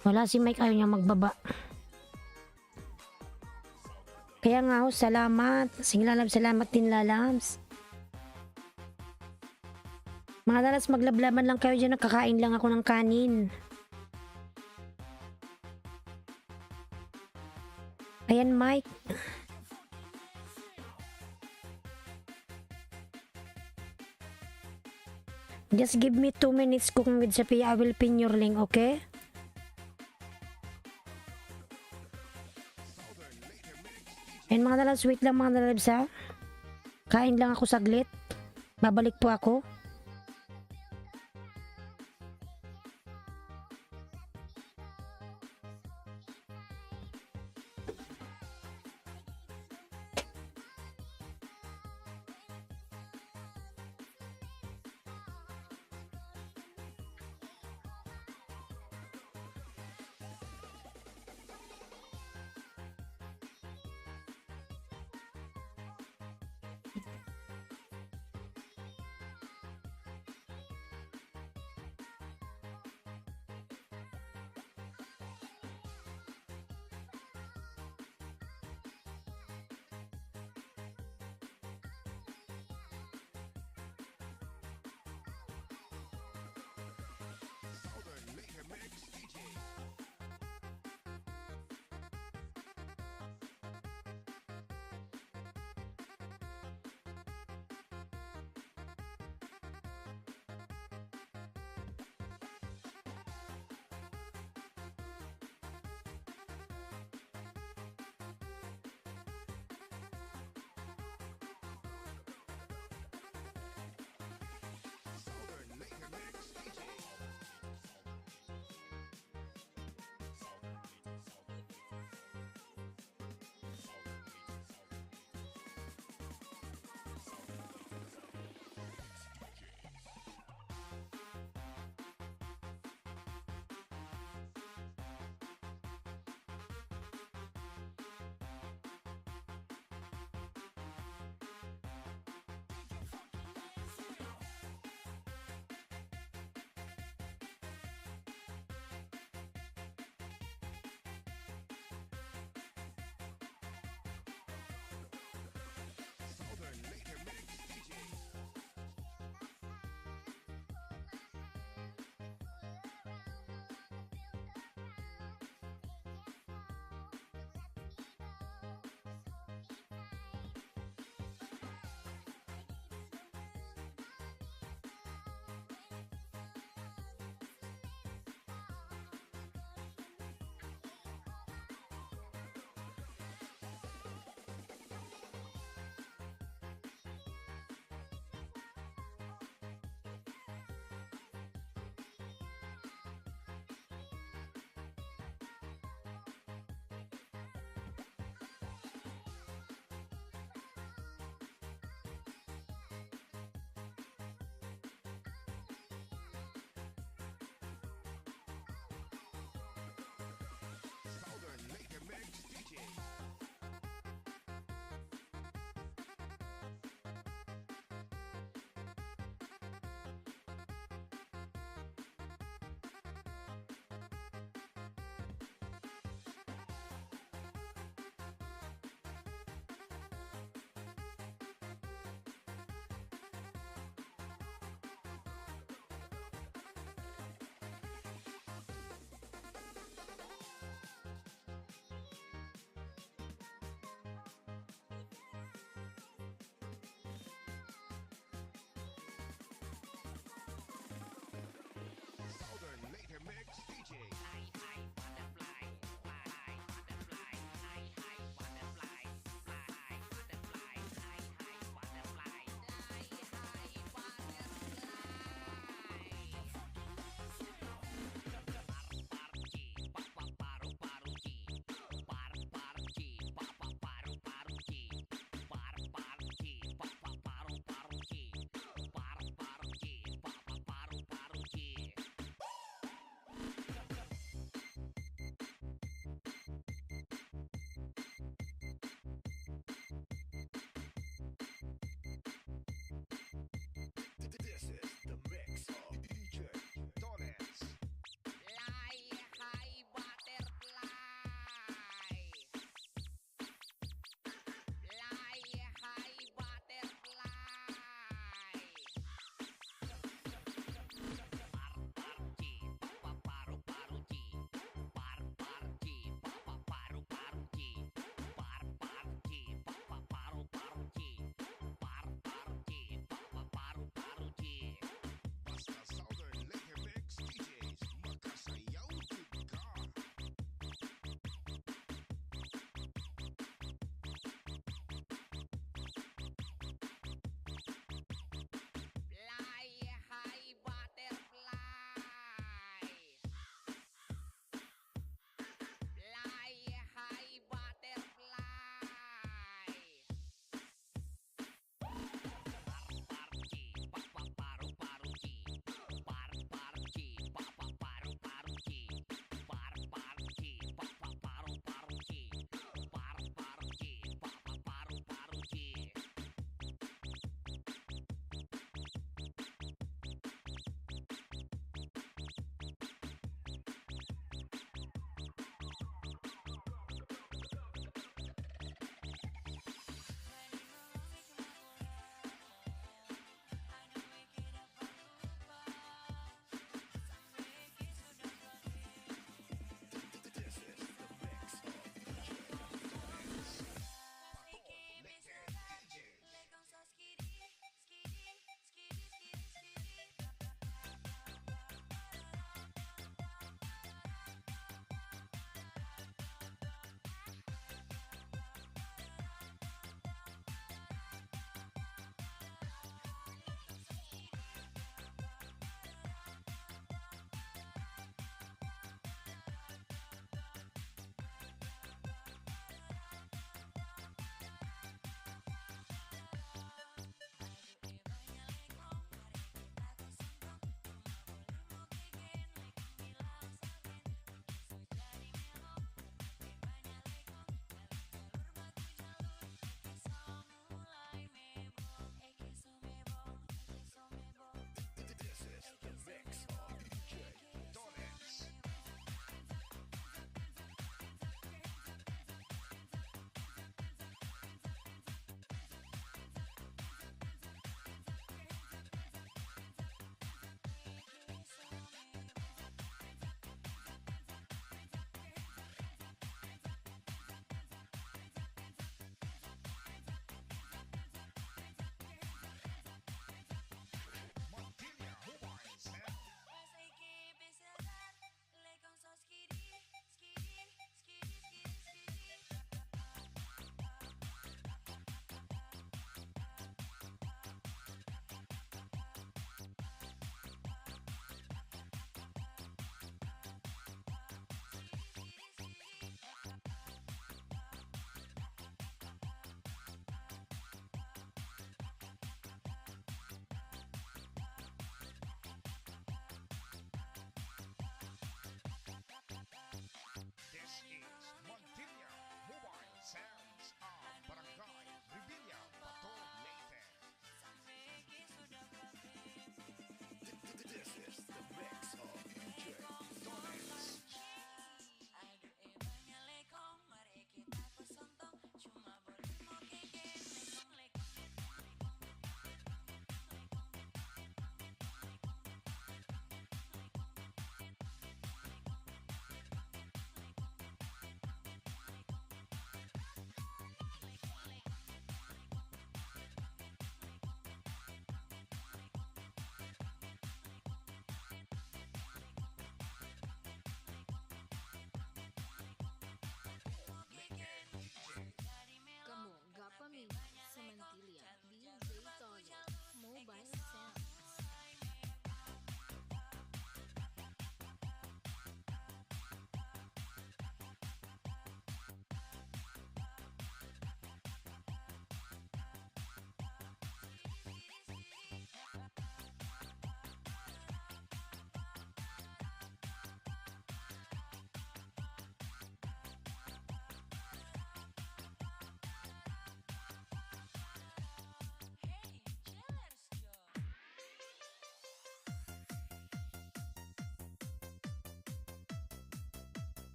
Speaker 1: Wala si Mike, ayaw niya magbaba. Kaya nga ho, salamat. Sige lalabs, salamat din lalabs. Mga lalabs, maglablaban lang kayo dyan. Nakakain lang ako ng kanin. Ayan, Mike. Just give me 2 minutes cooking with Sophia. I will pin your link, okay? And mga lalabs, wait lang mga lalabs ha. Kain lang ako saglit. Babalik po ako.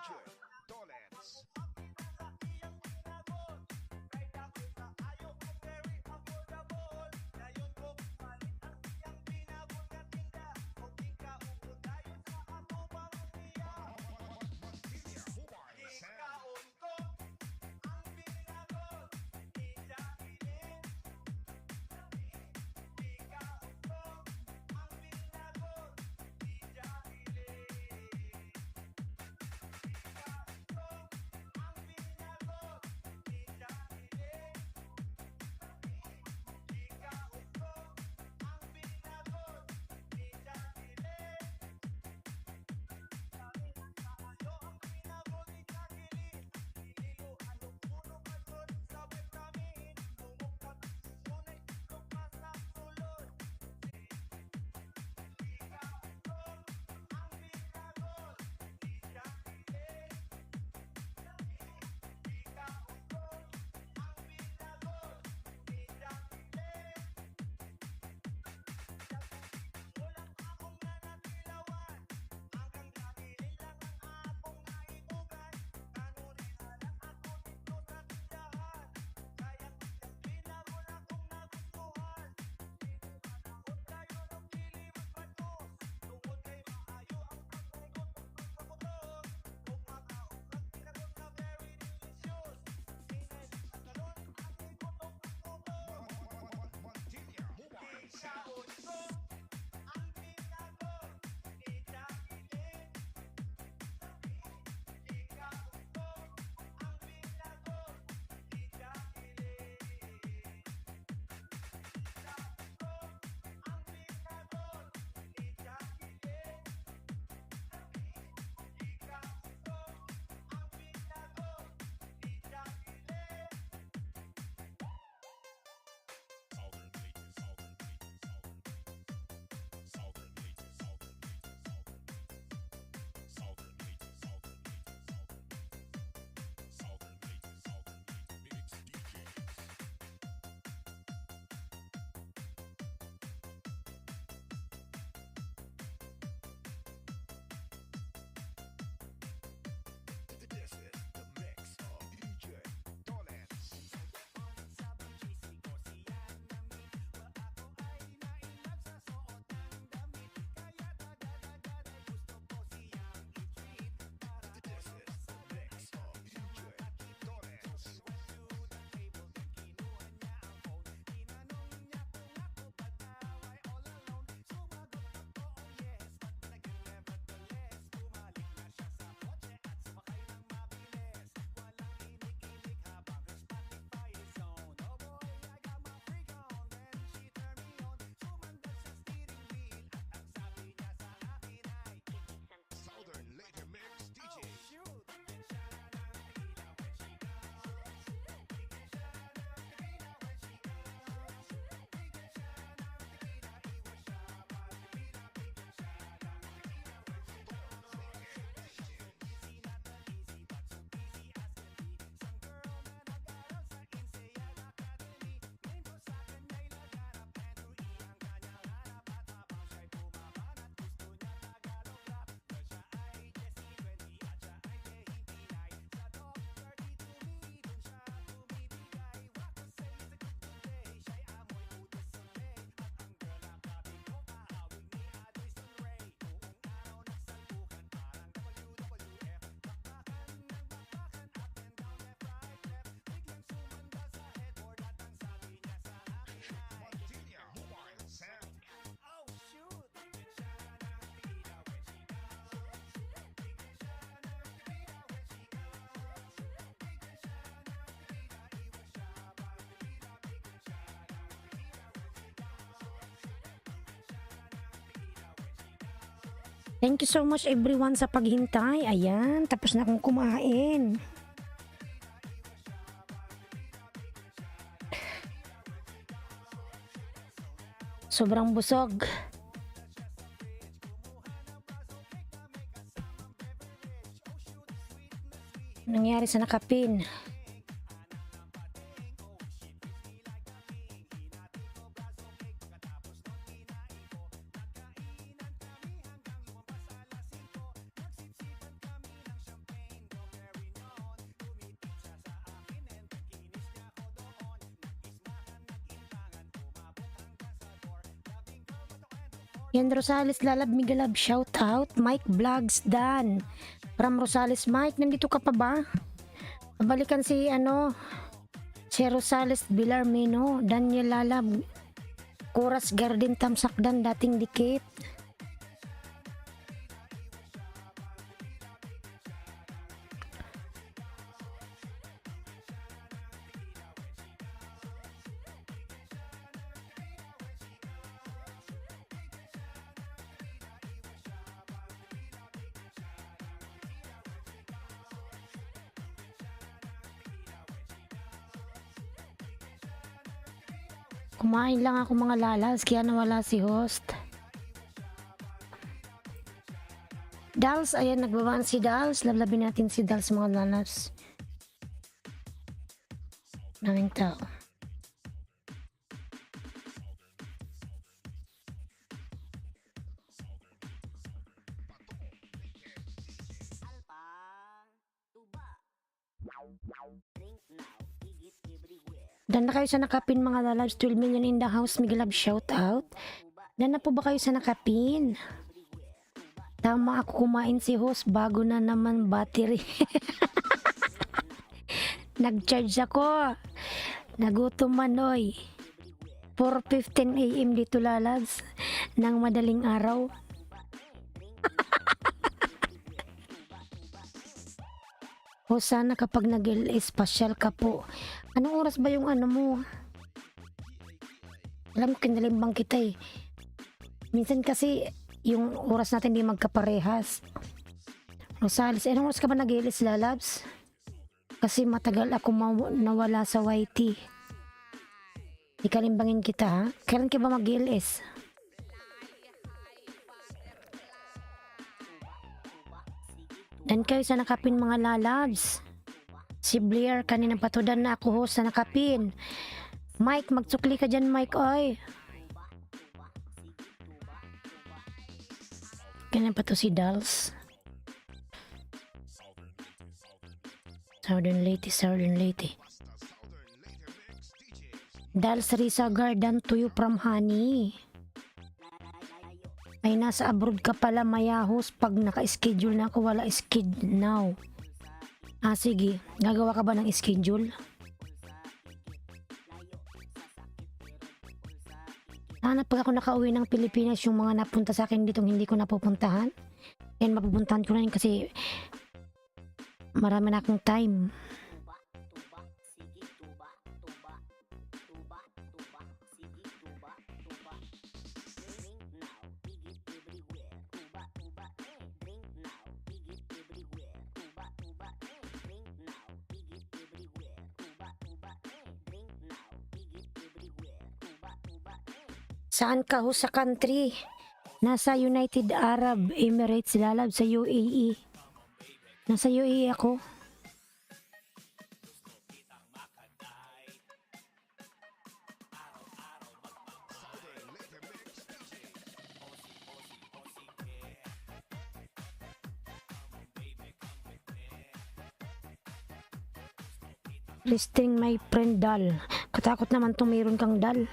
Speaker 3: Dolets. Mobile sound. This is the mix of DJ Dolets. This is the mix of DJ Dolets. Southern Later Mix DJ. Montilla Mobile Sound.
Speaker 1: Thank you so much everyone sa paghintay. Ayan, tapos na akong kumain. Sobrang busog. Nangyari sa nakapin. Yan Rosales Lalab Migalab shout out. Mike Vlogs Dan. From Rosales Mike, nandito ka pa ba? Balikan si si Rosales Villarmino, Daniel Lalab, Kuras Garden Tamsakdan dating dikit. Kumain lang ako mga lalas, kaya nawala si host. Dals, ayan, nagbabaan si Dals. Lablabin natin si Dals mga lalas. Daming tao. Dan na kayo sa nakapin mga lalabs, 12 million in the house, Miguelab shout out. Dan na po ba kayo sa nakapin? Tama ako kumain si host bago na naman battery. Nag-charge ako. Nagutom manoy. 4:15 AM dito lalabs ng madaling araw. O sana kapag nag-LS pasyal ka po. Anong oras ba yung mo? Alam ko kinalimbang kita eh. Minsan kasi yung oras natin di magkaparehas. Rosales, anong oras ka ba nag-LS lalabs? Kasi matagal ako nawala sa YT. Di kalimbangin kita ha. Kailan ka ba mag-LS? Dan kayo sa nakapin mga lalabs. Si Blair, kanina patudan na ako host sa nakapin. Mike, magsukli ka dyan Mike, oy. Kanina pa to si Dals. Southern Leyte. Dals Risa Garden to you from Honey. Ay nasa abroad ka pala mayahos. Pag naka-schedule na ako, wala schedule now. Sige, gagawa ka ba ng schedule? Sana pag ako nakauwi ng Pilipinas, yung mga napunta sa akin dito hindi ko napupuntahan, and mapupuntahan ko na yun kasi marami na akong time. Saan ka ho sa country? Nasa United Arab Emirates lalab sa UAE. Nasa UAE ako. Listing my friend Dal. Katakot naman itong mayroon kang Dal.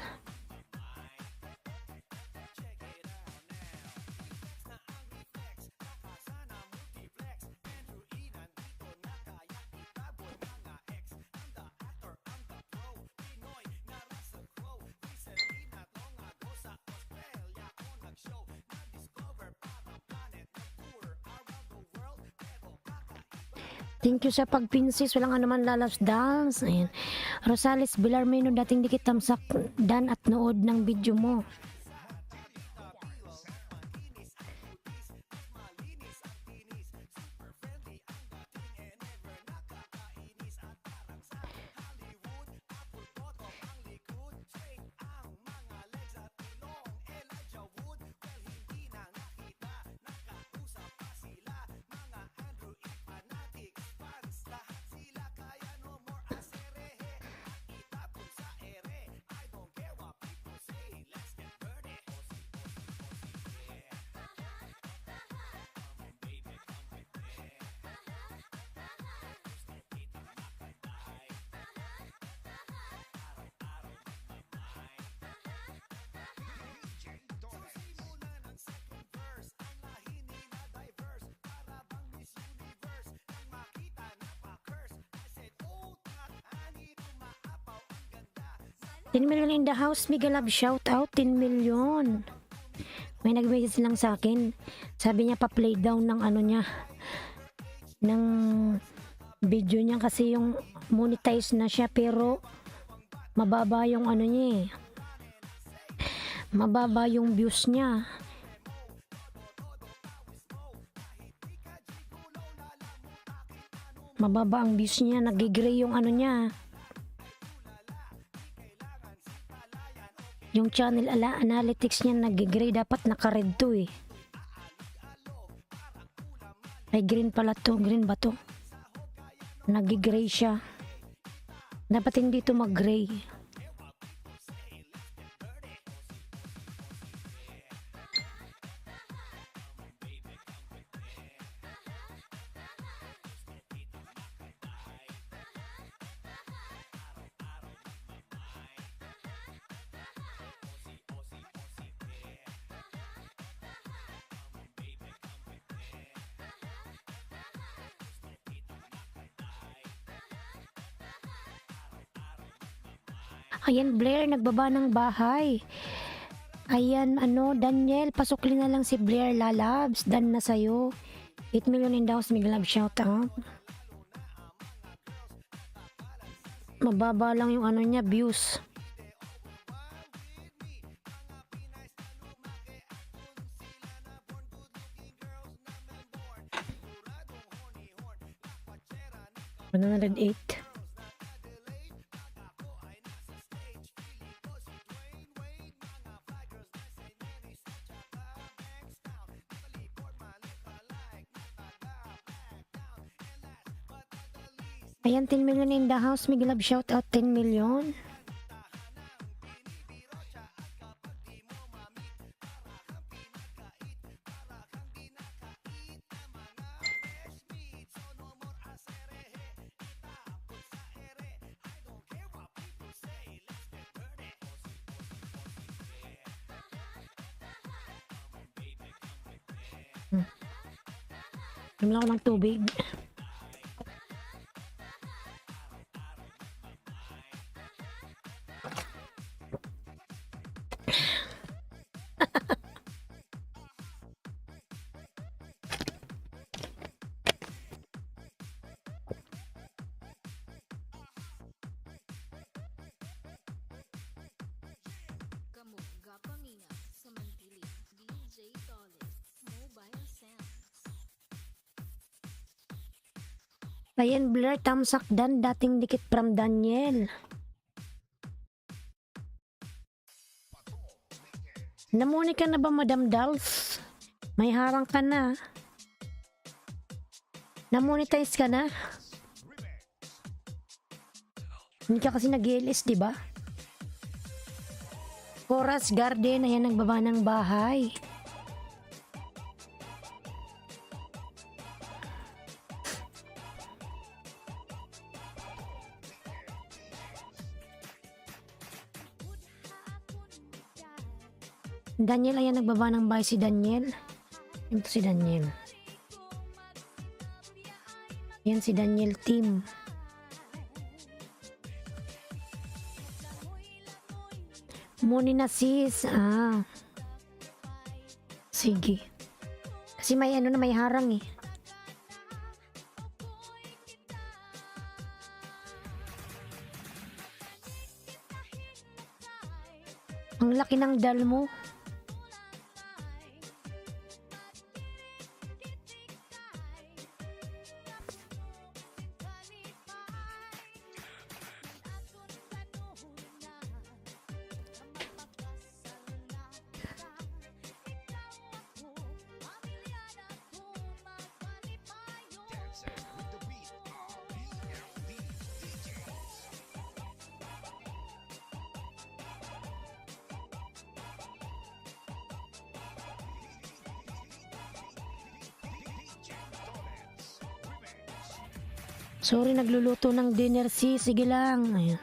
Speaker 1: Thank you sa pagpinsis. Walang anuman lalabs dance. Ayan. Rosales Villarmino, dating dikit tamsak dan at nood ng video mo. 10 million in the house, Mega Love, shout out, 10 million. May nag-message lang sa akin. Sabi niya pa-play down ng ano niya, ng video niya kasi yung monetize na siya pero mababa yung ano niya eh. Mababa yung views niya. Mababa ang views niya, nagigray yung ano niya. Yung channel analytics niya nagigray, dapat naka-red to eh. Ay green pala to, green ba to? Nagigray siya. Dapat hindi to mag-gray. Ayan, Blair, nagbaba ng bahay. Ayan, ano, Daniel, pasukli na lang si Blair Lalabs. Done na sa'yo. 8 million in the house, Mega Love, shout out. Mababa lang yung ano niya, views. $108. Ayan, 10 million in the house. Mega Love, shout out, 10 million. Inom lang ako ng tubig.
Speaker 4: Kamu gapamina sa Mantili, DJ Toles, Mobile Sounds.
Speaker 1: Ayan, Blair, tamsak dan, dating dikit from Daniel. Namuni ka na ba, Madam Dolls? May harang ka na. Namonetize ka na? Hindi ka kasi nag-LS, di ba? Coras Garden, ayan, nagbaba ng bahay. Daniel, ayan, nagbaba ng bahay si Daniel. Ito si Daniel. Yan si Daniel Team. Muni na sis. Sige. Kasi may ano na, may harang eh. Ang laki ng dal mo.
Speaker 3: Dancing with the beat of BLB DJs. DJ Toles Remix.
Speaker 1: Sorry, nagluluto ng dinner si. Sige lang. Ayan.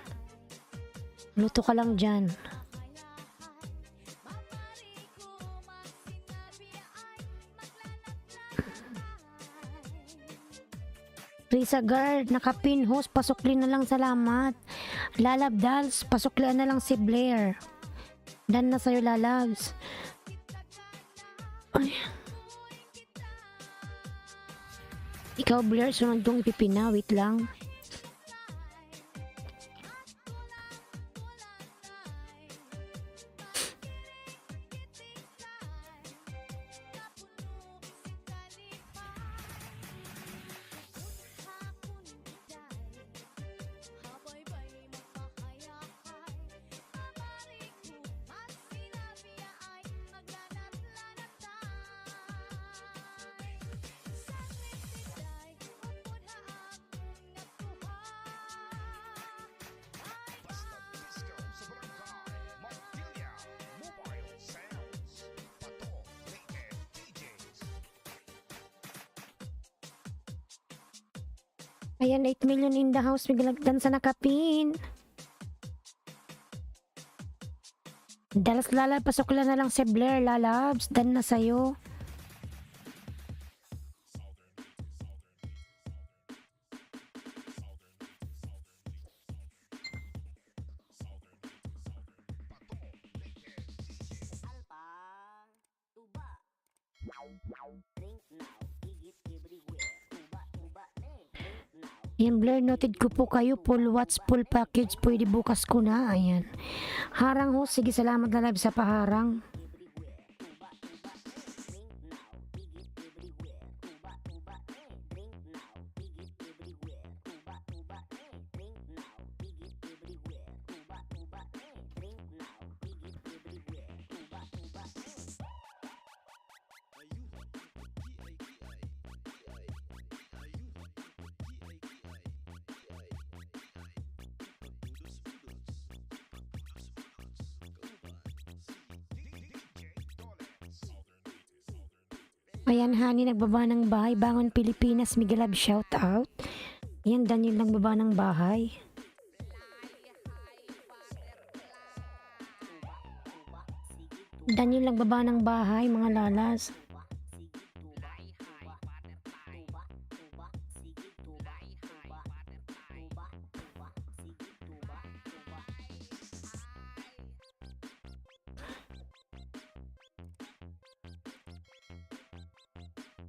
Speaker 1: Luto ka lang dyan. Risa Guard, nakapin host, pasukli na lang, salamat. Lalab Dolls, pasuklian na lang si Blair. Dan na sa'yo, Lalabs. Ay. Ikaw, Blair, sunod kong ipipina. Wait lang.
Speaker 3: Basta Disco sa Barangay Montilla Mobile Sounds. Pato, Latest DJs.
Speaker 1: Ayan, 8 million in the house. Migalagdan sa nakapin. Dalas Lalab, pasuklian na lang si Blair, Lalabs. Dan na sa'yo. Ayan, Blair, noted ko po kayo. Full watch, full package. Pwede bukas ko na. Ayan. Harang ho. Sige, salamat na live sa paharang. Ayan, Hani, nagbaba ng bahay. Bangon Pilipinas, Miguel Lab, shout out. Ayan, Daniel nagbaba ng bahay. Daniel nagbaba ng bahay, mga lalas.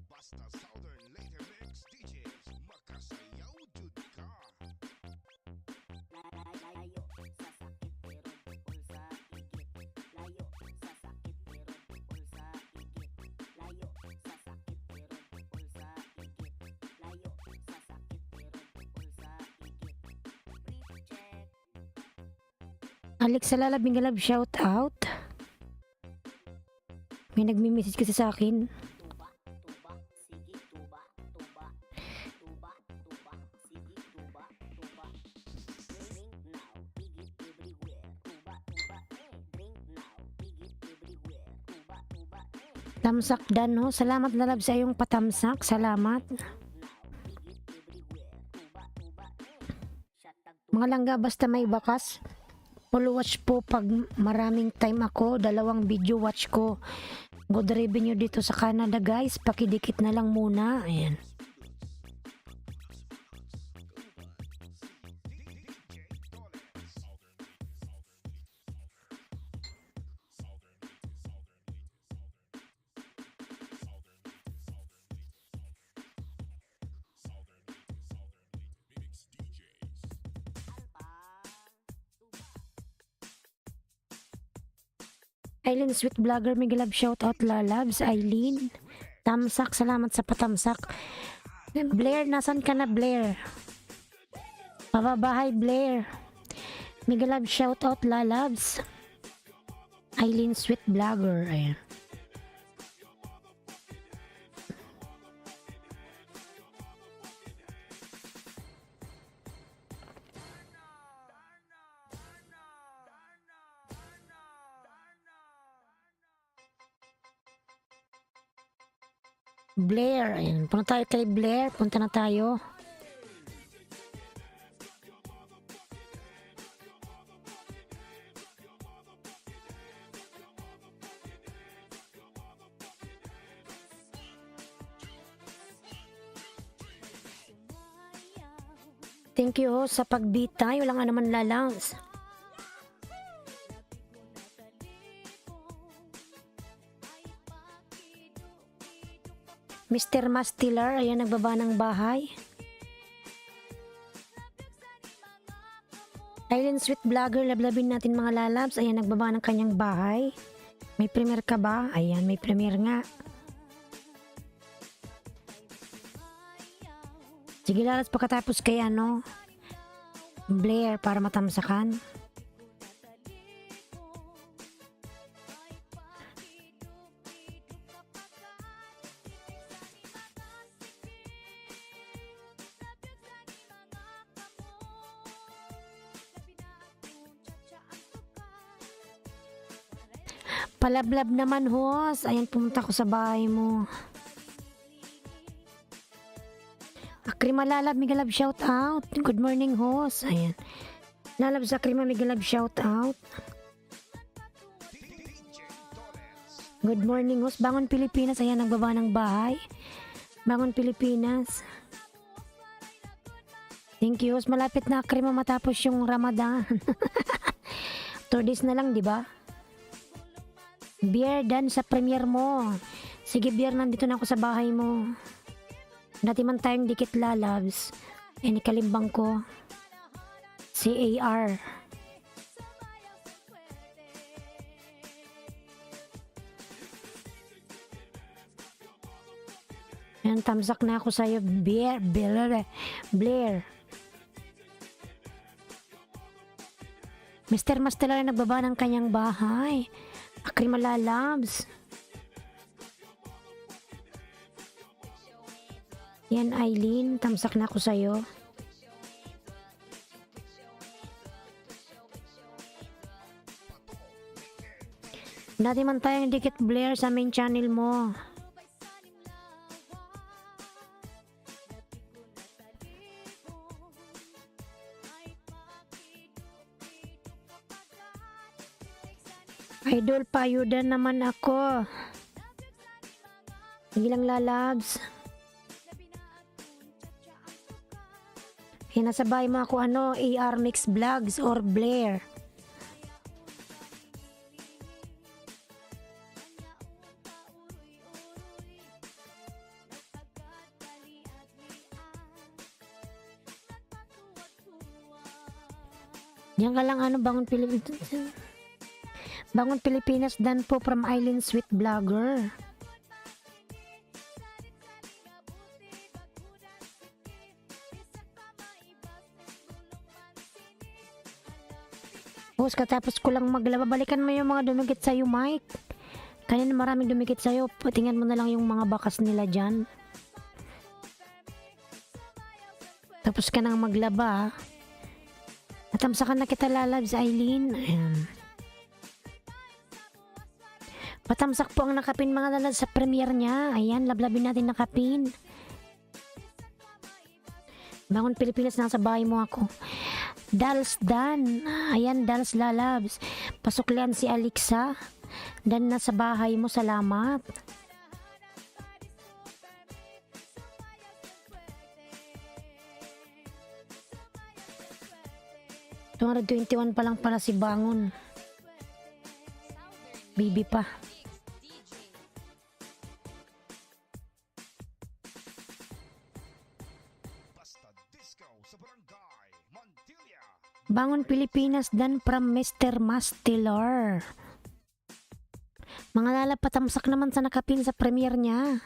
Speaker 3: Basta Southern Later Mix DJs. Makasayaw jud ka.
Speaker 1: Alex Lalab, Miguel Lab, shout out. May nagmi-message kasi sa akin. Tamsak Dan, no? Salamat Lalab sa iyong patamsak. Salamat. Mga langga, basta may bakas. Full watch po pag maraming time ako. 2 video watch ko. Good revenue dito sa Canada, guys. Pakidikit na lang muna. Ayan. Aileen, sweet vlogger, Miguel Lab, shout out Lalabs. Aileen, tamsak, salamat sa patamsak. Blair, nasan ka na, Blair? Pababahay, Blair. Miguel Lab, shout out Lalabs. Aileen, sweet vlogger. Ayan. Blair, ayan. Punta tayo kay Blair. Punta na tayo. Thank you ho sa pagbitay. Wala nga naman lalangs. Mr. Mastiller, ayan nagbaba ng bahay. Island Sweet Vlogger, lablabin natin mga lalabs. Ayan nagbaba ng kanyang bahay. May premiere ka ba? Ayan, may premiere nga. Sige lalabs, pagkatapos kay Blair para matamsakan. Palablab naman, host. Ayan, pumunta ko sa bahay mo. Akrima Lalab, Mega Love shout out. Good morning, host. Ayan. Lalab sa Akrima, Mega Love shout out. Good morning, host. Bangon Pilipinas. Ayan, nagbaba ng bahay. Bangon Pilipinas. Thank you, host. Malapit na Akrima matapos yung Ramadan. 2 days na lang, di ba? Beer, dan sa premiere mo. Sige, Beer, nandito na ako sa bahay mo. Dati man tayong dikit lalabs. Kalimbang ko. Si AR. Ayan, tamsak na ako sa'yo. Blair. Mr. Mastella na nagbaba ng kanyang bahay. Akrima Lalabs. Yan, Eileen. Tamsak na ako sa'yo. Dati man tayong dikit Blair sa main channel mo. Idol, payudan naman ako. Sige lang lalabs. Hinasabay mo ako AR Mix Vlogs or Blair. Diyan ka lang Bangon Pilipinas. Bangon Pilipinas dan po from Island Sweet Vlogger. Boss, katapos ko lang maglaba. Balikan mo yung mga dumikit sa'yo, Mike. Kanina maraming dumikit sa'yo. Tingnan mo na lang yung mga bakas nila dyan. Tapos ka nang maglaba. Natamsakan na kita lalabs, Eileen. Ayan. Patamsak po ang nakapin mga lalad sa premiere niya. Ayan, lablabin natin nakapin. Bangon Pilipinas, nasa bahay mo ako. Dals Dan. Ayan, Dals Lalabs. Pasuklian si Alexa. Dan nasa bahay mo, salamat. Tumara 21 pa lang pala si Bangon. Baby pa. Bangon Pilipinas dan from Mr. Mastiller. Mga lalapatamsak naman sa nakapin sa premiere niya.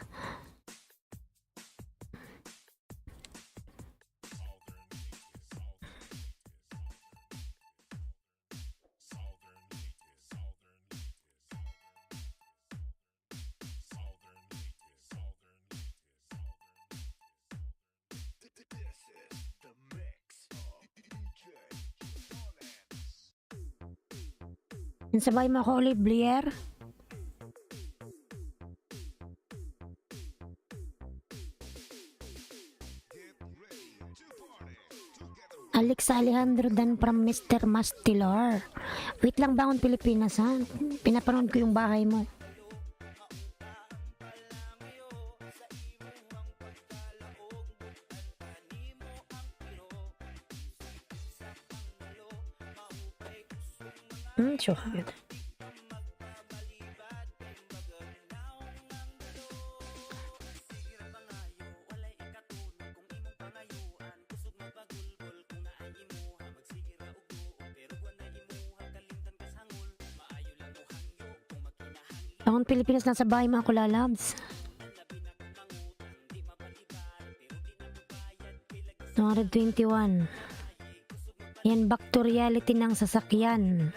Speaker 1: Sabay mo ako ulit, Blair. Alexa Alejandro dan from Mr. Mastiller. Wait lang, Bangon Pilipinas ha. Pinapanood ko yung bahay mo. Sure. Bangon Pilipinas, nasa bahay mga kulalabs. 221. Yan, back to reality ng sasakyan.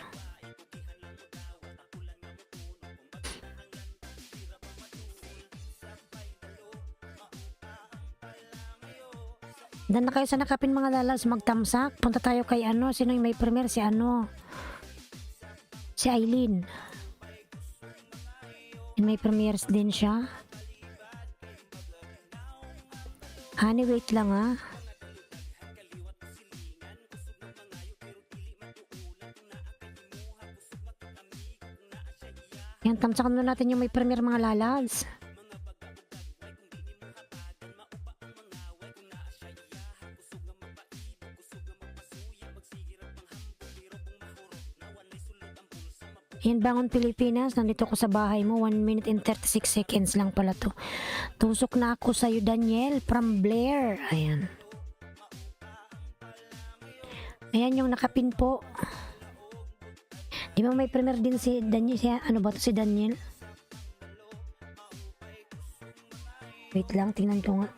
Speaker 1: Dan na kayo sa nakapin mga lalabs, magtamsak. Punta tayo kay ano, sino yung may premier? Si ano? Si Aileen. May premieres din siya. Honey, wait lang ah. Yan, tamsakan na natin yung may premiere mga lalabs. Yan, Bangon Pilipinas, nandito ko sa bahay mo. 1 minute and 36 seconds lang pala to. Tusok na ako sa'yo, Daniel, from Blair. Ayan. Ayan yung nakapin po. Di ba may premiere din si Daniel? Ano ba to, si Daniel? Wait lang, tingnan ko nga.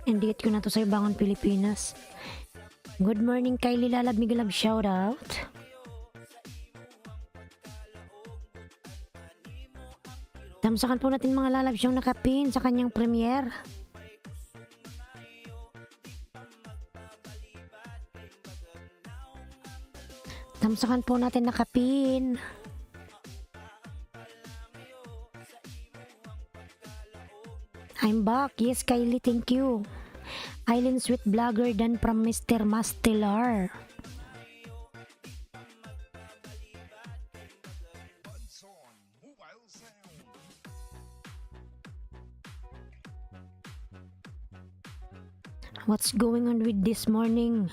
Speaker 1: Indicate ko na to sa'yo, Bangon Pilipinas. Good morning, Kylie Lalab, Miguel Lab, shout out. Tamsakan po natin mga lalabs yung nakapin sa kanyang premiere. Tamsakan po natin nakapin. I'm back. Yes, Kylie, thank you. Eileen Sweet Vlogger dan from Mr. Mastelar.
Speaker 3: Bunson Mobile Sound.
Speaker 1: What's going on with this morning?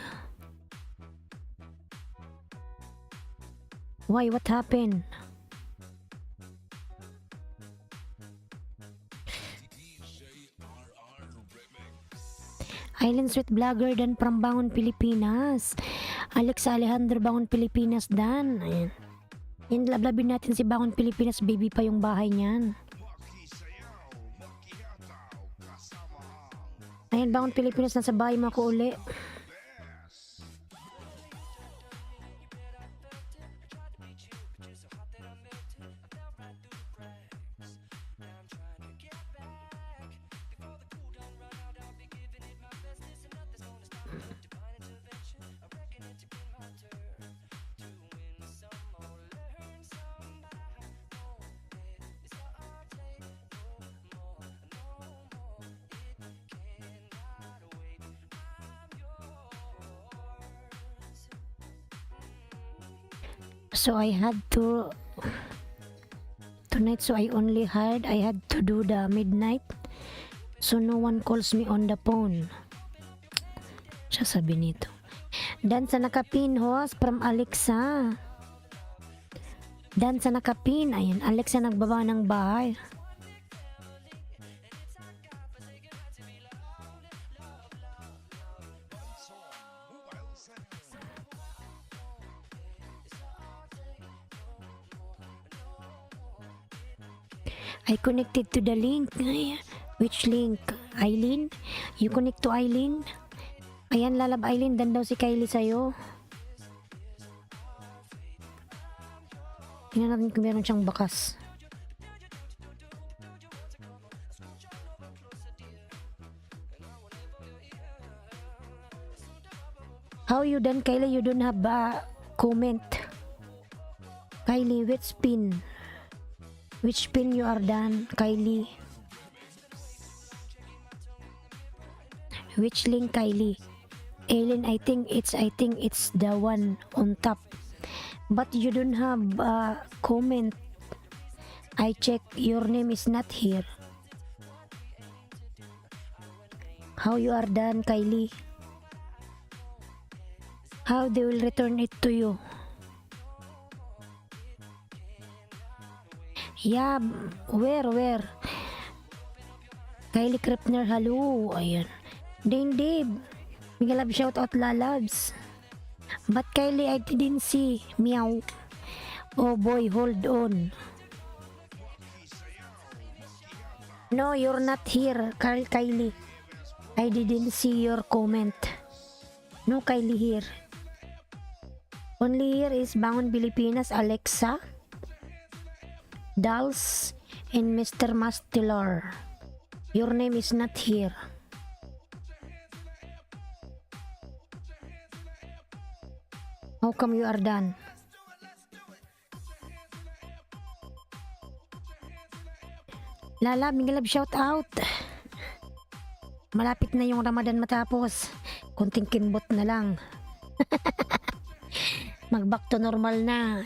Speaker 1: Why? What happened? Eileen Sweet Vlogger dan from Bangon Pilipinas. Alex Alejandro Bangon Pilipinas dan. Ayan. Yan, lablabin natin si Bangon Pilipinas. Baby pa yung bahay niyan.
Speaker 3: Makisayaw, makihataw, kasama ang
Speaker 1: Ayan, Bangon Pilipinas, nasa bahay mo ako uli.
Speaker 3: best.
Speaker 1: So I had to tonight, so I had to do the midnight, so no one calls me on the phone. Siya sabi nito. Dan sa nakapin, host from Alexa. Dan sa nakapin. Ayan, Alexa nagbaba ng bahay.
Speaker 3: Bunson Mobile Sound.
Speaker 1: I connected to the link. Ay, which link? Eileen? You connect to Eileen? Ayan, lalab Eileen. Dan daw si Kylie sa'yo. Tingnan natin kung meron siyang bakas. How you done, Kylie? You don't have a comment. Kylie, which spin? Which spin you are done, Kylie? Which link, Kylie? Aileen, I think it's the one on top. But you don't have a comment. I check, your name is not here. How you are done, Kylie? How they will return it to you? Yeah, where? Kylie Krepner, hello. Ayan. Dane Dave. Mega love shout out lalabs. But Kylie, I didn't see. Meow. Oh boy, hold on. No, you're not here, Kylie. I didn't see your comment. No Kylie here. Only here is Bangon Pilipinas, Alexa, Dals, and Mr. Mastilar. Your name is not here. How come you are done? Lala, Mingalab shout out. Malapit na yung Ramadan matapos. Kunting kimbot na lang. Mag back to normal na.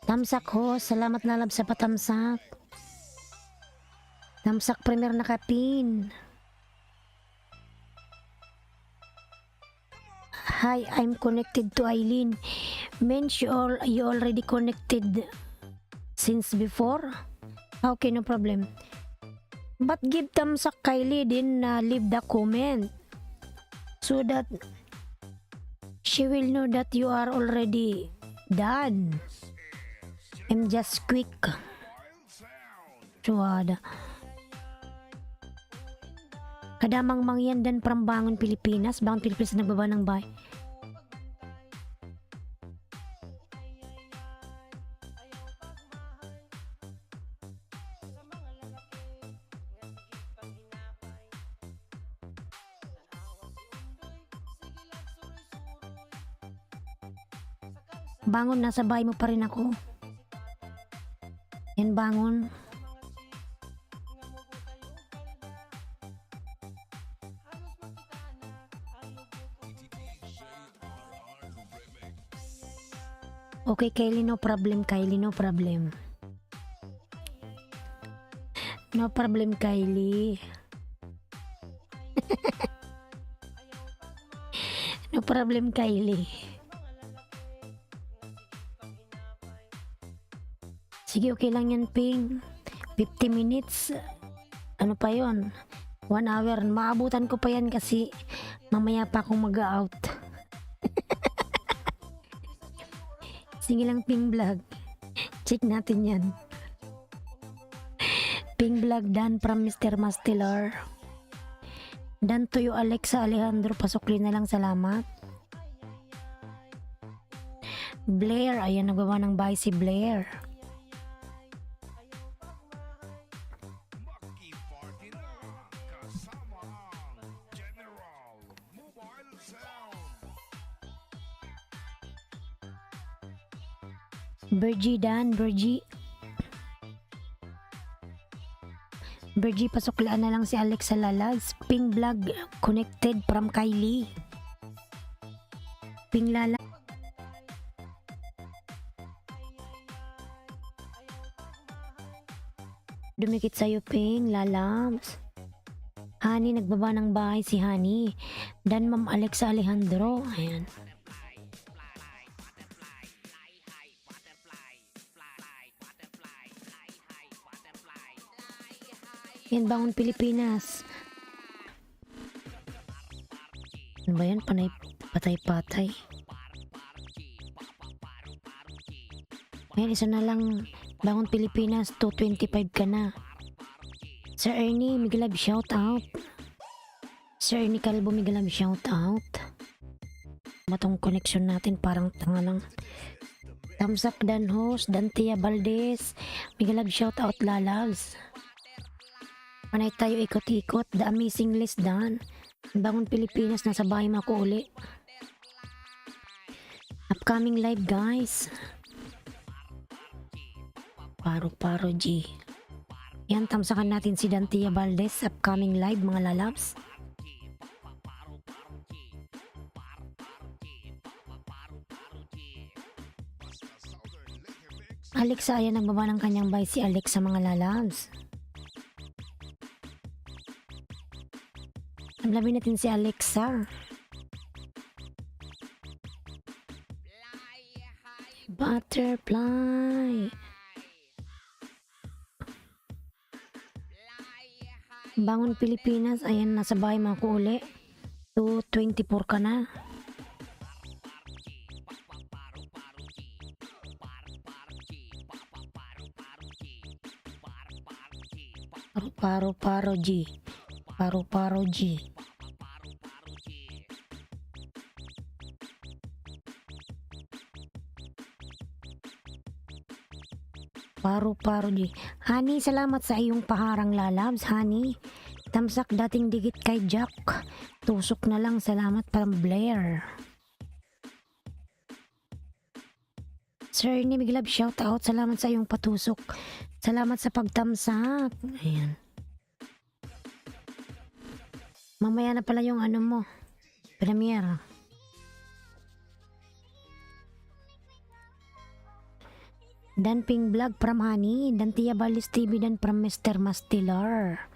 Speaker 1: Tamsak ho, salamat na lab sa patamsak. Tamsak premier na kapin. Hi, I'm connected to Eileen. Means you already connected since before? Okay, no problem. But give tamsak Kylie din leave the comment so that she will know that you are already done. I'm just quick. Suwada. Kadamang mangyan dan from Bangon Pilipinas. Bangon Pilipinas nagbaba ng bahay. Bangon, nasa bahay mo pa rin ako. Yan, bangon. Okay, Kylie, no problem, Kylie, no problem. No problem, Kylie. No problem, Kylie. Sige, okay lang yan, Ping. 50 minutes. Ano pa yon? 1 hour. Maabutan ko pa yan kasi mamaya pa akong mag-out. Sige lang, Ping Vlog. Check natin yan. Ping Vlog done from Mr. Mastilar. Done to you, Alexa Alejandro. Pasukli na lang, salamat. Blair. Ayan, nagawa ng bahay si Blair. Bergie Dan, Bergie. Bergie, pasuklaan na lang si Alexa Lalas. Ping Vlog connected from Kylie. Ping Lala. Dumikit sa'yo, Ping Lalams. Honey, nagbaba ng bahay si Honey. Dan Ma'am Alexa Alejandro. Ayan. Yan, Bangon Pilipinas. Ano ba yan? Patay-patay. Ayan, isa na lang. Bangon Pilipinas, 225 ka na. Sir Ernie, Migalab shout out. Sir Ernie Calvo, Migalab shout out. Matong connection natin, parang tanga lang. Tamsak Dan Host, Dantia Valdez, Migalab shout out Lalabs. Panay tayo ikot-ikot. The amazing list done. Bangon Pilipinas, nasa bahay mo ako uli. Upcoming live, guys. Paro G. Yan, tamsakan natin si Dantia Valdez, upcoming live mga lalabs. Alexa, ayan nagbaba ng kanyang bye si Alex sa mga lalabs. Labi natin si Alexa. Butterfly. Bangon Pilipinas, ayan nasa bahay mga ko uli. 2:24 ka na. Paro-paro G. Paro-paro G. Paro-paro G. Honey, salamat sa iyong paharang lalabs, honey. Tamsak dating digit kay Jack. Tusok na lang, salamat from Blair. Sir ni Miglab, shout out. Salamat sa iyong patusok. Salamat sa pagtamsak. Ayan. Mamaya na pala yung ano mo. Premiere. Dan Ping Vlog from Honey. Dan Tia Balis TV dan from Mr. Mastilar.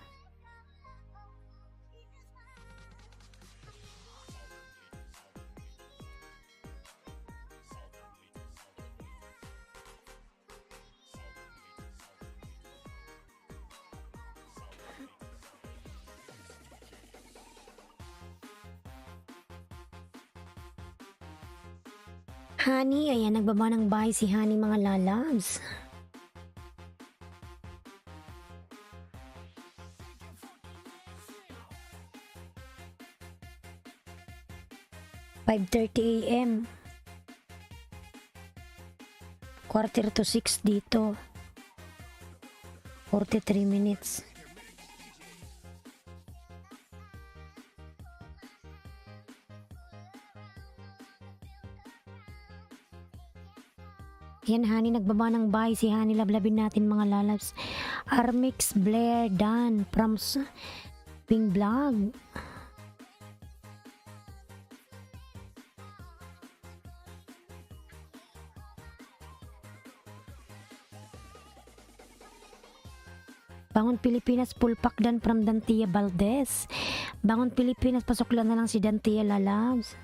Speaker 1: Honey, ayan, nagbaba ng bahay si Honey mga lalabs. AM. 5:45 dito. 43 minutes. Yan, Honey, nagbaba ng bahay si Honey. Lablabin natin mga lalabs. Armix Blair Dan from Ping Vlog. Bangon Pilipinas, pulpak Dan from Dantia Valdez. Bangon Pilipinas, pasok lang na lang si Dantia lalabs.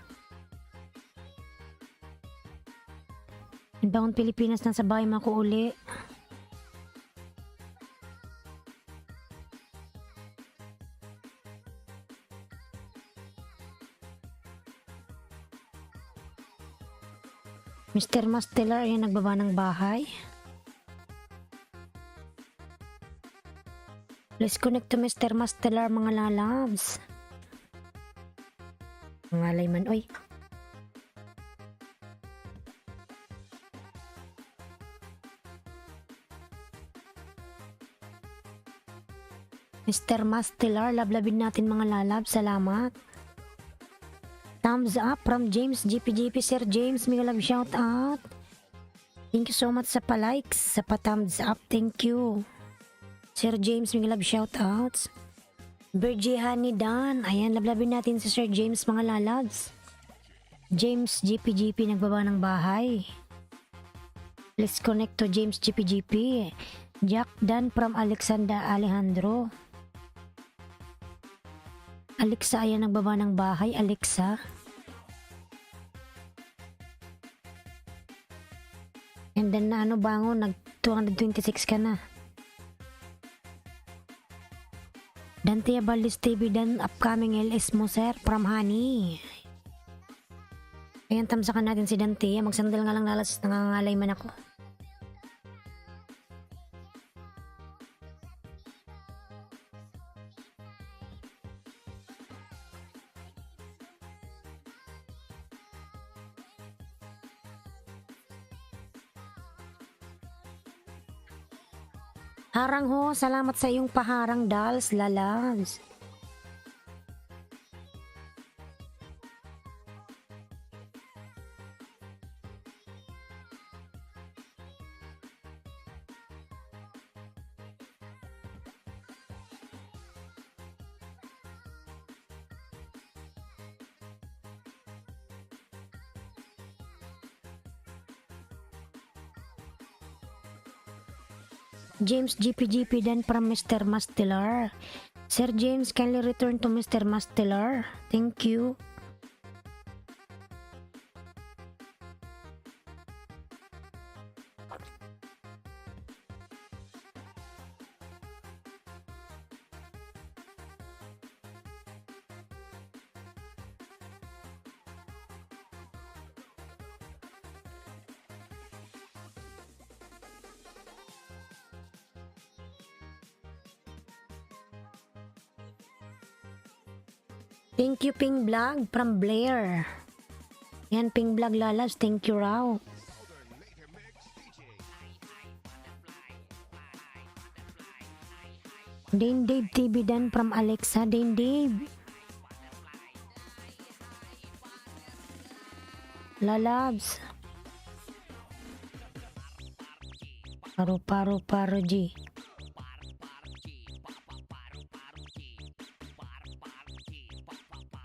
Speaker 1: Bangon Pilipinas, nasa bahay mga ko uli. Mr. Masteller, ayan, nagbaba ng bahay. Let's connect to Mr. Masteller mga lalabs. Mga layman, oy. Mr. Masteller, lablabin natin mga lalab. Salamat. Thumbs up from James GPGP. Sir James, mga love shout out. Thank you so much sa pa-likes, sa pa-thumbs up. Thank you. Sir James, mga love shout outs. Virgie Honey Dan. Ayan, lablabin natin si Sir James mga lalabs. James GPGP, nagbaba ng bahay. Let's connect to James GPGP. Jack Dan from Alexander Alejandro. Alexa, ayan, nagbaba ng bahay. Alexa. And then na ano, bangon, nag 226 ka na. Dantia Valdez TV dan upcoming LS mo, sir, from Honey. Ayan, tamsakan natin si Dantia. Magsandal nga lang lalas, nangangalay man ako. Harang ho, salamat sa iyong paharang, Dals, lalabs. James GPGP then from Mr. Mastelar. Sir James, kindly return to Mr. Mastelar. Thank you. Thank you, Ping Vlog from Blair. Yan, Ping Vlog Lalas. Thank you raw.
Speaker 3: Southern Later Mix DJ.
Speaker 1: Dane Dave TV dan from Alexa. Dane Dave. Lalabs. Paru G.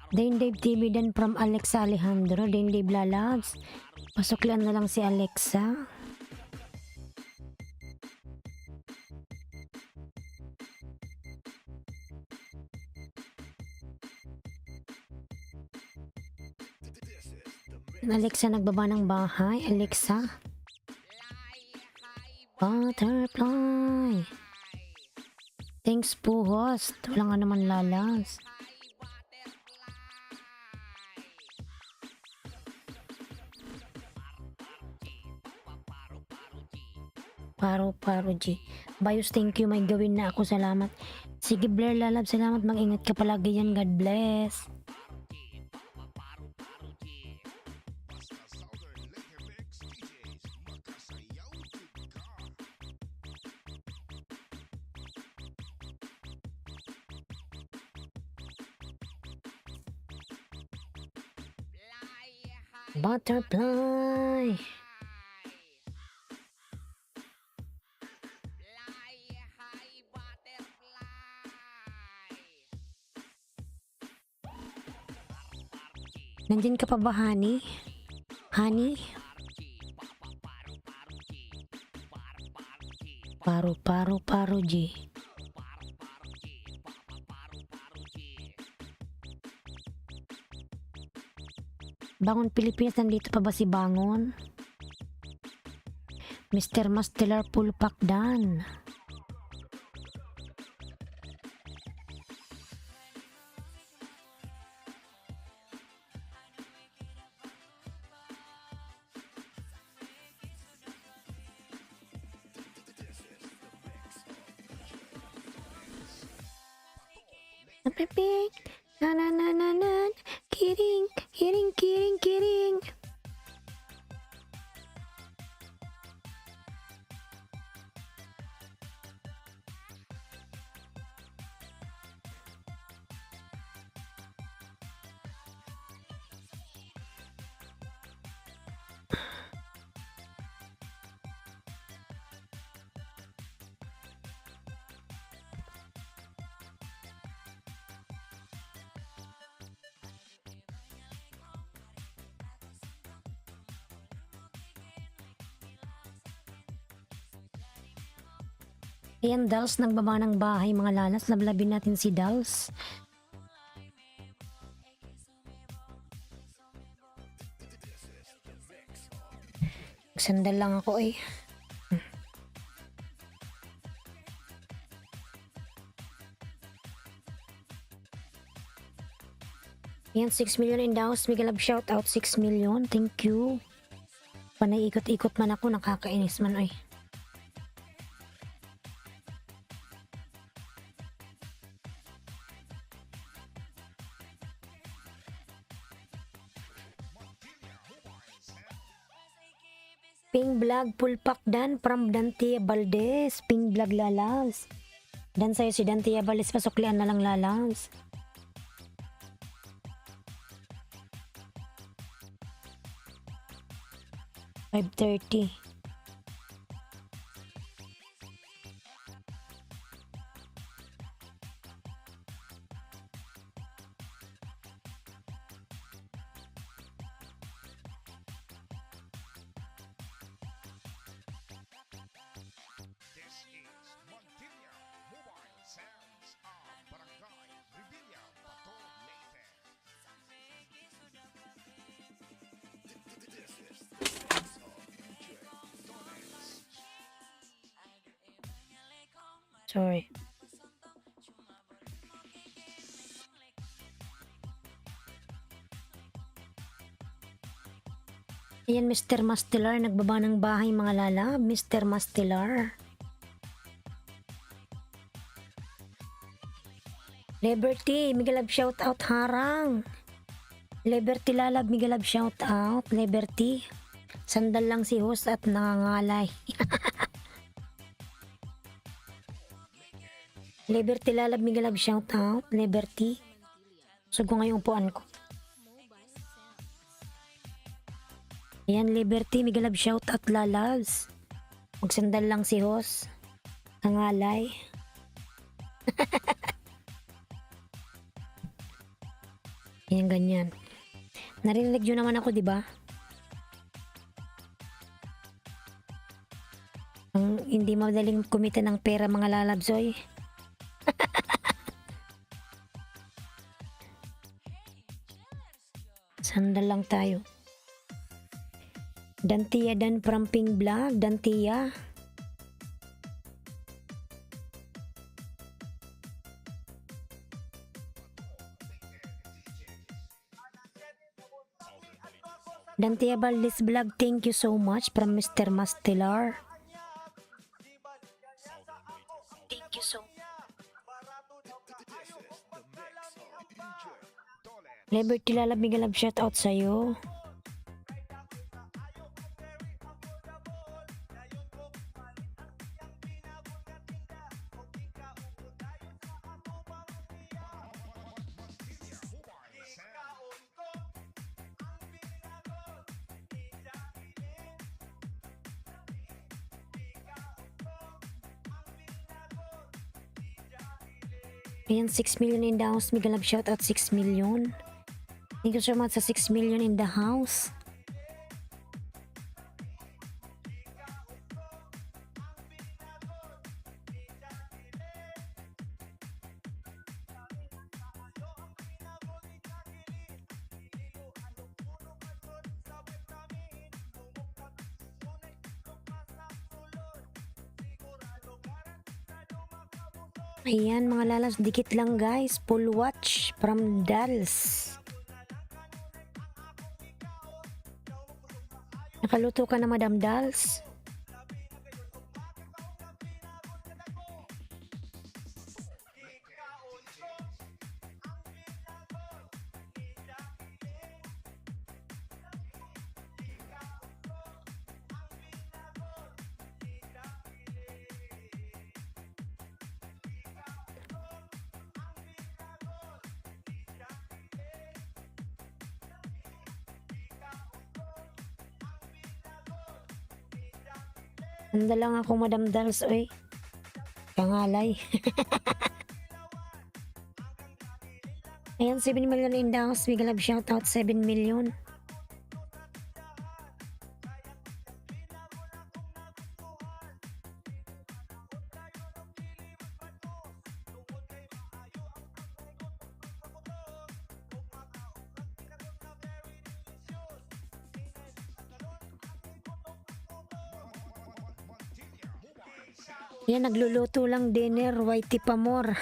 Speaker 1: Dane Dave TV dan from Alexa Alejandro. Dane Dave Lalabs. Pasuklian na lang si Alexa. Alexa, nagbaba ng bahay. Alexa. Butterfly. Thanks po, host. Wala nga naman lalas. Paru G. Bayos, thank you. May gawin na ako. Salamat. Sige, Blair Lalab. Salamat. Mag-ingat ka palagi yan. God bless.
Speaker 3: Basta Southern Later Mix DJs. Makasayaw jud ka.
Speaker 1: Butterfly. Nandyan ka pa ba, honey? Honey? Paru G. Bangon Pilipinas, nandito pa ba si Bangon? Mr. Mastelar Pulpak Dan. Pipik, na na na na na, kiring. Ayan, Dals, nagbaba ng bahay mga lalas. Lablabin natin si Dals. Sandal lang ako eh. Ayan, 6 million in the house. Miguel Love, shout out 6 million. Thank you. Panay ikot-ikot man ako. Nakakainis man ay. Ping Vlog Pulpak Dan from Dantia Valdez. Ping Vlog Lalas. Dan sa'yo si Dantia Valdez. Pasuklian na lang lalas. $5.30.
Speaker 3: This is
Speaker 1: Sorry. Ayan, Mr. Mastelar, nagbaba ng bahay mga lalab. Mr. Mastelar. Liberty, Migalab shout out harang. Liberty lalab, Migalab shout out. Liberty. Sandal lang si host at nangangalay. Liberty lalab, Migalab shout out. Liberty. So ko ngayong upuan ko. Ayan, Liberty, Migalab shout out lalabs. Magsandal lang si host. Nangalay. Ayan, ganyan. Narinig nyo naman ako, di ba? Ang hindi madaling kumita ng pera mga lalabsoy. Sandal lang tayo. Dantia Dan Pramping Vlog. Dantia. Dantia Valdez Vlog. Thank you so much from Mr. Mastelar. Thank you so much. Liberty lalab, Migalab shout out sa'yo. Ayan, 6 million in the house. Migalab shout out 6 million. Thank you so much sa 6 million in the house. Ayan mga lalas, dikit lang guys. Full watch from Dals. Nakaluto ka na, Madam Dals? Handa lang ako, Madam Dals, oy. Kangalay. Ayan, 7 million in the house. Migalab shout out 7 million. Yan, nagluluto lang dinner, whitey pamor.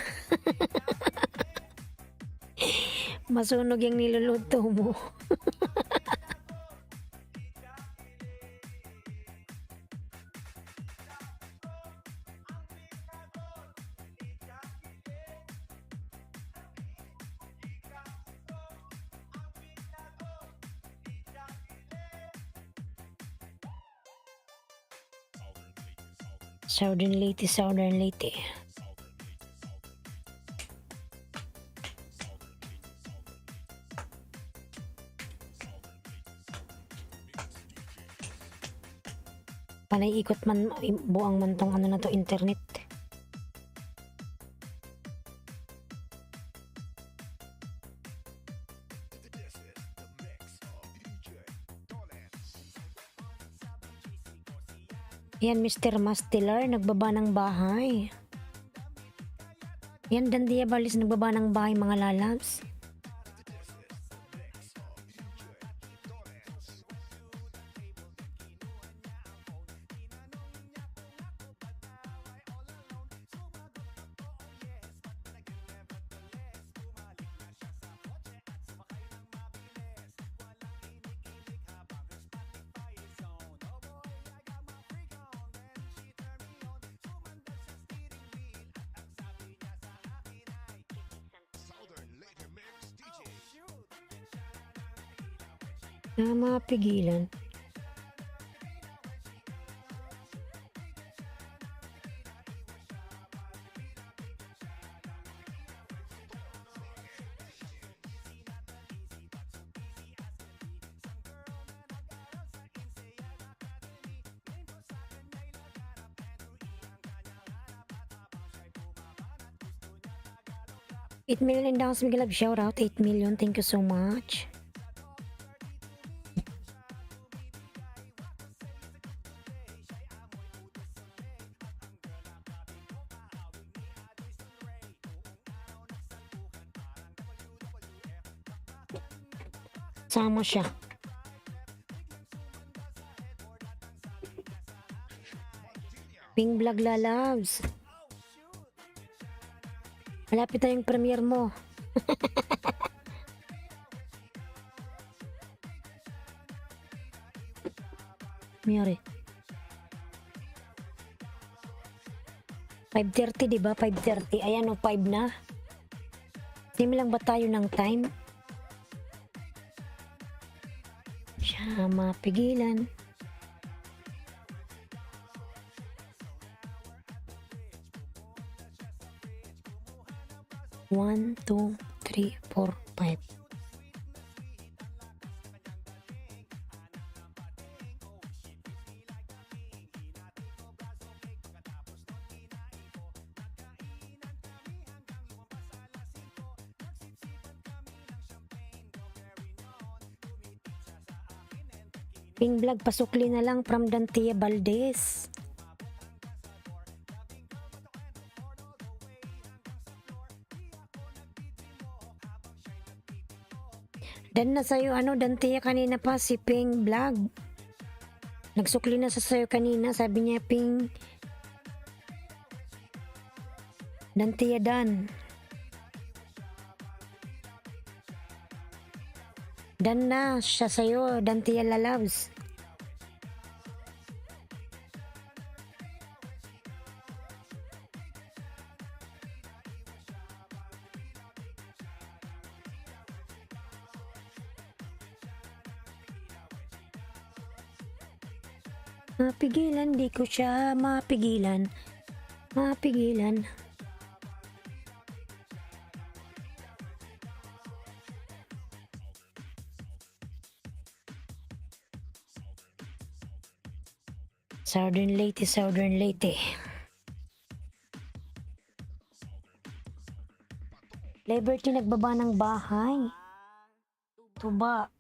Speaker 1: Masunog yung niluluto mo. Southern Leyte, Southern Leyte. Panay ikot man, buang man tong ano na to, internet. Yan, Mr. Mastelar, nagbaba ng bahay. Yan, Dandia Balis, nagbaba ng bahay mga lalabs. Mapigilan. $8 million in Dance Miguel shout out. 8 million. Thank you so much. Sama siya. Ping Vlog lalabs. Malapit na yung premiere mo. Miyari. 5:30 diba? 5:30. Ayan o, 5 na. Same lang ba tayo ng time? Siya mapigilan. One, two, three, four, five. Ping Vlog, pasukli na lang from Dantia Valdez. Dan na sa'yo, Dantia kanina pa, si Ping Vlog. Nagsukli na sa sa'yo kanina, sabi niya, Ping. Dantia Dan. Dan na siya sa'yo, Dantia Lalabs. Mapigilan, di ko siya mapigilan. Mapigilan. Southern Leyte, Southern Leyte. Liberty nagbaba ng bahay. Tuba.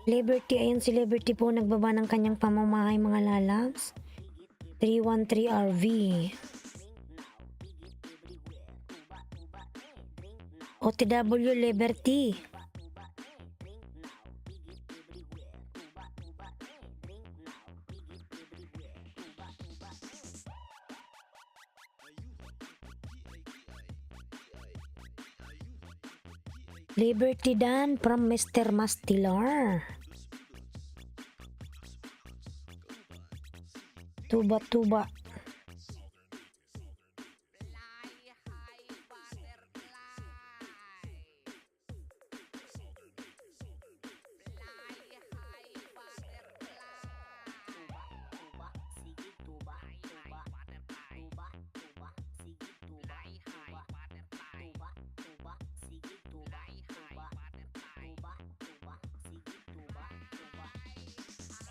Speaker 1: Liberty, ayan si Liberty po nagbaba ng kanyang pamamahay mga lalabs. 313 RV. OTW Liberty. Liberty Dan from Mr. Mastilar. Tuba.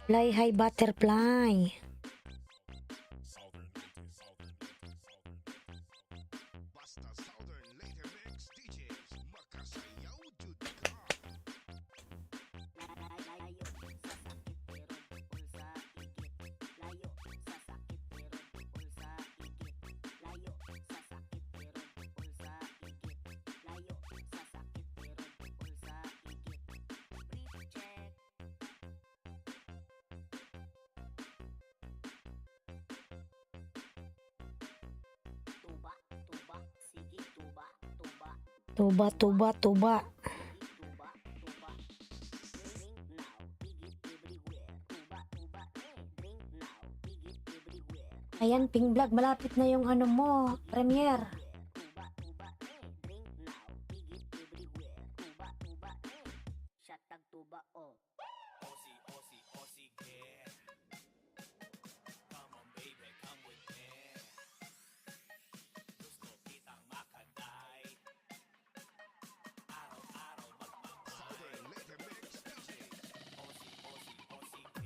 Speaker 1: Fly high butterfly.
Speaker 3: Basta Southern Later Mix DJs makasayaw jud ka.
Speaker 1: Tuba. Ayan, Ping Vlog, malapit na yung ano mo, premiere.
Speaker 3: Southern Later Mix DJs.
Speaker 1: Pro.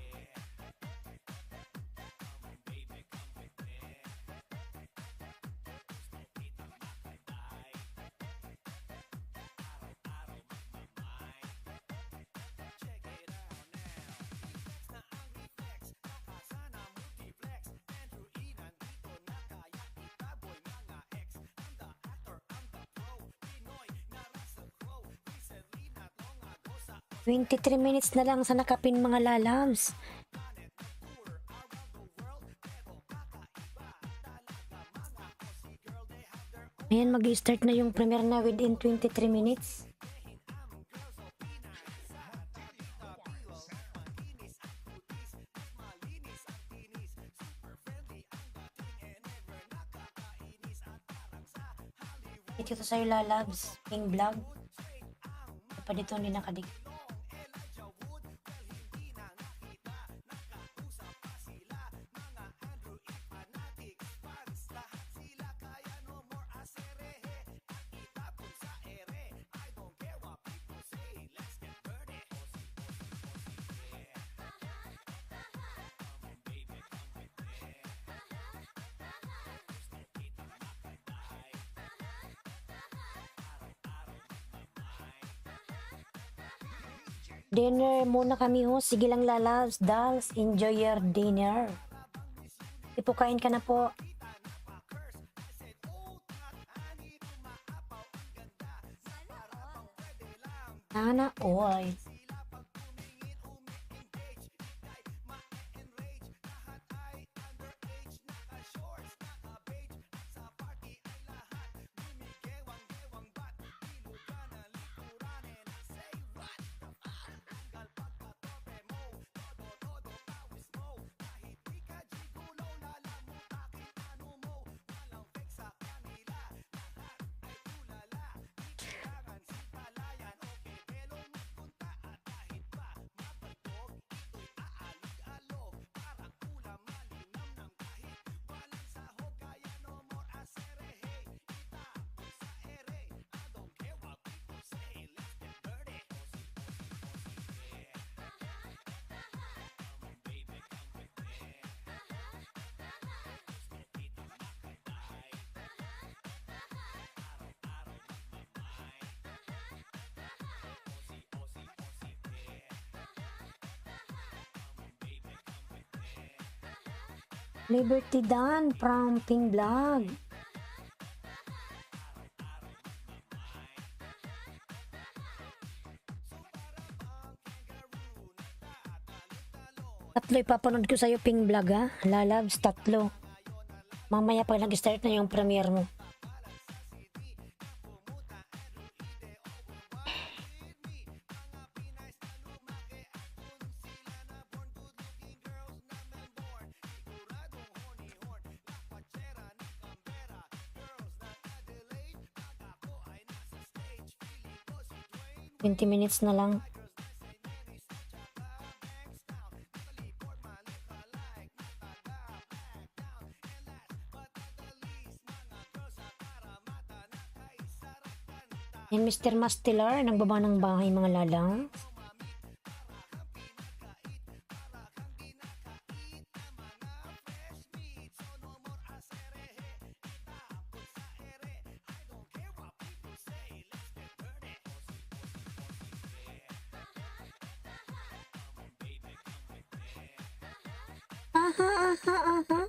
Speaker 1: 23 minutes na lang sa nakapin mga lalabs. Ayan, mag-start na yung premiere na within 23 minutes. Ito sa'yo lalabs, Ping Vlog. Pa dito hindi nakadig. Dinner muna kami ho. Sige lang lalabs, dolls. Enjoy your dinner. Ipukain ka na po. Sana all. Liberty Dan from Ping Vlog. Tatlo ipapanood ko sa'yo, Ping Vlog, ha? Lalabs, tatlo. Mamaya pag nag-start na yung premiere mo. Minutes na lang. Yan, Mr. Mastilar, nagbaba ng bahay mga lalang. Aha, aha, aha.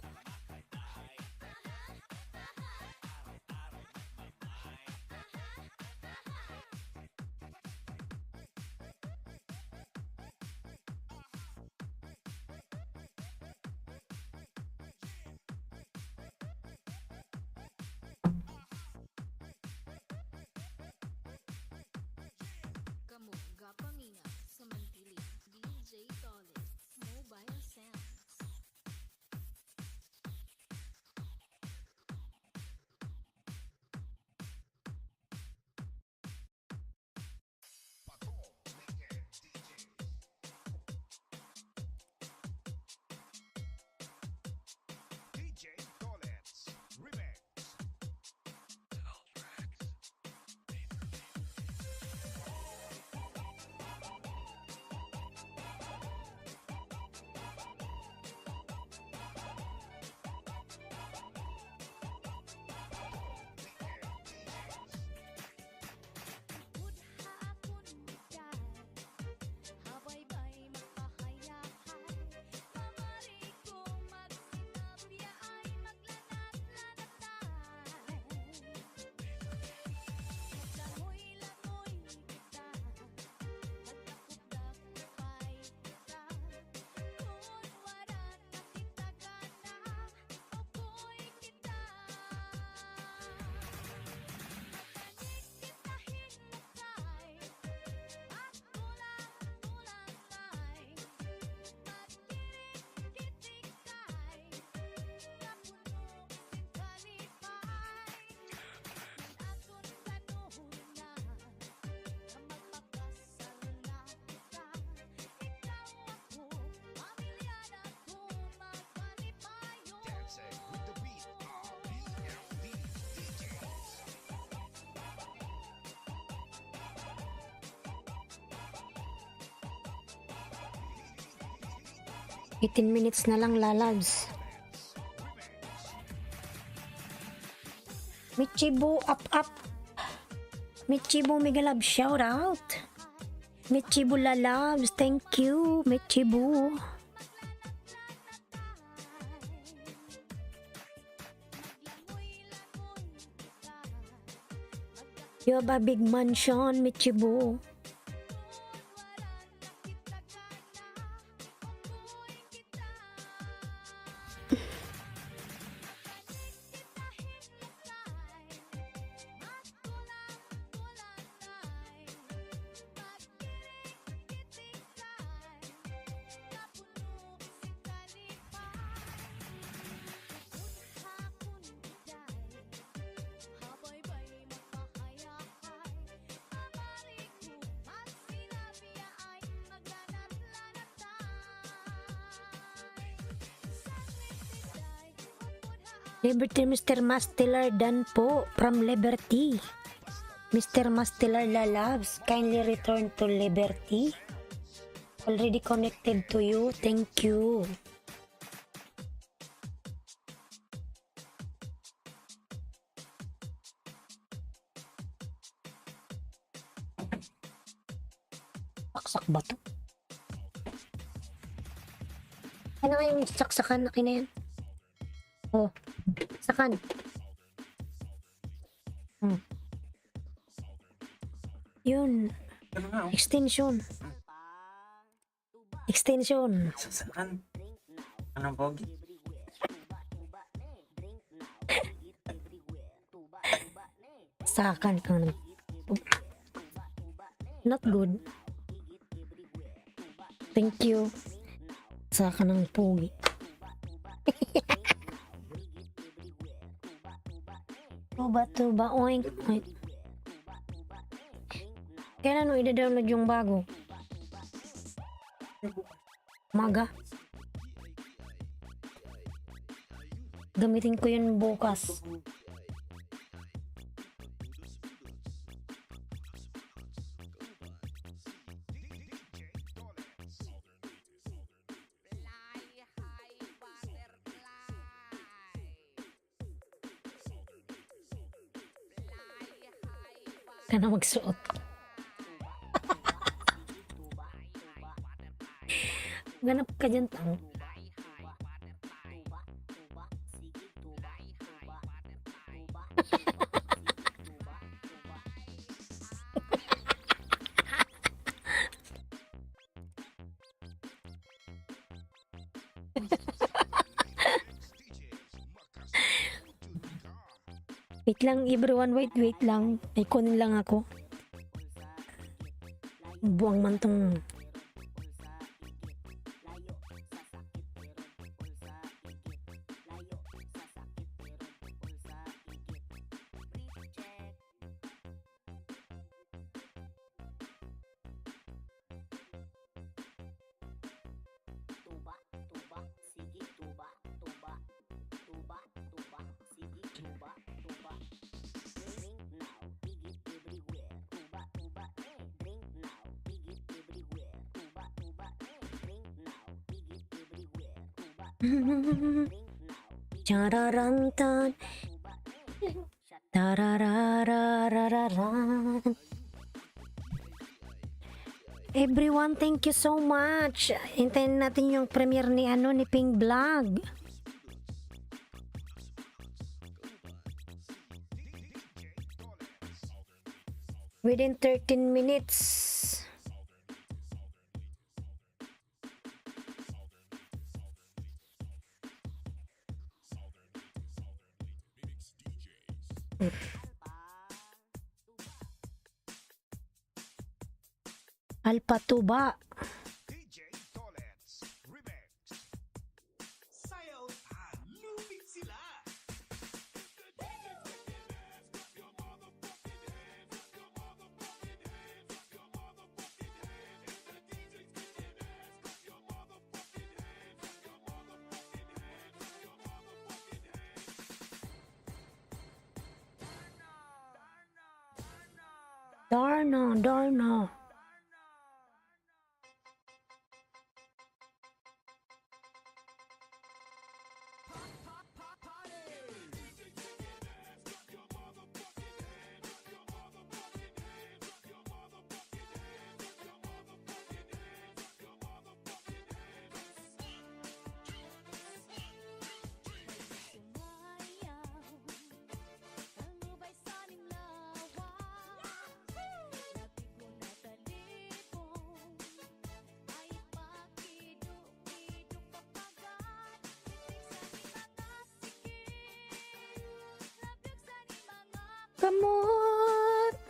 Speaker 4: Kamu Gapanginga sa Mantilit, DJ Toles, Mobile Sounds.
Speaker 1: 18 minutes na lang, lalabs. Michibu, up. Michibu, mega love, shout out. Michibu lalabs, thank you, Michibu. You have a big mansion, Michibu. Liberty, Mr. Mastiller Dan po from Liberty. Mr. Mastiller Lalabs, kindly return to Liberty. Already connected to you. Thank you. Saksak ba to? Ano nga yung saksakan na kinayan? Oh, sakan. Yun.
Speaker 2: Ano nga, oh.
Speaker 1: Extension.
Speaker 2: Saan? Anong pogi?
Speaker 1: Sakan ka naman. Not good. Thank you. Sakan ng pogi. Tuba, oink, oink. Kailan mo i-download yung bago? Maga. Gamitin ko yun bukas. Ka na magsuot. Ganap ka dyan, tang. Wait lang everyone, wait lang. May kunin lang ako. Buwang man tong Chararantan. Tararararararan. Everyone, thank you so much. Hintayin natin yung premiere ni ni Pink Vlog. Within 13 minutes. Alpha Tuba.
Speaker 3: DJ Tolets Remix. Sayaw lumig sila.
Speaker 1: Darna. Kamot!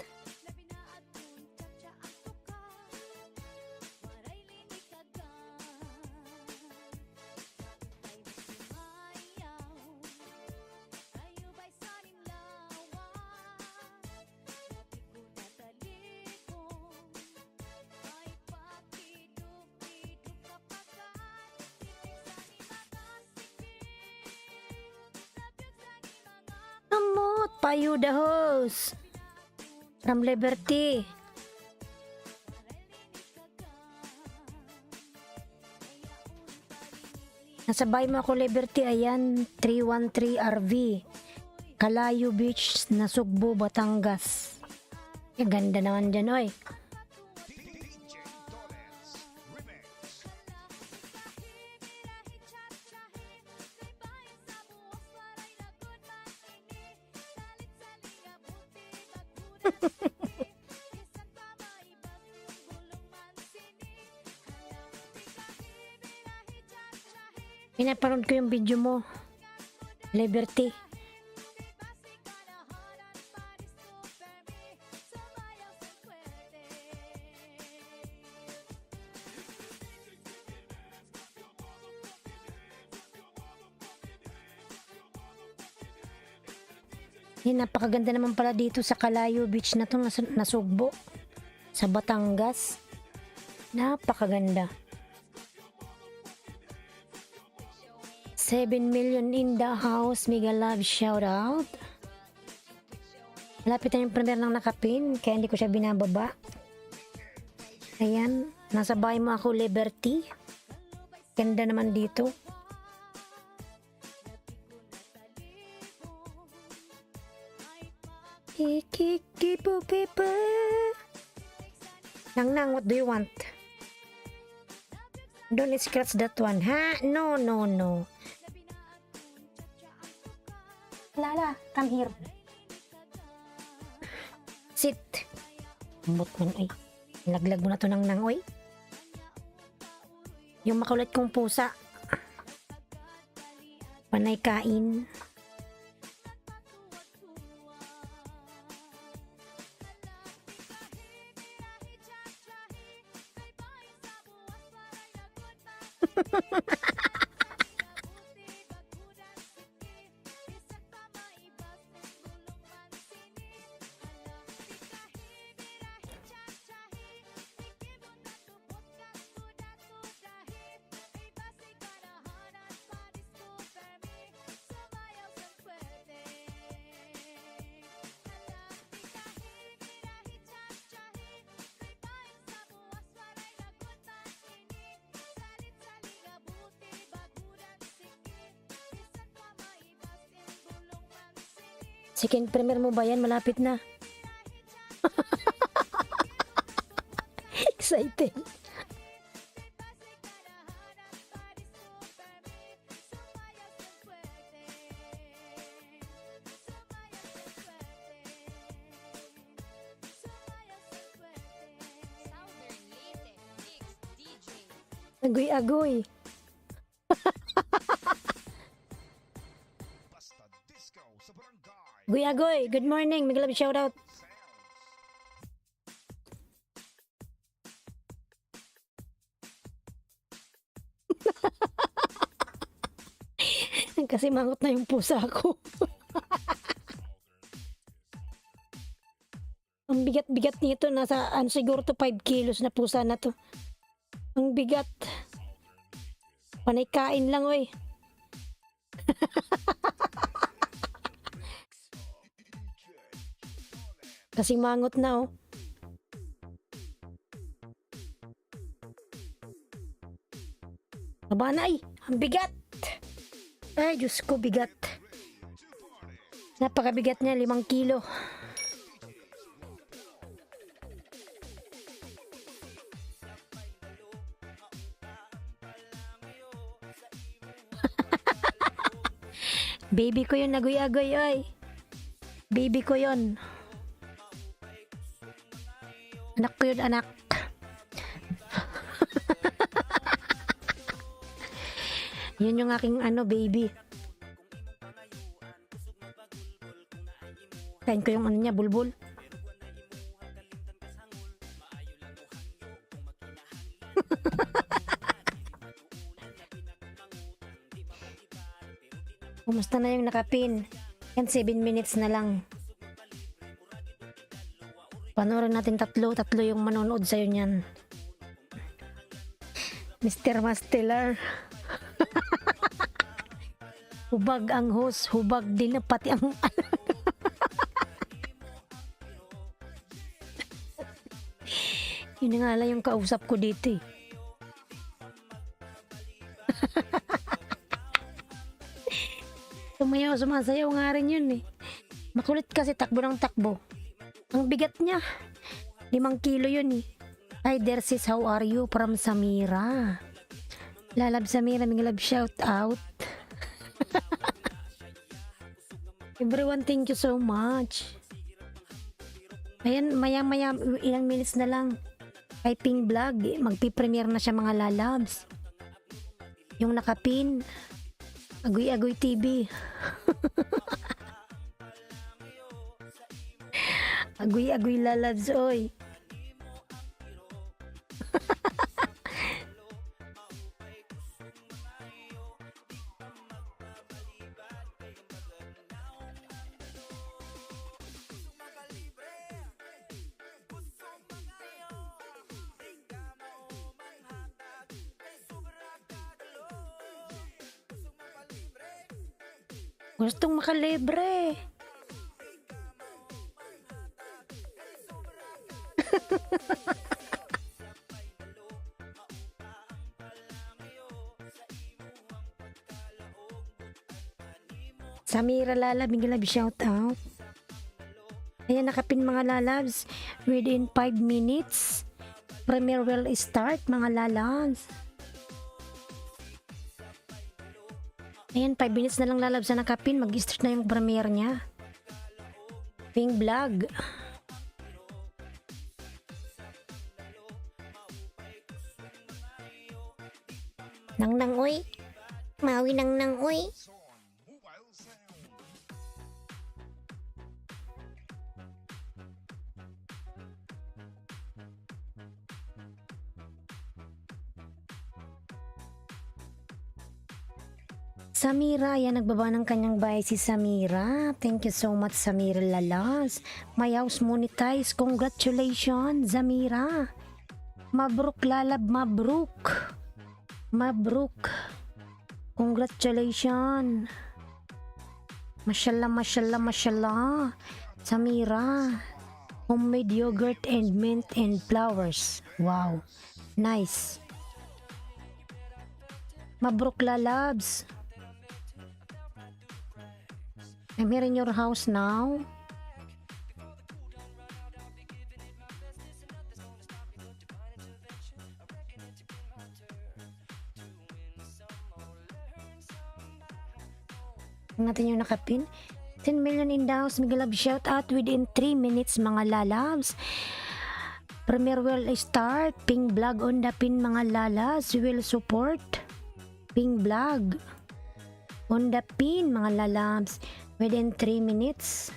Speaker 1: Kamot! Payo the host! From Liberty. Nasabay mo ako Liberty, ayan, 313 RV. Kalayo Beach, Nasugbo, Batangas. Ang ganda naman dyan, oy.
Speaker 3: DJ Dollars Remix.
Speaker 1: Pinapanood ko yung video mo. Liberty. Napakaganda naman pala dito sa Kalayo Beach na to, Nasugbo. Sa Batangas. Napakaganda. 7 million in the house. Mega love shout out. Malapit na yung premier ng nakapin, kaya hindi ko siya binababa. Ayan, nasa bahay mo ako Liberty. Ganda naman dito. Kikikipo pepe. Nang, what do you want? Don't scratch that one, ha? No. Lala, come here. Sit. Ambot man ay. Laglag mo na to nang oy. Yung makulit kong pusa. Panay kain. Second premier mo ba yan? Malapit na. Excited. Agoy-agoy.
Speaker 3: Basta Disco sa barangay.
Speaker 1: Agoy-agoy. Good morning. May love shout out. Kasi mangot na yung pusa ko. Ang bigat-bigat nito. Nasa siguro to 5 kilos na pusa na to. Ang bigat. Panay kain lang, oy. Kasi mangot na, oh. Aba na, ay. Ang bigat. Ay, Diyos ko, bigat. Napakabigat niya, 5 kilo. Baby ko yun, nagoy-agoy, oy. Baby ko yun. Anak ko yun, anak. Yun yung aking baby. Pakain ko yung ano niya, bulbul. Kumusta na yung nakapin? Yan, 7 minutes na lang. Panoorin natin tatlo yung manonood sa'yo niyan. Mr. Masteller. Hubag ang host, hubag din na pati ang yun nga lang yung kausap ko dito eh. Sumasayaw nga rin yun eh. Makulit kasi takbo ng takbo. Ang bigat niya. 5 kilo yun eh. Hi there sis, how are you? From Samira. Lalab Samira, may love shout out. Everyone, thank you so much. Ayan, maya ilang minutes na lang. Kay Ping Vlog, magpi-premiere na siya mga lalabs. Yung nakapin, Agoy TV. Agoy lalabs, oy. Gustong makalibre. Samira Lalab, may love shout out. Ayan, nakapin mga lalabs. Within 5 minutes. Premiere will start mga lalabs. Ayan, 5 minutes na lang lalabs na nakapin. Mag-start na yung premiere niya. Ping Vlog. Nang uy. Mawi nang uy.
Speaker 3: Mobile sound.
Speaker 1: Samira, ayan, nagbaba ng kanyang bahay si Samira. Thank you so much, Samira Lalas. My house monetize. Congratulations, Samira. Mabruk lalab, mabruk. Mabruk. Congratulations. Mashallah, mashallah, mashallah. Samira. Homemade yogurt and mint and flowers. Wow. Nice. Mabruk lalabs. I'm here in your house now. Tingnan natin yung nakapin. 10 million in the house. Miguel love shout out within 3 minutes mga lalabs. Premiere will start. Ping Vlog on the pin mga lalas. We will support Ping Vlog on the pin mga lalabs. Within 3 minutes.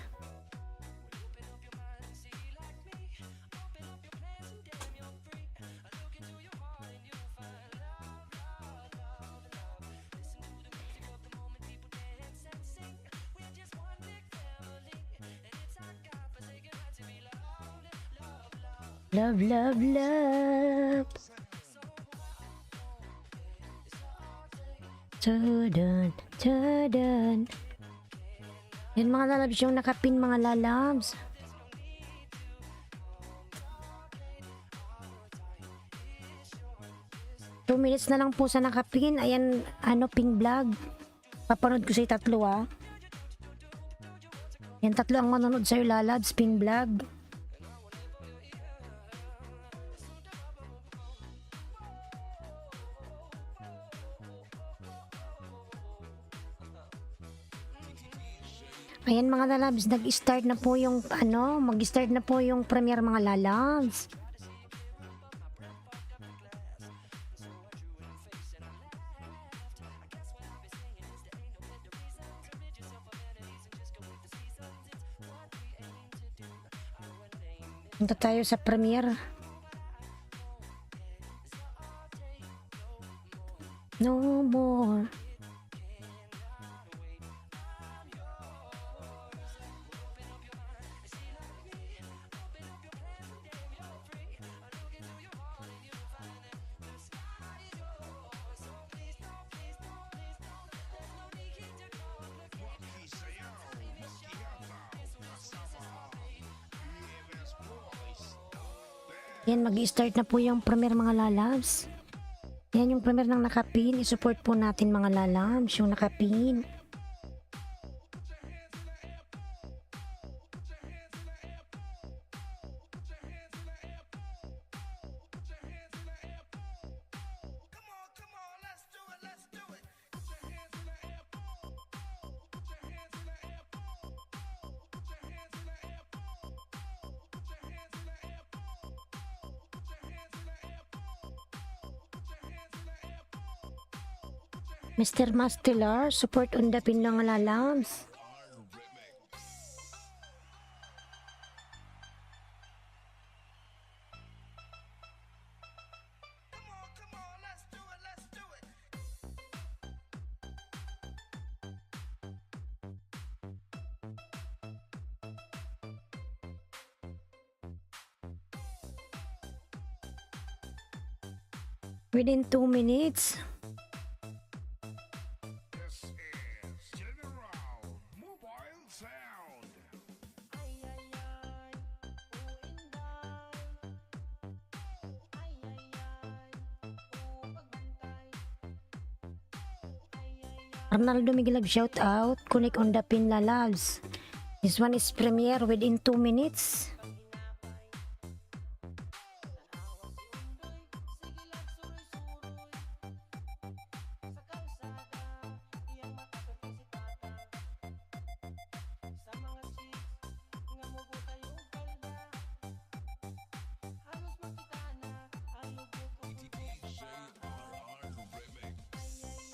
Speaker 1: Love, love, love. Tadan, tadan. Yan mga lalabs yung nakapin mga lalabs. Two minutes na lang po sa nakapin. Ayan, Ping Vlog. Papanood ko sa tatlo Yan, tatlo ang manonood sa'yo lalabs, Ping Vlog. Ayan mga lalabs, mag-start na po yung premiere mga lalabs. Punta tayo sa premiere. No more. Yan, mag-start na po yung premiere mga lalabs. Yan yung premiere ng Nakapin. I-support po natin mga lalabs, yung Nakapin. Mr. Mastelar, support undapin lang mga lalabs. Within 2 minutes.
Speaker 3: This is General Mobile Sound.
Speaker 1: Arnaldo Miguelab, shout out. Connect on the pin lalabs. This one is premiere within 2 minutes.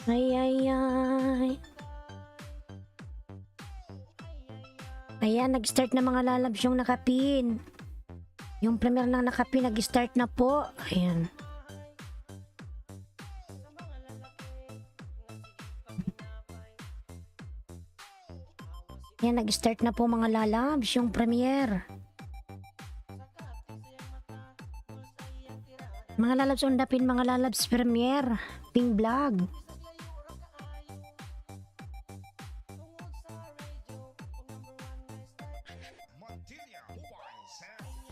Speaker 1: Ay, ay, ay. Ayan, nag-start na mga lalabs yung Nakapin. Yung premiere ng Nakapin, nag-start na po. Ayan. Ayan, nag-start na po mga lalabs yung premiere. Mga lalabs undapin, mga lalabs premiere. Ping vlog.
Speaker 3: Montilla Mobile Sound.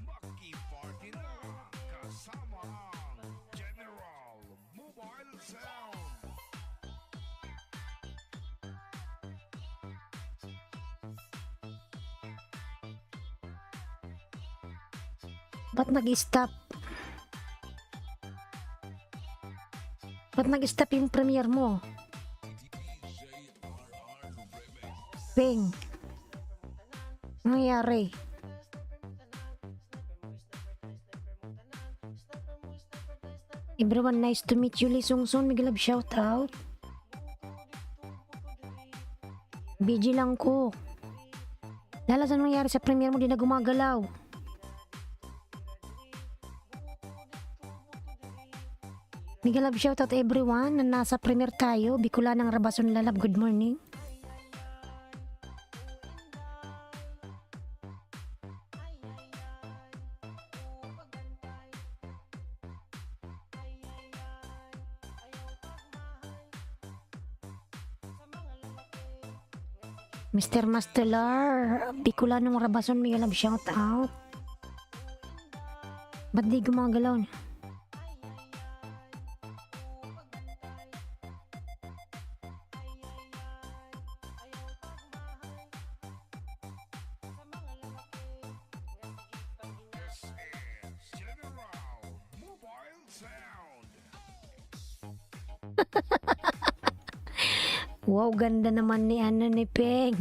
Speaker 3: Makiparty na kasama ang General Mobile Sound.
Speaker 1: Ba't nag-stop? Ba't nag-stop yung premiere mo? Ping. Ano nangyari? Everyone, nice to meet you. Lee Sung Sun, Miguelab, shout out. BG lang ko. Lalas, anong nangyari sa premiere mo? Di na gumagalaw. Miguelab, shout out everyone na nasa premiere tayo. Bicolana ng Rabason Lalab, good morning. Mr. Mastelar, Bicolana ng Rabason, Miguelab, shout out. Ba't di gumagalaw?
Speaker 3: This is General Mobile Sound.
Speaker 1: Wow, ganda naman ni Peng.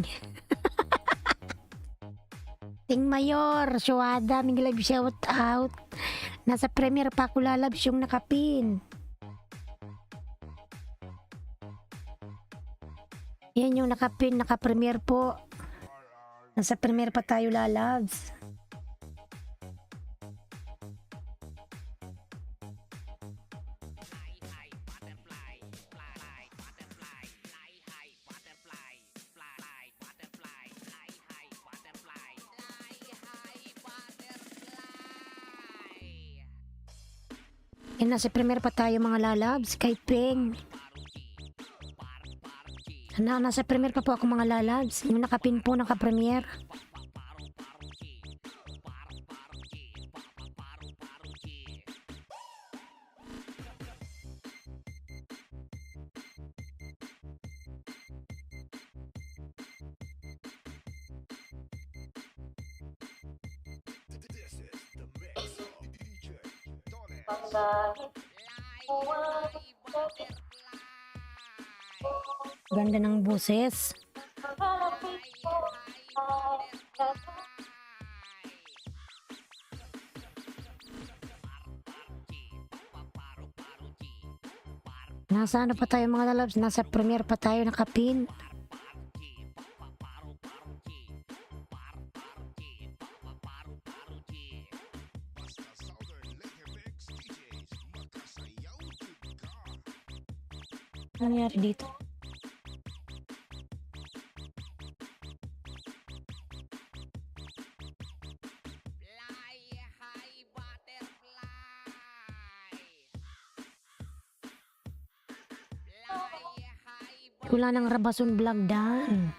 Speaker 1: Ting Mayor, Suwada, Miguelab, shout out. Nasa premiere pa ako lalabs yung nakapin. Yan yung nakapin, naka-premiere po. Nasa premiere pa tayo lalabs. Yan, nasa premiere pa tayo mga lalabs kay Peng. Nasa premiere pa po ako mga lalabs. Yung nakapin po, naka-premiere.
Speaker 3: This is the mix of DJ Dones.
Speaker 1: Ganda ng boses. Nasa ano pa tayo mga lalabs? Nasa premiere pa tayo nakapin.
Speaker 3: Basta Southern Late Mix DJs. Makasayaw jud ka.
Speaker 1: Ano nangyari dito? Wala nang Rabason Vlog dan.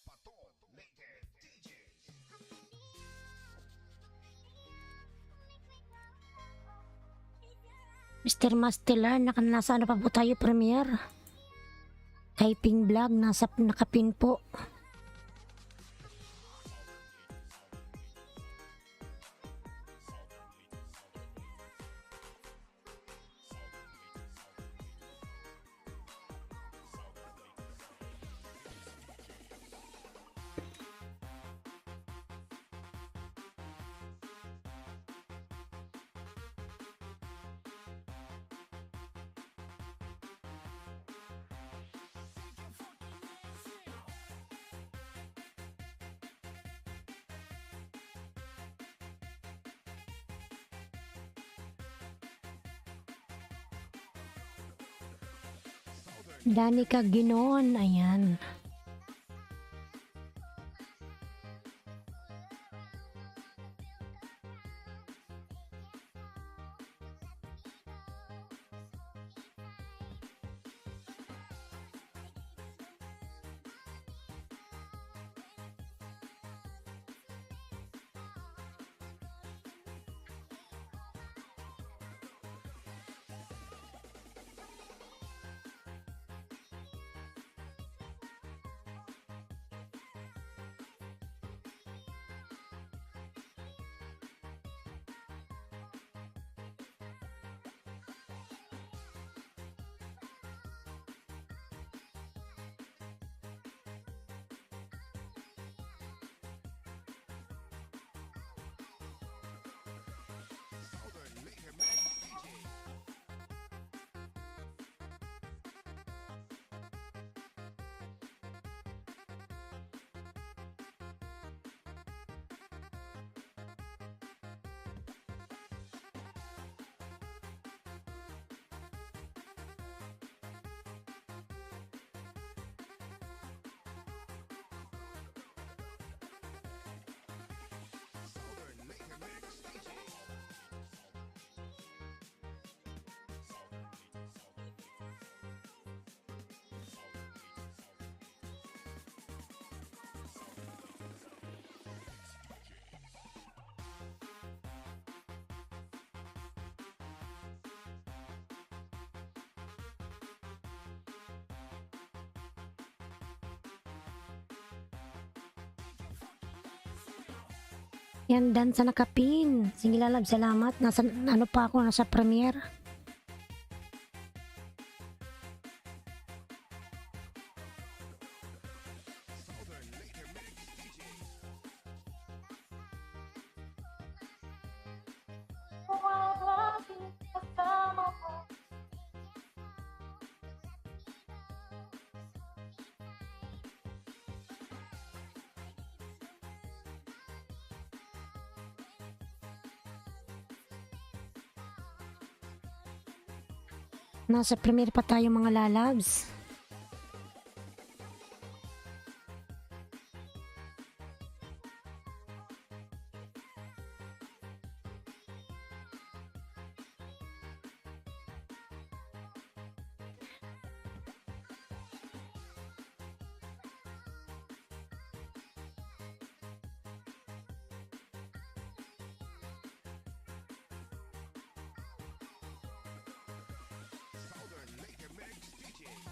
Speaker 3: Patong Late DJs.
Speaker 1: Mr. Mastelar, nasa ano pa po tayo premiere? Kay Ping Vlog, nasa nakapin po. Danica Ginon, ayan. Yan, Dan sa nakapin. Sige lalab, salamat. Nasa, ano pa ako, nasa premiere.
Speaker 3: Southern Later Mix DJs.
Speaker 1: Nasa premiere pa tayo mga lalabs.
Speaker 3: Southern Later Mix DJs.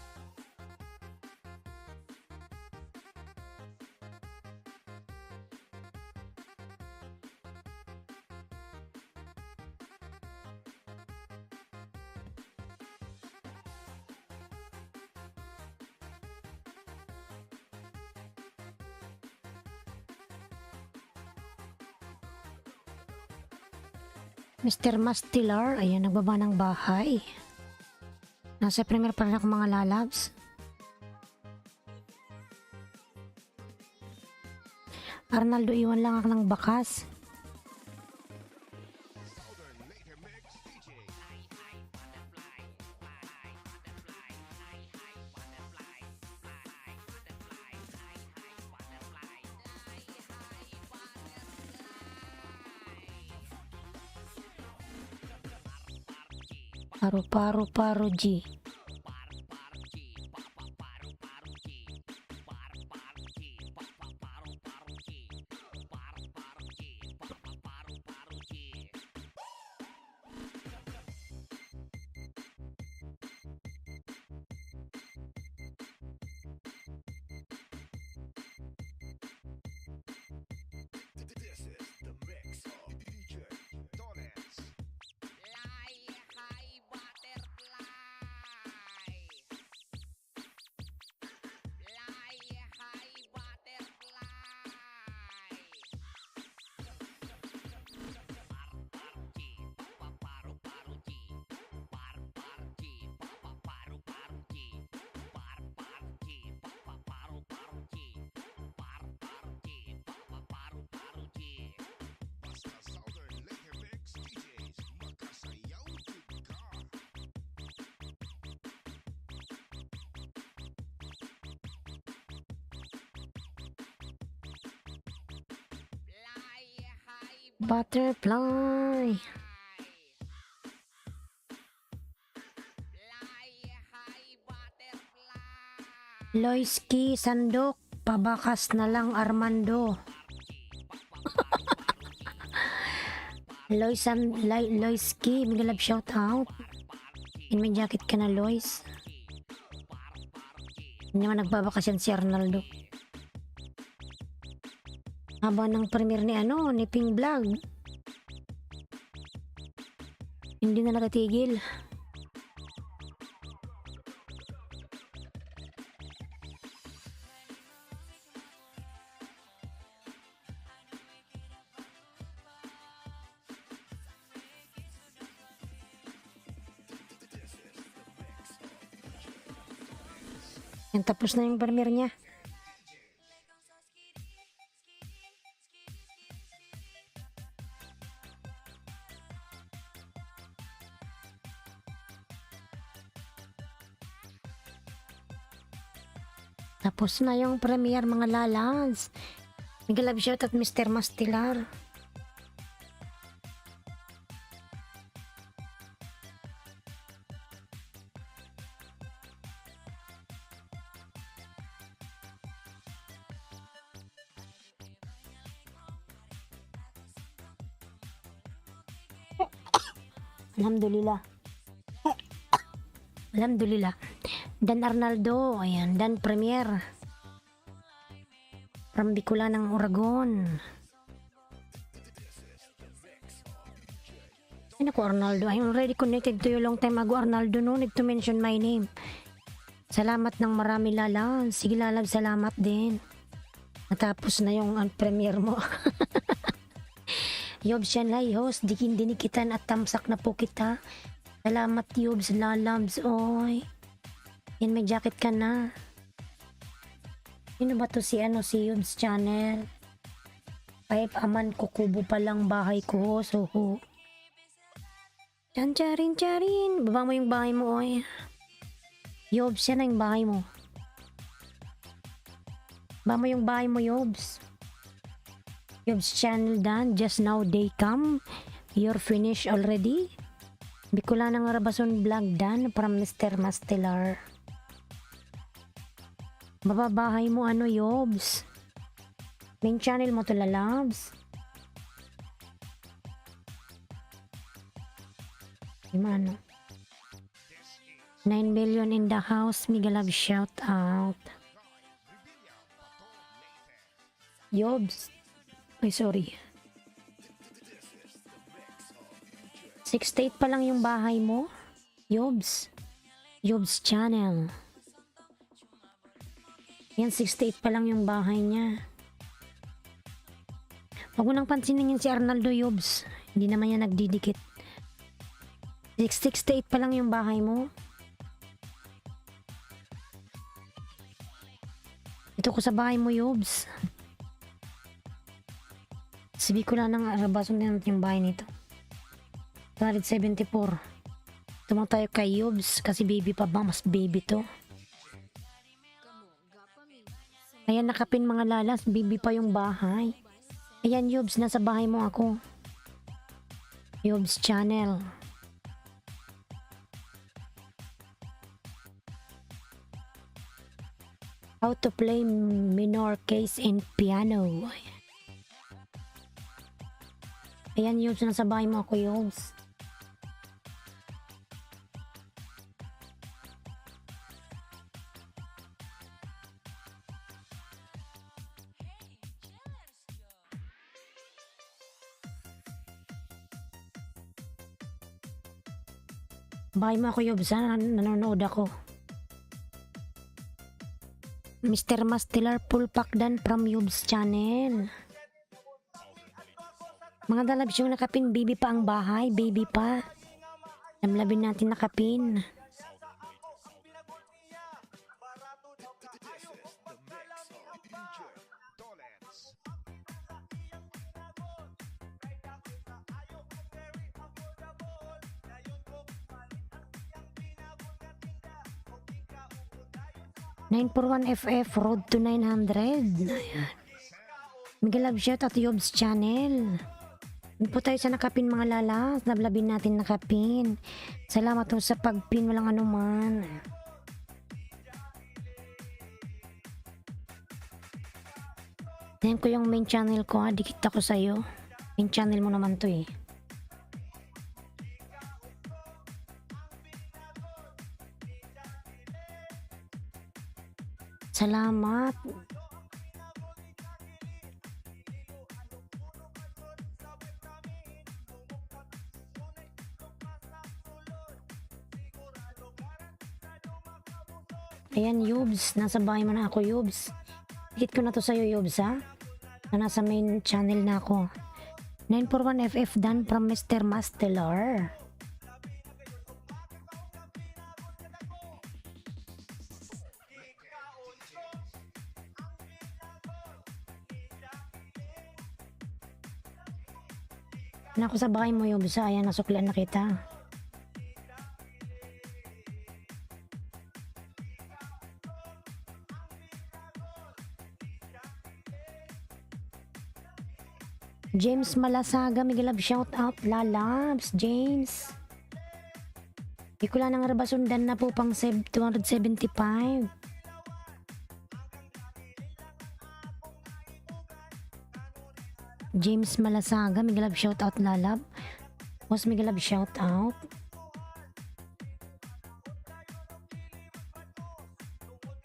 Speaker 1: Mr. Mastilar, ayan, nagbaba ng bahay. Nasa premiere pa rin ako mga lalabs. Arnaldo, iwan lang ako ng bakas.
Speaker 3: Southern Later Mix DJs.
Speaker 1: Paru-paru-paru G.
Speaker 3: This is the mix of DJ Donuts. Basta Southern Later Mix DJs. Makasayaw jud ka.
Speaker 1: Butterfly. Loiski Sandok, pabakas na lang Armando. Loiski, big love shout out. In may jacket ka na, Lois. Hindi naman nagbabakas yan si Arnaldo. Haba ng premiere ni ni Ping Vlog. Hindi na nakatigil. Yan, tapos na yung premiere niya. Tapos na yung premiere mga lalans. Mega love shout at Mr. Mastilar. Alhamdulillah. Alhamdulillah. Dan Arnaldo, ayan, Dan Premier. From Bicolana ng Oragon. Ay naku, Arnaldo, I'm already connected to you long time ago, Arnaldo. No need to mention my name. Salamat ng marami, Lalab. Sige, Lalab, salamat din. Natapos na yung premiere mo. Yobs yan, lay, host. Dinikitan at tamsak na po kita. Salamat, Yobs, Lalabs, oy. Yan, may jacket ka na. Sino ba to si Yobs channel? Kahit aman ko, kubo pa lang bahay ko, so ho. Charin. Baba mo yung bahay mo, oy. Yobs, yan ang bahay mo. Baba mo yung bahay mo, Yobs. Yobs channel done. Just now they come. You're finished already. Bicolanang Rabason vlog done from Mr. Mastelar. Baba bahay mo, Yobs. Main channel mo to, Lalabs. Ano? 9 million in the house. Mega love shout out. Yobs. Ay, sorry. 68 pa lang yung bahay mo. Yobs. Yobs channel. Yan, 68 pa lang yung bahay niya. Huwag mo nang pansinin yun si Arnaldo, Yobs. Hindi naman yan nagdidikit. 68 pa lang yung bahay mo. Ito ko sa bahay mo, Yobs. Sabi ko lang ng Rabason din yung bahay nito. 274. Tumang tayo kay Yobs kasi baby pa ba? Mas baby to.
Speaker 4: Kamu gapamina sa
Speaker 1: Ayan, nakapin mga lalas. Baby pa yung bahay. Ayan, Yobs. Nasa bahay mo ako. Yobs channel. How to play minor case in piano. Ayan, Yobs. Nasa bahay mo ako, Yobs. Bahay mo ako, Yobs. Nanonood ako. Mr. Mastelar full pack dan from Yobs channel. Mga dalabs yung nakapin, baby pa ang bahay, baby pa. Lamlabin natin nakapin.
Speaker 3: Dollets.
Speaker 1: 941 FF road to 900. Ayan. Mega love shout at Yobs channel. Yun po tayo sa nakapin mga lalas. Lablabin natin nakapin. Salamat po sa pagpin. Walang anuman. Tingnan ko yung main channel ko ha. Dikit ako sa'yo. Main channel mo naman to eh. Salamat. Ayan, Yobs. Nasa bahay mo na ako, Yobs. Hit ko na to sa'yo, Yobs, ha? Na nasa main channel na ako. 941 FF done from Mr. Mastelar. Na ako sa bahay mo, Yobs. Ayan, nasuklan na kita. James Malasaga, Mega love shout out. Lalabs, James. Ikula ng Rabasundan na po pang 275. James Malasaga, Mega love shout out. Lalab. Was Mega love shout out.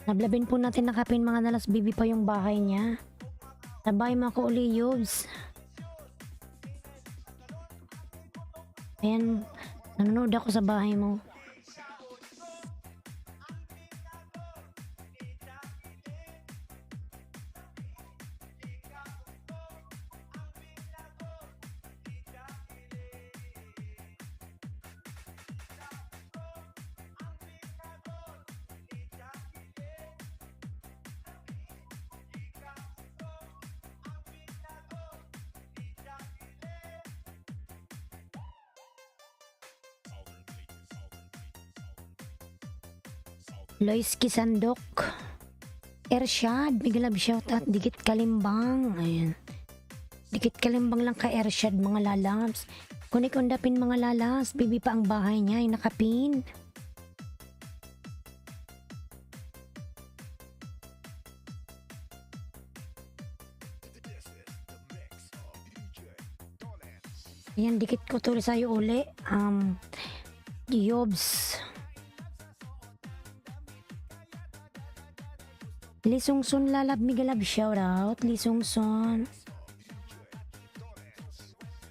Speaker 1: Nablabin po natin nakapin mga nalas bibi pa yung bahay niya. Sabay mo ako uli, Yobs. Ayan, nanonood ako sa bahay mo. Lois Kisandok. Ershad, big love shout out. Dikit Kalimbang. Ayan. Dikit Kalimbang lang ka Ershad mga lalabs. Kunik undapin mga lalas. Bibi pa ang bahay niya ay nakapin. Ayan, dikit ko tuloy sa'yo uli. Yobs. Lisungson lalab migalab shoutout. Lisungson.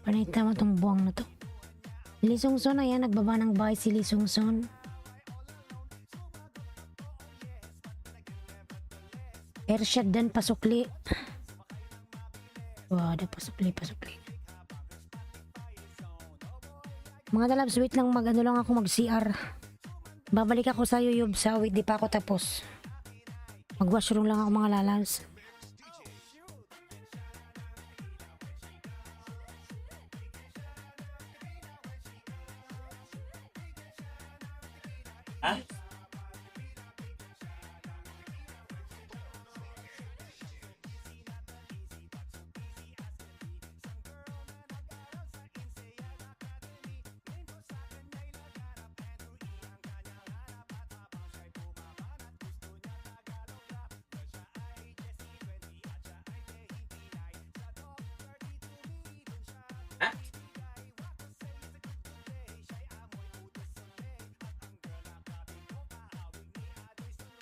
Speaker 1: Panita mo tong buwang na to. Lisungson, ayan, nagbaba ng bahay si Lisungson. Ershad dan pasukli. Wow, ada pasukli. Mga dalabs, wait lang, mag-ano lang ako mag-CR. Babalik ako sa'yo, Yob, sa wait, di pa ako tapos. Mag-washroom lang ako mga lalabs.
Speaker 2: Ha? Ha?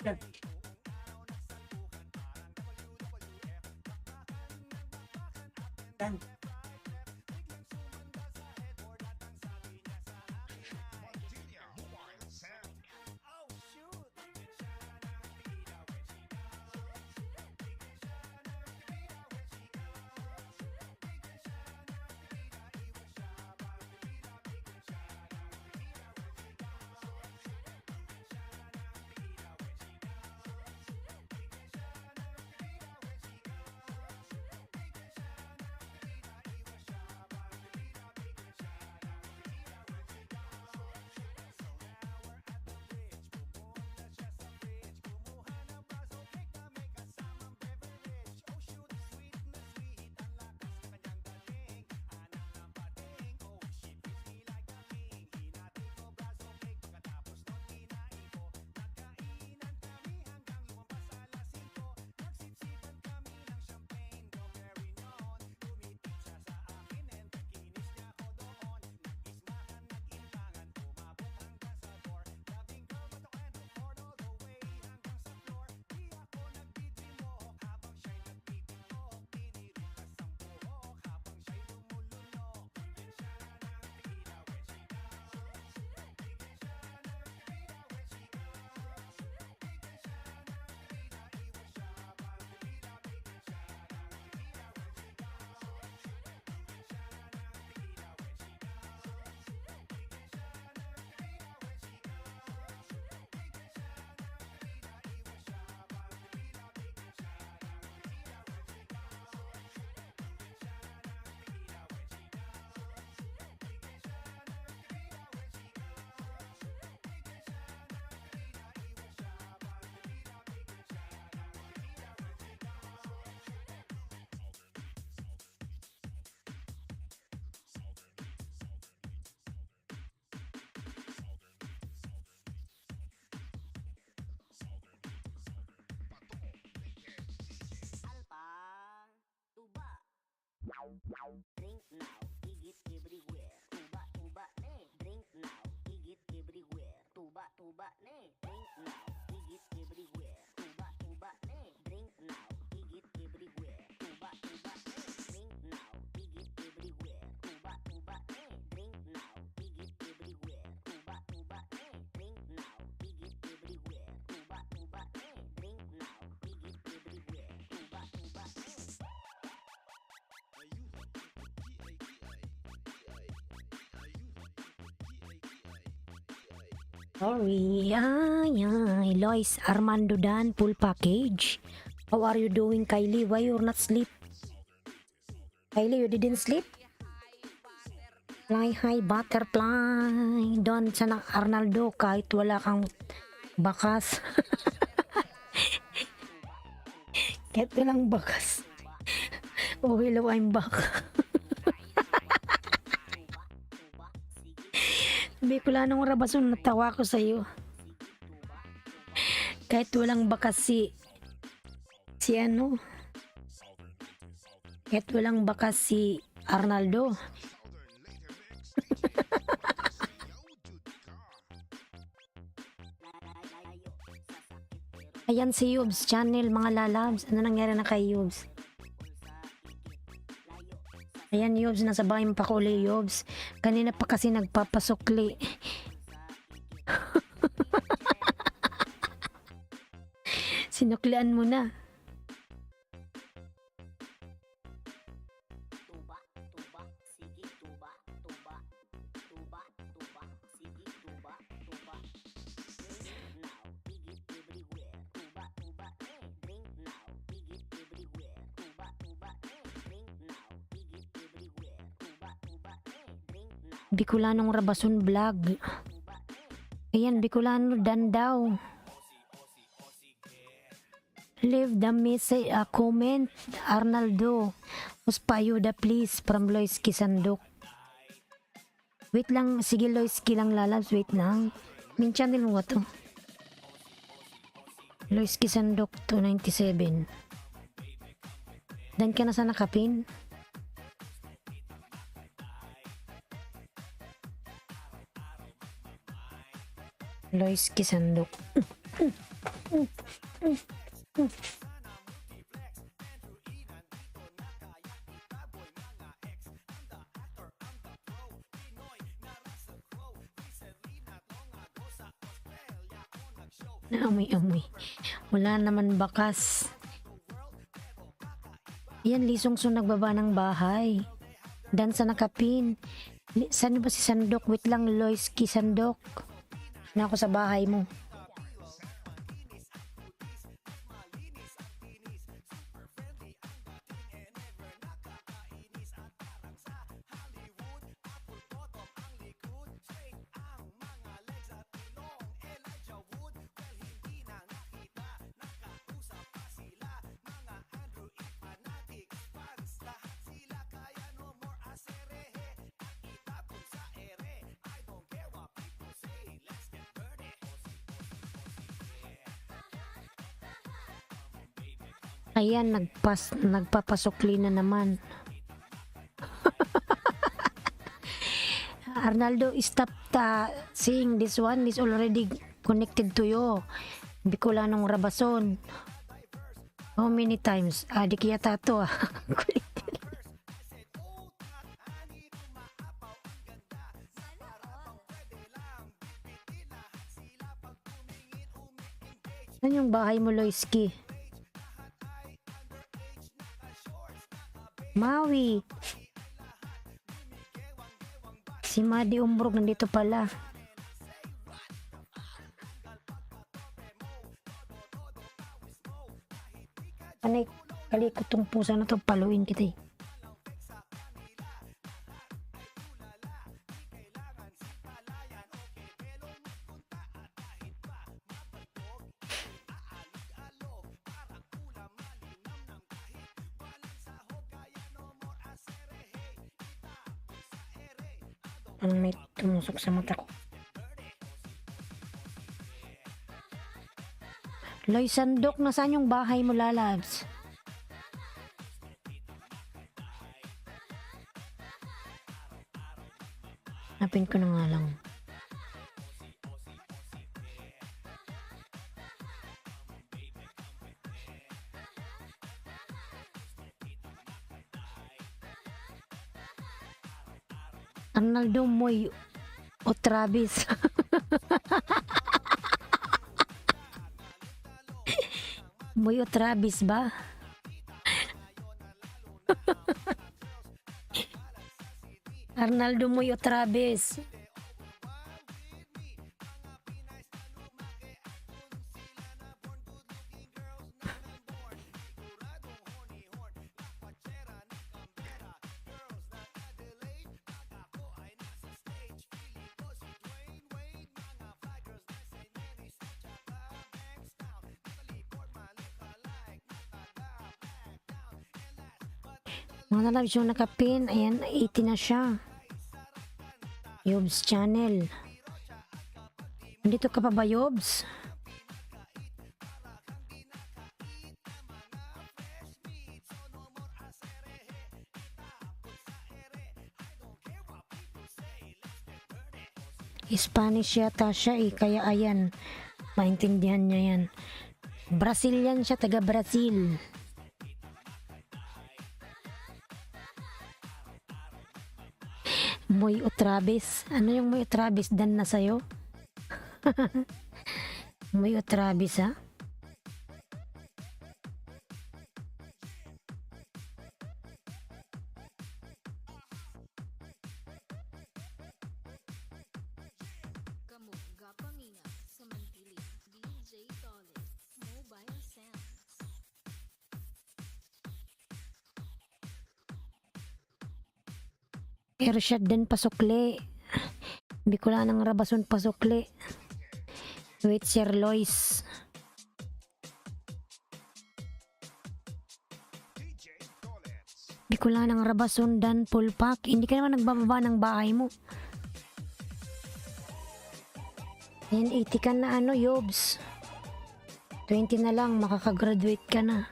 Speaker 2: Yan. Yan.
Speaker 5: Drink now, igit everywhere. Tuba, tuba, ne. Drink now, igit everywhere. Tuba, tuba, ne. Drink now, igit everywhere. Tuba, tuba, ne. Drink now, igit everywhere. Tuba, tuba, ne. Drink now, igit everywhere. Tuba, tuba, ne. Drink now, igit
Speaker 1: Sorry. Ay, Lois Armando Dan, full package. How are you doing, Kylie? Why you're not sleep? Kylie, you didn't sleep? Fly high butterfly. Doon sa Arnaldo, kahit wala kang bakas. Kahit walang bakas. Oh, hello, I'm back. Bicolanong Rabason, natawa ko sa'yo. Kahit walang bakas si ano? Kahit walang bakas si Arnaldo. Ayan si Yubs channel, mga lalabs. Ano nangyari na kay Yubs? Ayan Yubs, nasa bahay mo pa ko uli Yubs. Kanina pa kasi nagpapasukli. Sinuklian mo na.
Speaker 5: Tuba, tuba, sige tuba, tuba, tuba, tuba, sige tuba, tuba. Drink now, higit everywhere. Tuba, tuba, drink now, higit everywhere. Tuba, tuba, drink now, higit everywhere. Tuba, tuba, drink now,
Speaker 1: Bicolanong Rabason vlog. Ayan, Bicolano Dan daw. Leave the message, comment, Arnaldo. Uspayuda please from Loiski Sandok. Wait lang, sige Loiski lang lalabs, wait lang. Minsan din mo to. Loiski Sandok 297. Dan ka na sa nakapin. Loiski Sandok. Naamoy-amoy. Wala naman bakas. Yan, Lisong Sung nagbaba ng bahay. Dan sa nakapin. Saan ba si Sandok? Wait lang, Loiski Sandok. Na ako sa bahay mo. Ayan, nagpapasukli na naman. Arnaldo, stop seeing this one. This already connected to you. Bicolanong Rabason. How many times? Di kaya tato ah. Saan yung bahay mo, Loiski? Maui. Si Madi Umbrog nandito pala. Panay kalikot tong pusa na to, paluin kita eh. Ano may tumusok sa mata ko? Loy Sandok, nasaan yung bahay mo, lalabs? Napin ko na nga lang. Arnaldo Moy o Travis. Moy o Travis ba? Arnaldo Moy o Travis. Mga lalabs yung nakapin, ayan, 80 na siya. Yobs channel. Nandito ka pa ba, Yobs? Spanish yata siya eh, kaya ayan, maintindihan niya yan. Brazilian siya, taga Brazil. Moy Otrabis. Ano yung Moy Otrabis? Dan na sa'yo? Moy Otrabis ha?
Speaker 4: Kamu gapamina sa Mantili. DJ Tolet. Mobile Sounds.
Speaker 1: Ershad din pasukli. Bicolanang Rabason pasukli. Wait, Sir Lois.
Speaker 3: DJ Dolets.
Speaker 1: Bicolanang Rabason dan Pulpak. Hindi ka naman nagbababa ng bahay mo. Ayan, 80 ka na ano, Yobs. 20 na lang, makakagraduate ka na.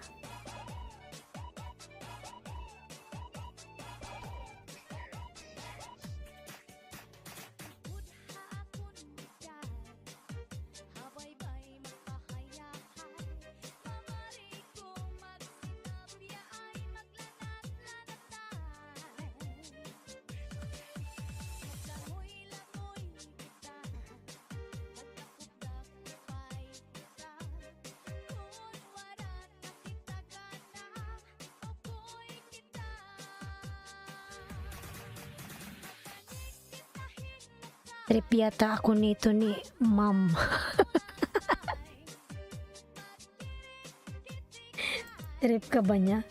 Speaker 1: Trip yata ako nito ni Ma'am. Trip ka ba niya?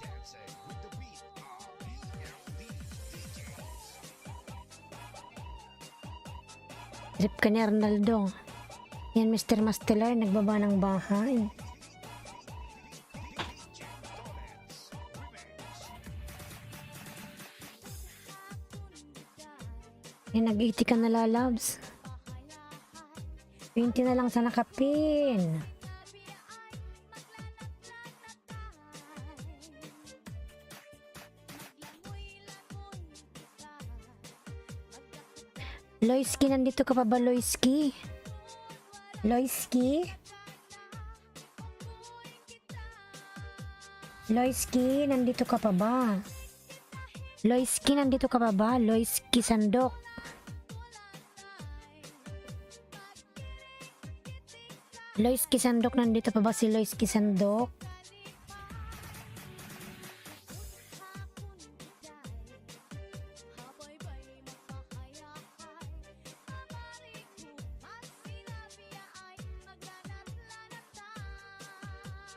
Speaker 3: Dancing with the beat of BLD DJs.
Speaker 1: Trip ka ni Arnaldo. Yan, Mr. Masteller, nagbaba ng bahay. Yan, nag-80 ka na lalabs. 20 na lang sa nakapin. Loiski, nandito ka pa ba, Loiski? Loiski? Loiski, nandito ka pa ba? Loiski, nandito ka pa ba? Loiski Sandok. Loiski Sandok, nandito pa ba si Loiski Sandok?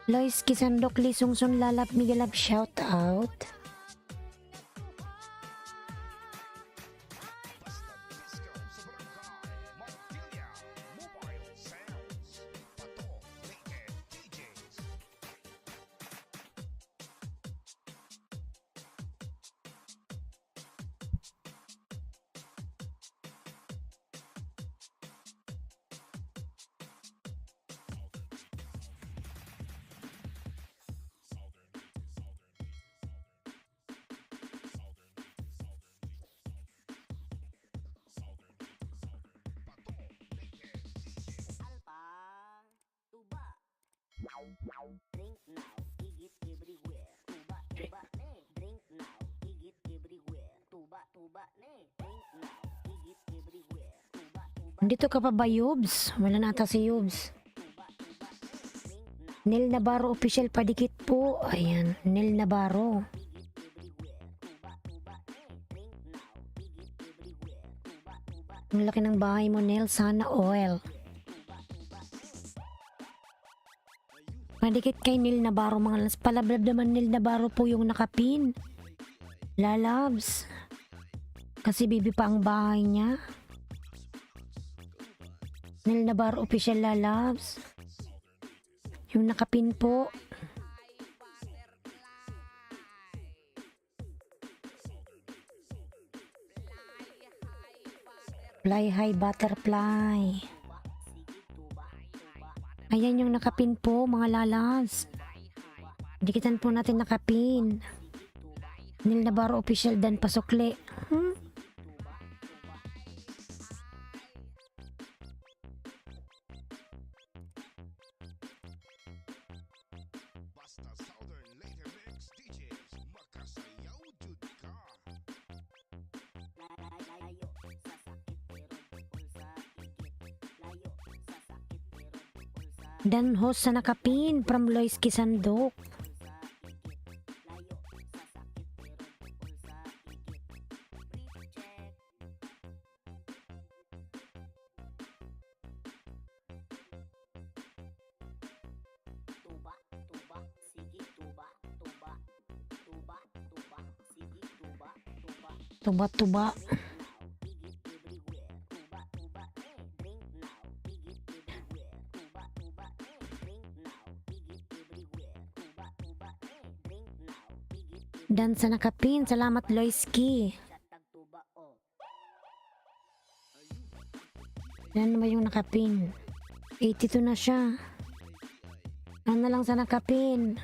Speaker 1: Loiski Sandok, Lisungsun Lalap Migalap, shout out.
Speaker 3: Basta Disco sa Barangay Montilla. Mobile Sounds. Pato Naked DJs.
Speaker 5: Alpa, tuba. Drink now, igit everywhere. Tuba, tuba ne. Drink now, igit everywhere. Tuba, tuba ne. Drink now, igit everywhere. Tuba, tuba,
Speaker 1: Nandito ka pa ba, Yubs? Wala na ata si Yubs.
Speaker 5: tuba, tuba ne. Drink now,
Speaker 1: Nel Navarro official, padikit po. Ayan, Nel Navarro.
Speaker 5: igit everywhere. Tuba, tuba ne. Drink now, igit everywhere. Tuba, tuba,
Speaker 1: Ang laki ng bahay mo, Nel. Sana oil. Padikit kay Nel Navarro, mga las. Palablab naman Nel Navarro po yung nakapin. Lalabs. Kasi bibi pa ang bahay niya. Nel Navarro official lalabs. Yung nakapin po. Fly high butterfly. Ayan yung nakapin po mga lalabs. Dikitan po natin nakapin. Nel Navarro official dan pasukli.
Speaker 3: Basta Southern Later Mix DJs Makasayaw jud ka.
Speaker 5: Layo sa sakit pero bukol sa igit. Layo sa sakit pero bukol sa
Speaker 1: Dan host sa nakapin from Lois Kisandok.
Speaker 5: layo sa sakit pero bukol sa igit. Brief check. Tuba, tuba, sige tuba, tuba. Tuba, tuba, sige tuba, tuba.
Speaker 1: Tuba-tuba.
Speaker 5: Pigit everywhere. Tuba, tuba, drink now. Pigit everywhere. Tuba, tuba, drink now. Pigit everywhere. Tuba, tuba, drink now. Pigit
Speaker 1: Dan sa nakapin. Salamat Loiski.
Speaker 5: sa tagtuba o.
Speaker 1: Yan naman yung nakapin. 82 na siya. Ano na lang sa nakapin.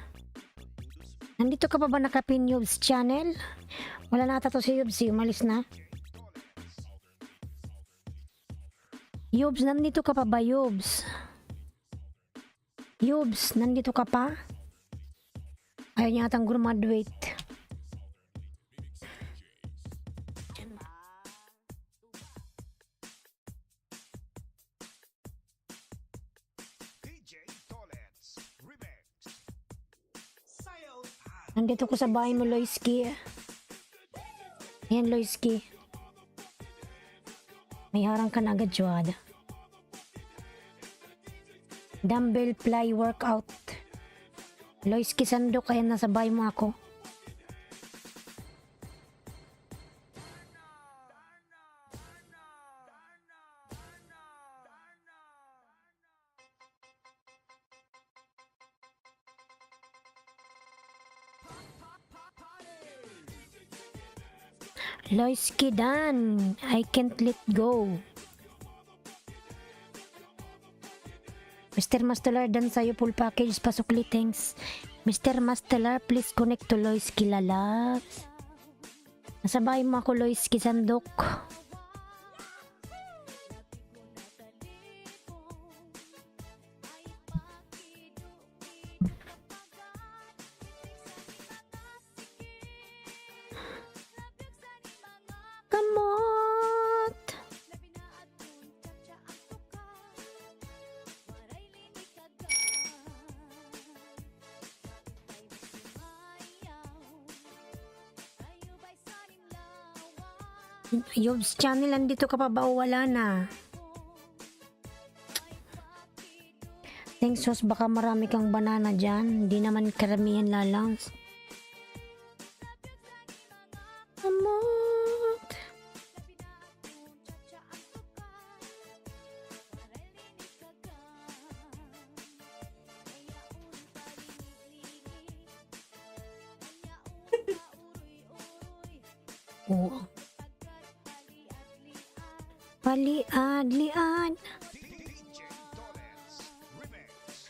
Speaker 1: Nandito ka pa ba nakapin Yubs channel? Wala na ata to si Yubs. Umalis na. Yubs, nandito ka pa ba Yubs? Yubs, nandito ka pa? Ayaw niya atang graduate.
Speaker 3: DJ Tolets Remix.
Speaker 2: Sayaw time.
Speaker 1: Nandito ko sa bahay mo, Loiski. Yan, Loiski. May harang ka na agad, Juad. Dumbbell fly workout. Loiski Sandok, kaya nasa bahay mo ako. Loiski Dan, I can't let go. Mr. Mastelar Dan sa'yo full package pasukli thanks. Mr. Mastelar please connect to Loiski lalabs. Nasa bahay mo ako Loiski Sandok. Kamot! Yobs channel, nandito ka pa ba o wala na? Thanks sos, baka marami kang banana dyan. Hindi naman karamihan lalangs. Kamot! Oo. Paliad-liad.
Speaker 3: DJ Tolets Remix.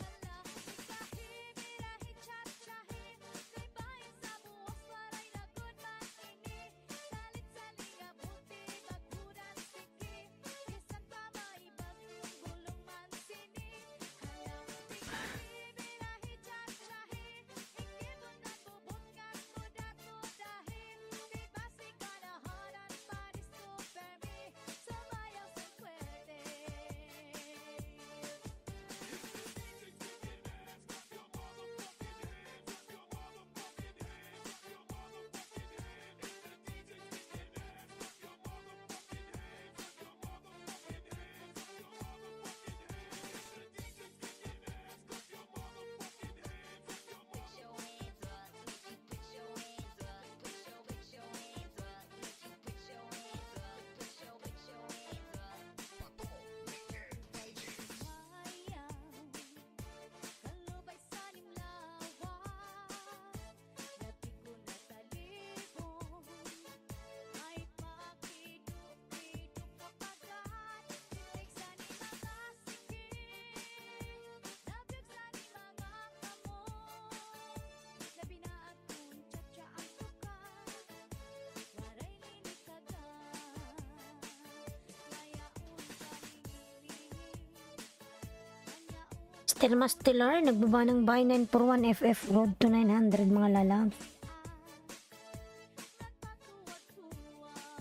Speaker 1: Mr. Mastelar, nagbaba ng buy 941 FF Road to 900 mga lalabs.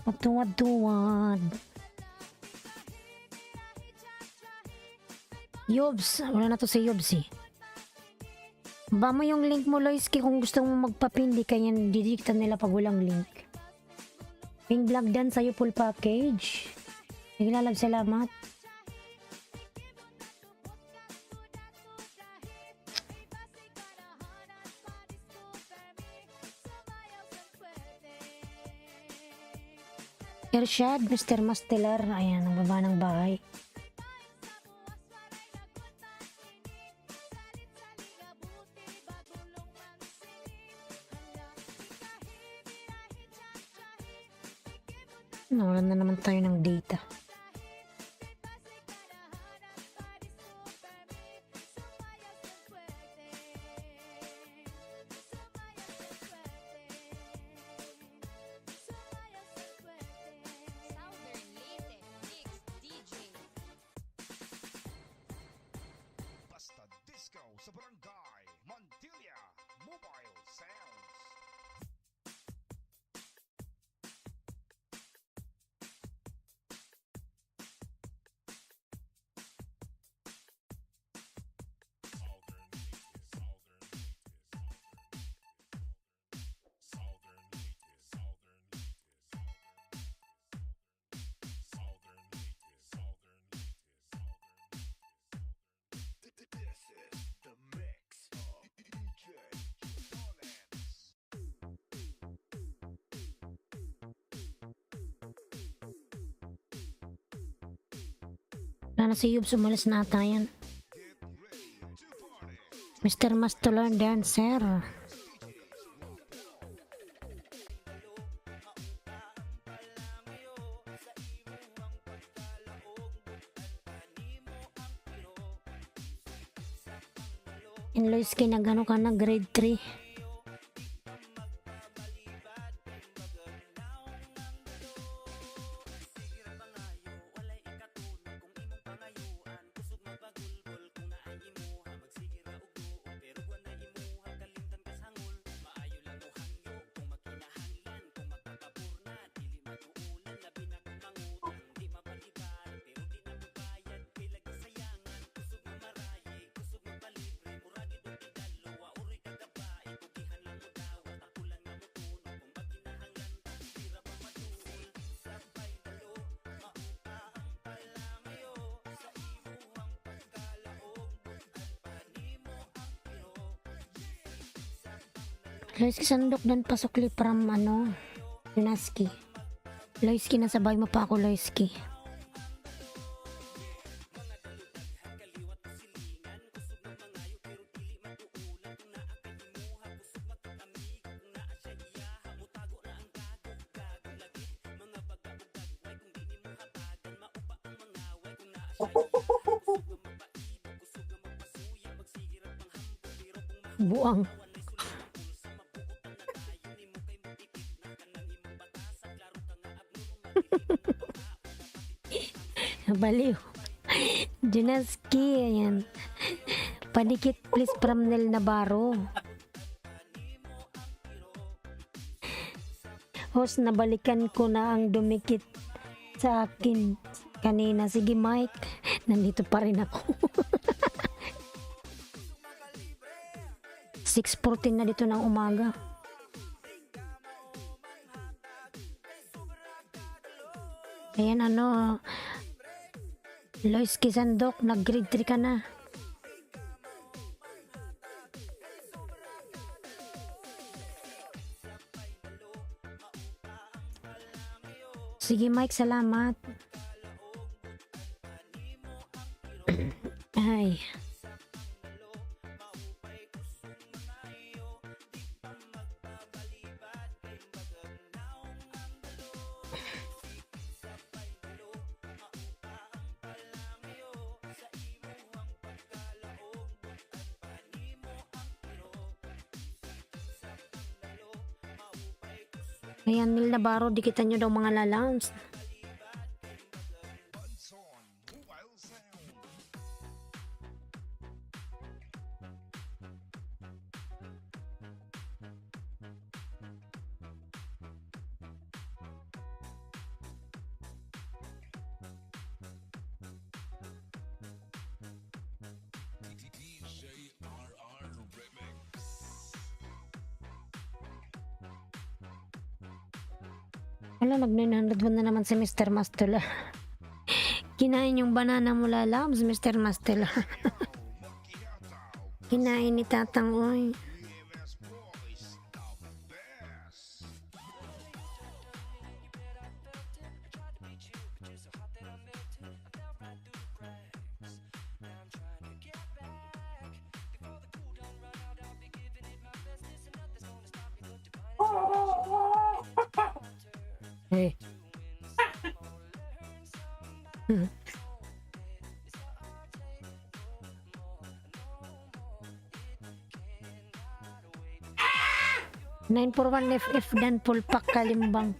Speaker 1: Matuwad-tuwad. Yobs, wala na to si Yobs eh. Ba mo yung link mo Loiski kung gusto mo magpapindi kaya didiktan nila pag walang link. Ping vlog dan sa'yo full package. Naglalab salamat. Irshad, Mr. Mastelar, ayan, ang baba ng bahay. Nawalan na naman tayo ng data.
Speaker 4: Southern Leyte Mix DJ.
Speaker 3: Basta Disco sa Barangay Montilla Mobile Sounds.
Speaker 1: Wala na si Yobs, umalis na ata yan. Mr. Mastelar Dancer. In Loiski, nag-ano ka na, grade 3. Loiski, sandok dan pasukli from ano, Yunaski. Loiski, nasa bahay mo pa ako, Loiski. Buang. Baliw. Junaski, ayan. Panikit please from Nel Navarro. Host, nabalikan ko na ang dumikit sa akin kanina. Sige Mike, nandito pa rin ako. 6:14 na dito ng umaga. Ayan ano, Loiski Sandok, nag-grade 3 ka na. Sige Mike, salamat. Ay. Ayan, Nil Navarro, dikitan nyo daw mga lalams.
Speaker 3: Bunson Mobile Sound.
Speaker 1: Wala, mag 901 na naman si Mr. Mastula. Kinain yung banana mo, lalabs, Mr. Mastula. Kinain ni Tatang, oy.
Speaker 3: US boys, the best.
Speaker 1: Eh. Hmm. Nine for one FF dan pulpak kalimbang.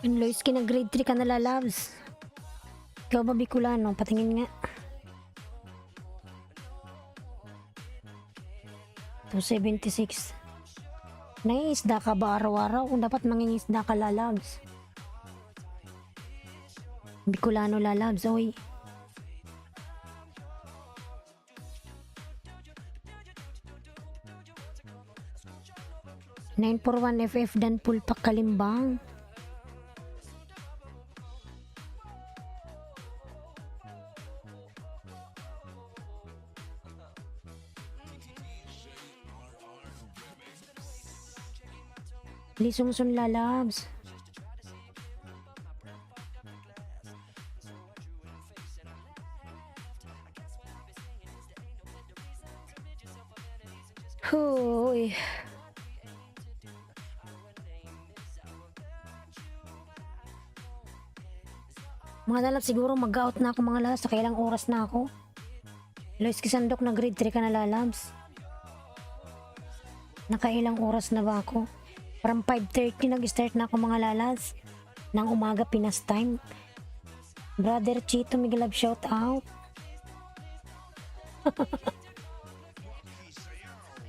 Speaker 1: Yung Lois, kina-grade 3 ka na, lalabs. Ikaw ba Bicolano? Patingin nga. 276. Nangingisda ka ba araw-araw? Kung dapat mangingisda ka, lalabs. Bicolano, lalabs. Oy. Nine for one FF dan pulpak kalimbang. Lisungsun, lalabs. Hoy. Mga lalabs, siguro mag-out na ako mga lalabs. Sa kailang oras na ako. Lois Kisandok, na grade 3 ka na, lalabs. Nakailang oras na ba ako? Parang 5:30 nag-start na ako mga lalabs. Nang umaga Pinas time. Brother Chito, Miguel, shout out.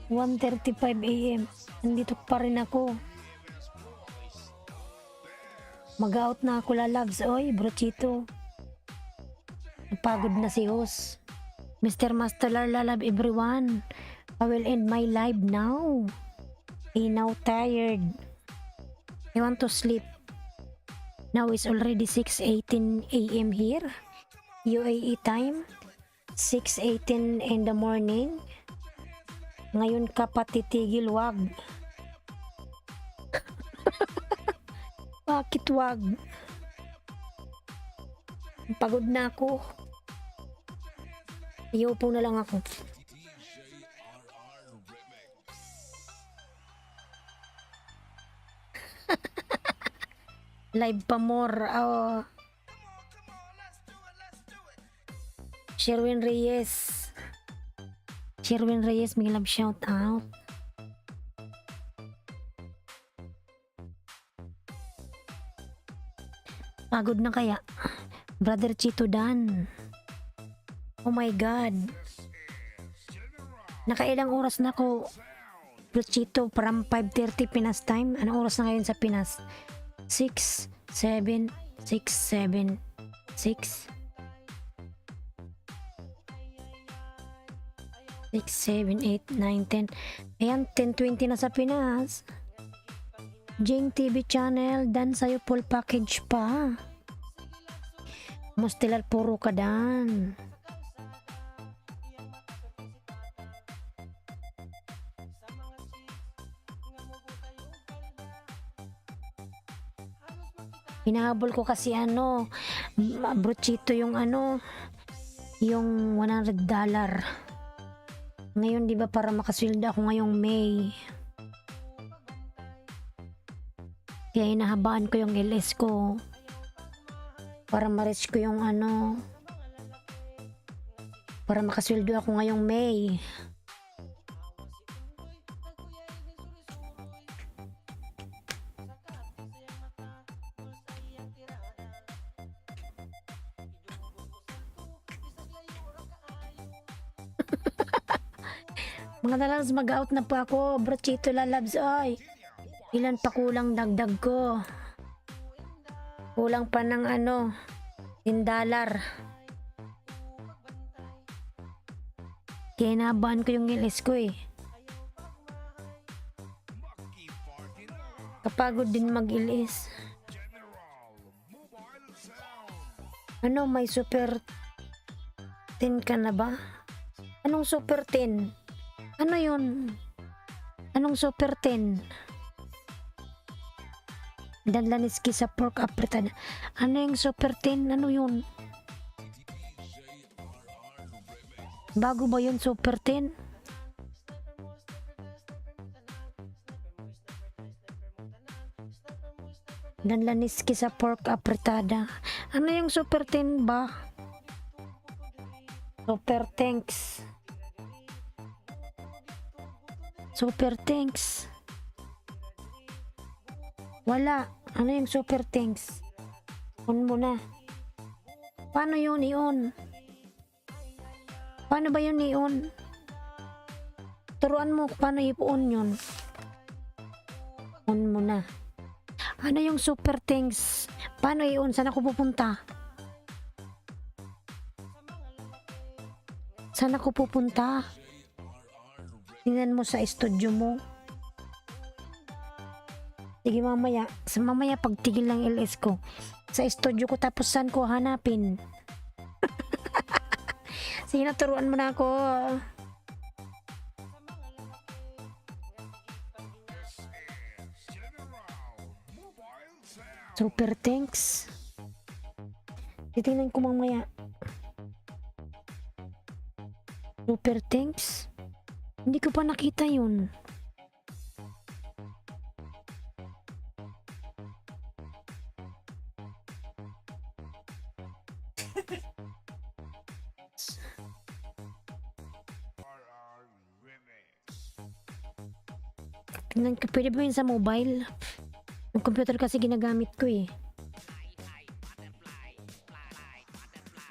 Speaker 1: 1:35 AM. Nandito pa rin ako. Mag-out na ako, lalabs. Oy, bro Chito. Napagod na si host. Mr. Master, lalab everyone. I will end my live now. Now tired. I want to sleep. Now is already 6:18 AM here. UAE time. 6:18 in the morning. Ngayon ka pa titigil, wag. Bakit wag? Pagod na ako. Iupo na lang ako. Live pa more. Oh. Sherwin Reyes. Sherwin Reyes, may love shout out. Pagod na kaya? Brother Chito Dan. Oh my God. Nakailang oras na ako. Bro Chito, parang 5:30 Pinas time. Anong oras na ngayon sa Pinas? 6, 7, 6, 7, 6. 6, 7, 8, 9, 10. Ayan, 10:20 na sa Pinas. Jing TV channel, dan sa'yo full package pa. Mustilar puro ka dan. Hinahabol ko kasi brochito yung yung $100. Ngayon, di ba, para makasweldo ako ngayong May. Kaya hinahabaan ko yung LS ko. Para ma-reach ko yung para makasweldo ako ngayong May. Mga nalags, mag-out na po ako. Brochito lalabs, ay. Ilan pa kulang dagdag ko? Kulang pa ng ano, $10. Kaya nabaan ko yung LS ko eh. Kapagod din mag-LS. Ano, may super 10 ka na ba? Anong super 10? Ano yun? Anong super 10? Danlaniski sa pork apretada. Ano yung super 10? Ano yun? Bago ba yun super 10? Danlaniski sa pork apretada. Ano yung super 10 ba? Super thanks. Super thanks. Wala. Ano yung super thanks? On mo na. Paano yun i-on? Paano ba yun i-on? Turuan mo paano i-on yun. On mo na. Ano yung super thanks? Paano i-on? Saan ako pupunta? Saan ako pupunta? Tingnan mo sa studio mo. Sige mamaya. Sa mamaya pagtigil ng LS ko. Sa studio ko tapos saan ko hanapin? Sige na, turuan mo na ako. Super thanks. Titingnan ko mamaya. Super thanks. Hindi ko pa nakita yun. Tingnan ko, pwede ba yun sa mobile? Yung computer kasi ginagamit ko eh.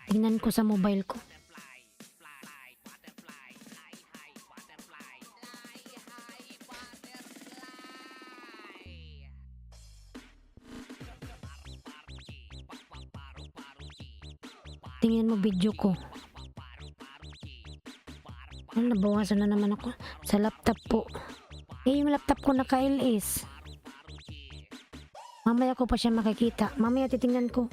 Speaker 1: Tingnan ko sa mobile ko. Tingnan mo video ko. Ano, nabawasan na naman ako sa laptop po. Eh, yung laptop ko naka-LS. Mamaya ko pa siya makikita. Mamaya titingnan ko.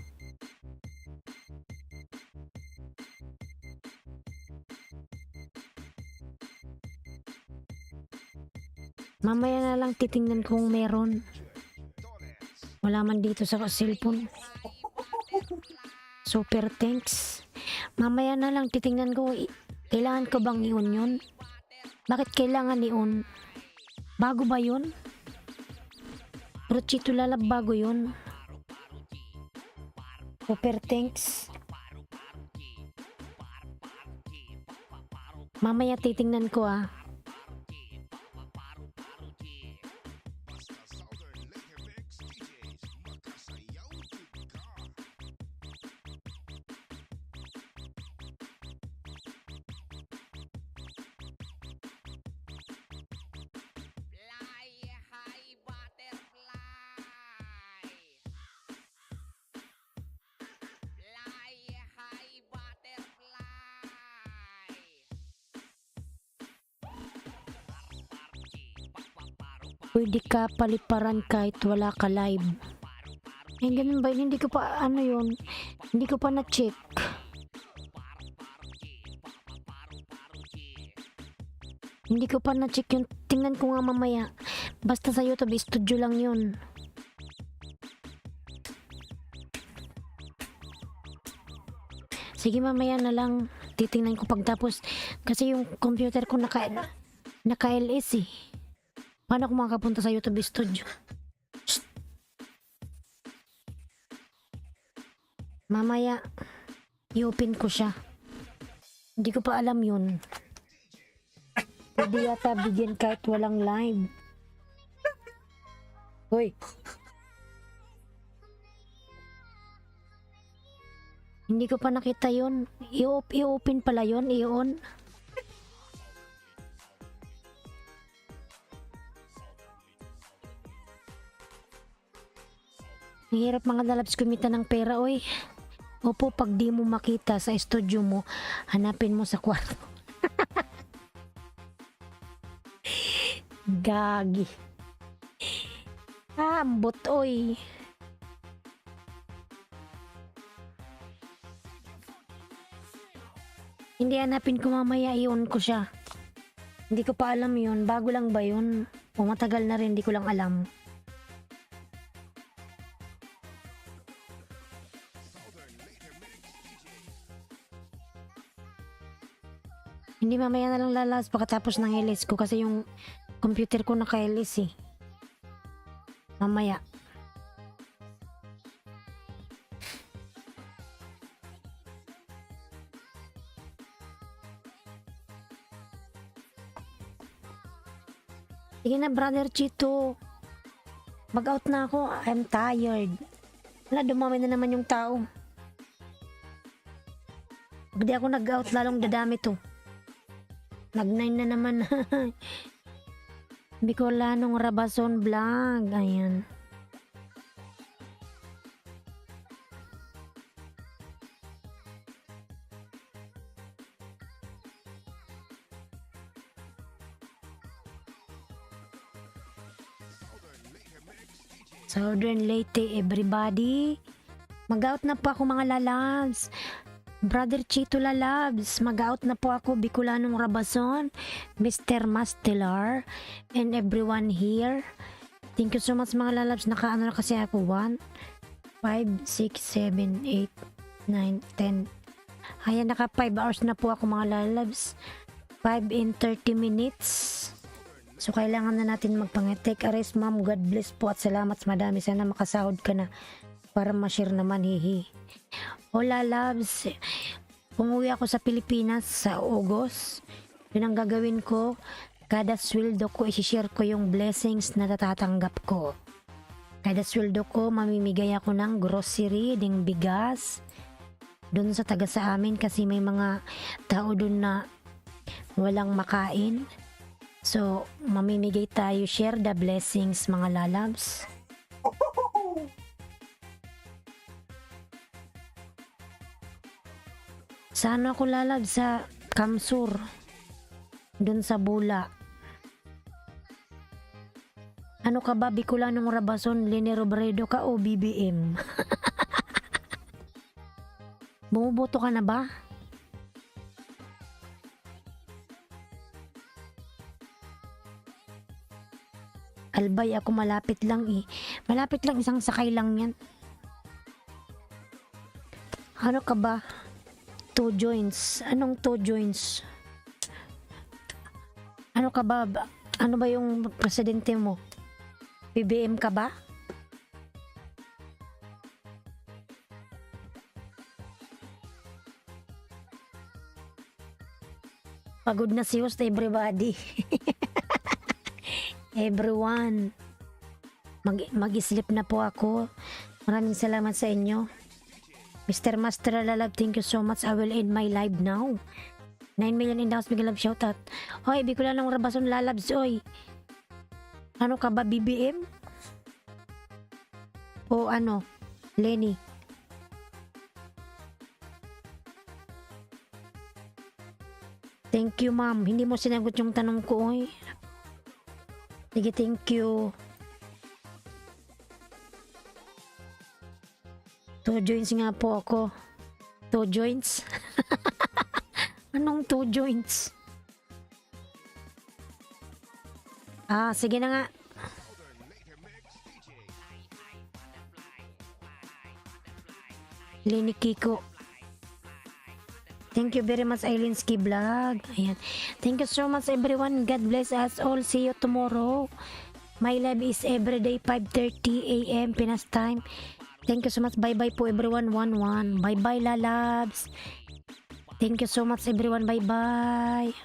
Speaker 1: Mamaya na lang titingnan kung meron. Wala man dito sa cellphone. Super thanks. Mamaya na lang titingnan ko. Kailangan ko bang i-on yun? Bakit kailangan i-on? Bago ba yun? Brochito lalab bago yun. Super thanks. Mamaya titingnan ko ah. Pwede ka paliparan kahit wala ka live. Eh, ganun ba? Hindi ko pa, ano yun? Hindi ko pa na-check. Hindi ko pa na-check yun. Tingnan ko nga mamaya. Basta sa YouTube studio lang yun. Sige, mamaya na lang. Titingnan ko pagtapos. Kasi yung computer ko naka-LS eh. Paano ako makapunta sa YouTube studio? Shh. Mamaya, i-open ko siya. Hindi ko pa alam yun. Pwede yata bigyan kahit walang live. Hoy. Hindi ko pa nakita yun. I-open pala yun, i-on. Ang hirap mga lalabs kumita ng pera, oy. Opo, pag di mo makita sa studio mo, hanapin mo sa kwarto. Gagi. Ambot, oy. Hindi, hanapin ko mamaya, iyon ko siya. Hindi ko pa alam yun. Bago lang ba yun? O matagal na rin, hindi ko lang alam. Hindi, mamaya na lang lalas pagkatapos ng LS ko kasi yung computer ko naka-LS eh. Mamaya. Sige na, brother Chito. Mag-out na ako. I'm tired. Wala, dumami na naman yung tao. Pag di ako nag-out, lalong dadami to. Nag-9 na naman. Bicolanong Rabason Vlog. Ayan. Southern Leyte, everybody. Mag-out na po ako mga lalabs. Brother Chito lalabs. Mag-out na po ako. Bicolanong Rabason, Mr. Mastelar, and everyone here. Thank you so much mga lalabs. Naka-ano na kasi ako. 1, 5, 6, 7, 8, 9, 10. Ayan, naka 5 hours na po ako mga lalabs. 5 in 30 minutes. So, kailangan na natin magpang-take a rest, ma'am. God bless po at salamat madami. Sana makasahod ka na para ma-share naman, hihi. Hola, loves. Umuwi ako sa Pilipinas sa August. Yun ang gagawin ko. Kada sweldo ko, isi-share ko yung blessings na natatanggap ko. Kada sweldo ko, mamimigay ako ng grocery, ding bigas. Doon sa taga sa amin kasi may mga tao doon na walang makain. So, mamimigay tayo, share the blessings mga lalabs. Sana ako lalab sa Kamsur, dun sa Bula. Ano ka ba, Bicolanong Rabason, Lene Robredo ka o BBM? Bumuboto ka na ba? Albay ako, malapit lang eh. Malapit lang, isang sakay lang yan. Ano ka ba? 2 joints. Anong 2 joints? Ano ka ba? Ano ba yung presidente mo? BBM ka ba? Pagod na si host, everybody. Everyone, mag-sleep na po ako. Maraming salamat sa inyo. Mr. Master Lalab, thank you so much. I will end my live now. 9 million in the house, big love shoutout. Hoy, Bicolanong Rabason Lalabs, oy. Ano ka ba, BBM? O ano, Lenny? Thank you, ma'am. Hindi mo sinagot yung tanong ko, oy. Sige, thank you. 2 joints nga po ako. 2 joints? Anong 2 joints? Ah, sige na nga. Lenny Kiko. Thank you very much, Ailinski Vlog. Ayan. Thank you so much, everyone. God bless us all. See you tomorrow. My live is everyday 5:30 a.m. Pinas time. Thank you so much. Bye-bye po, everyone. 1-1. Bye-bye, lalabs. Thank you so much, everyone. Bye-bye.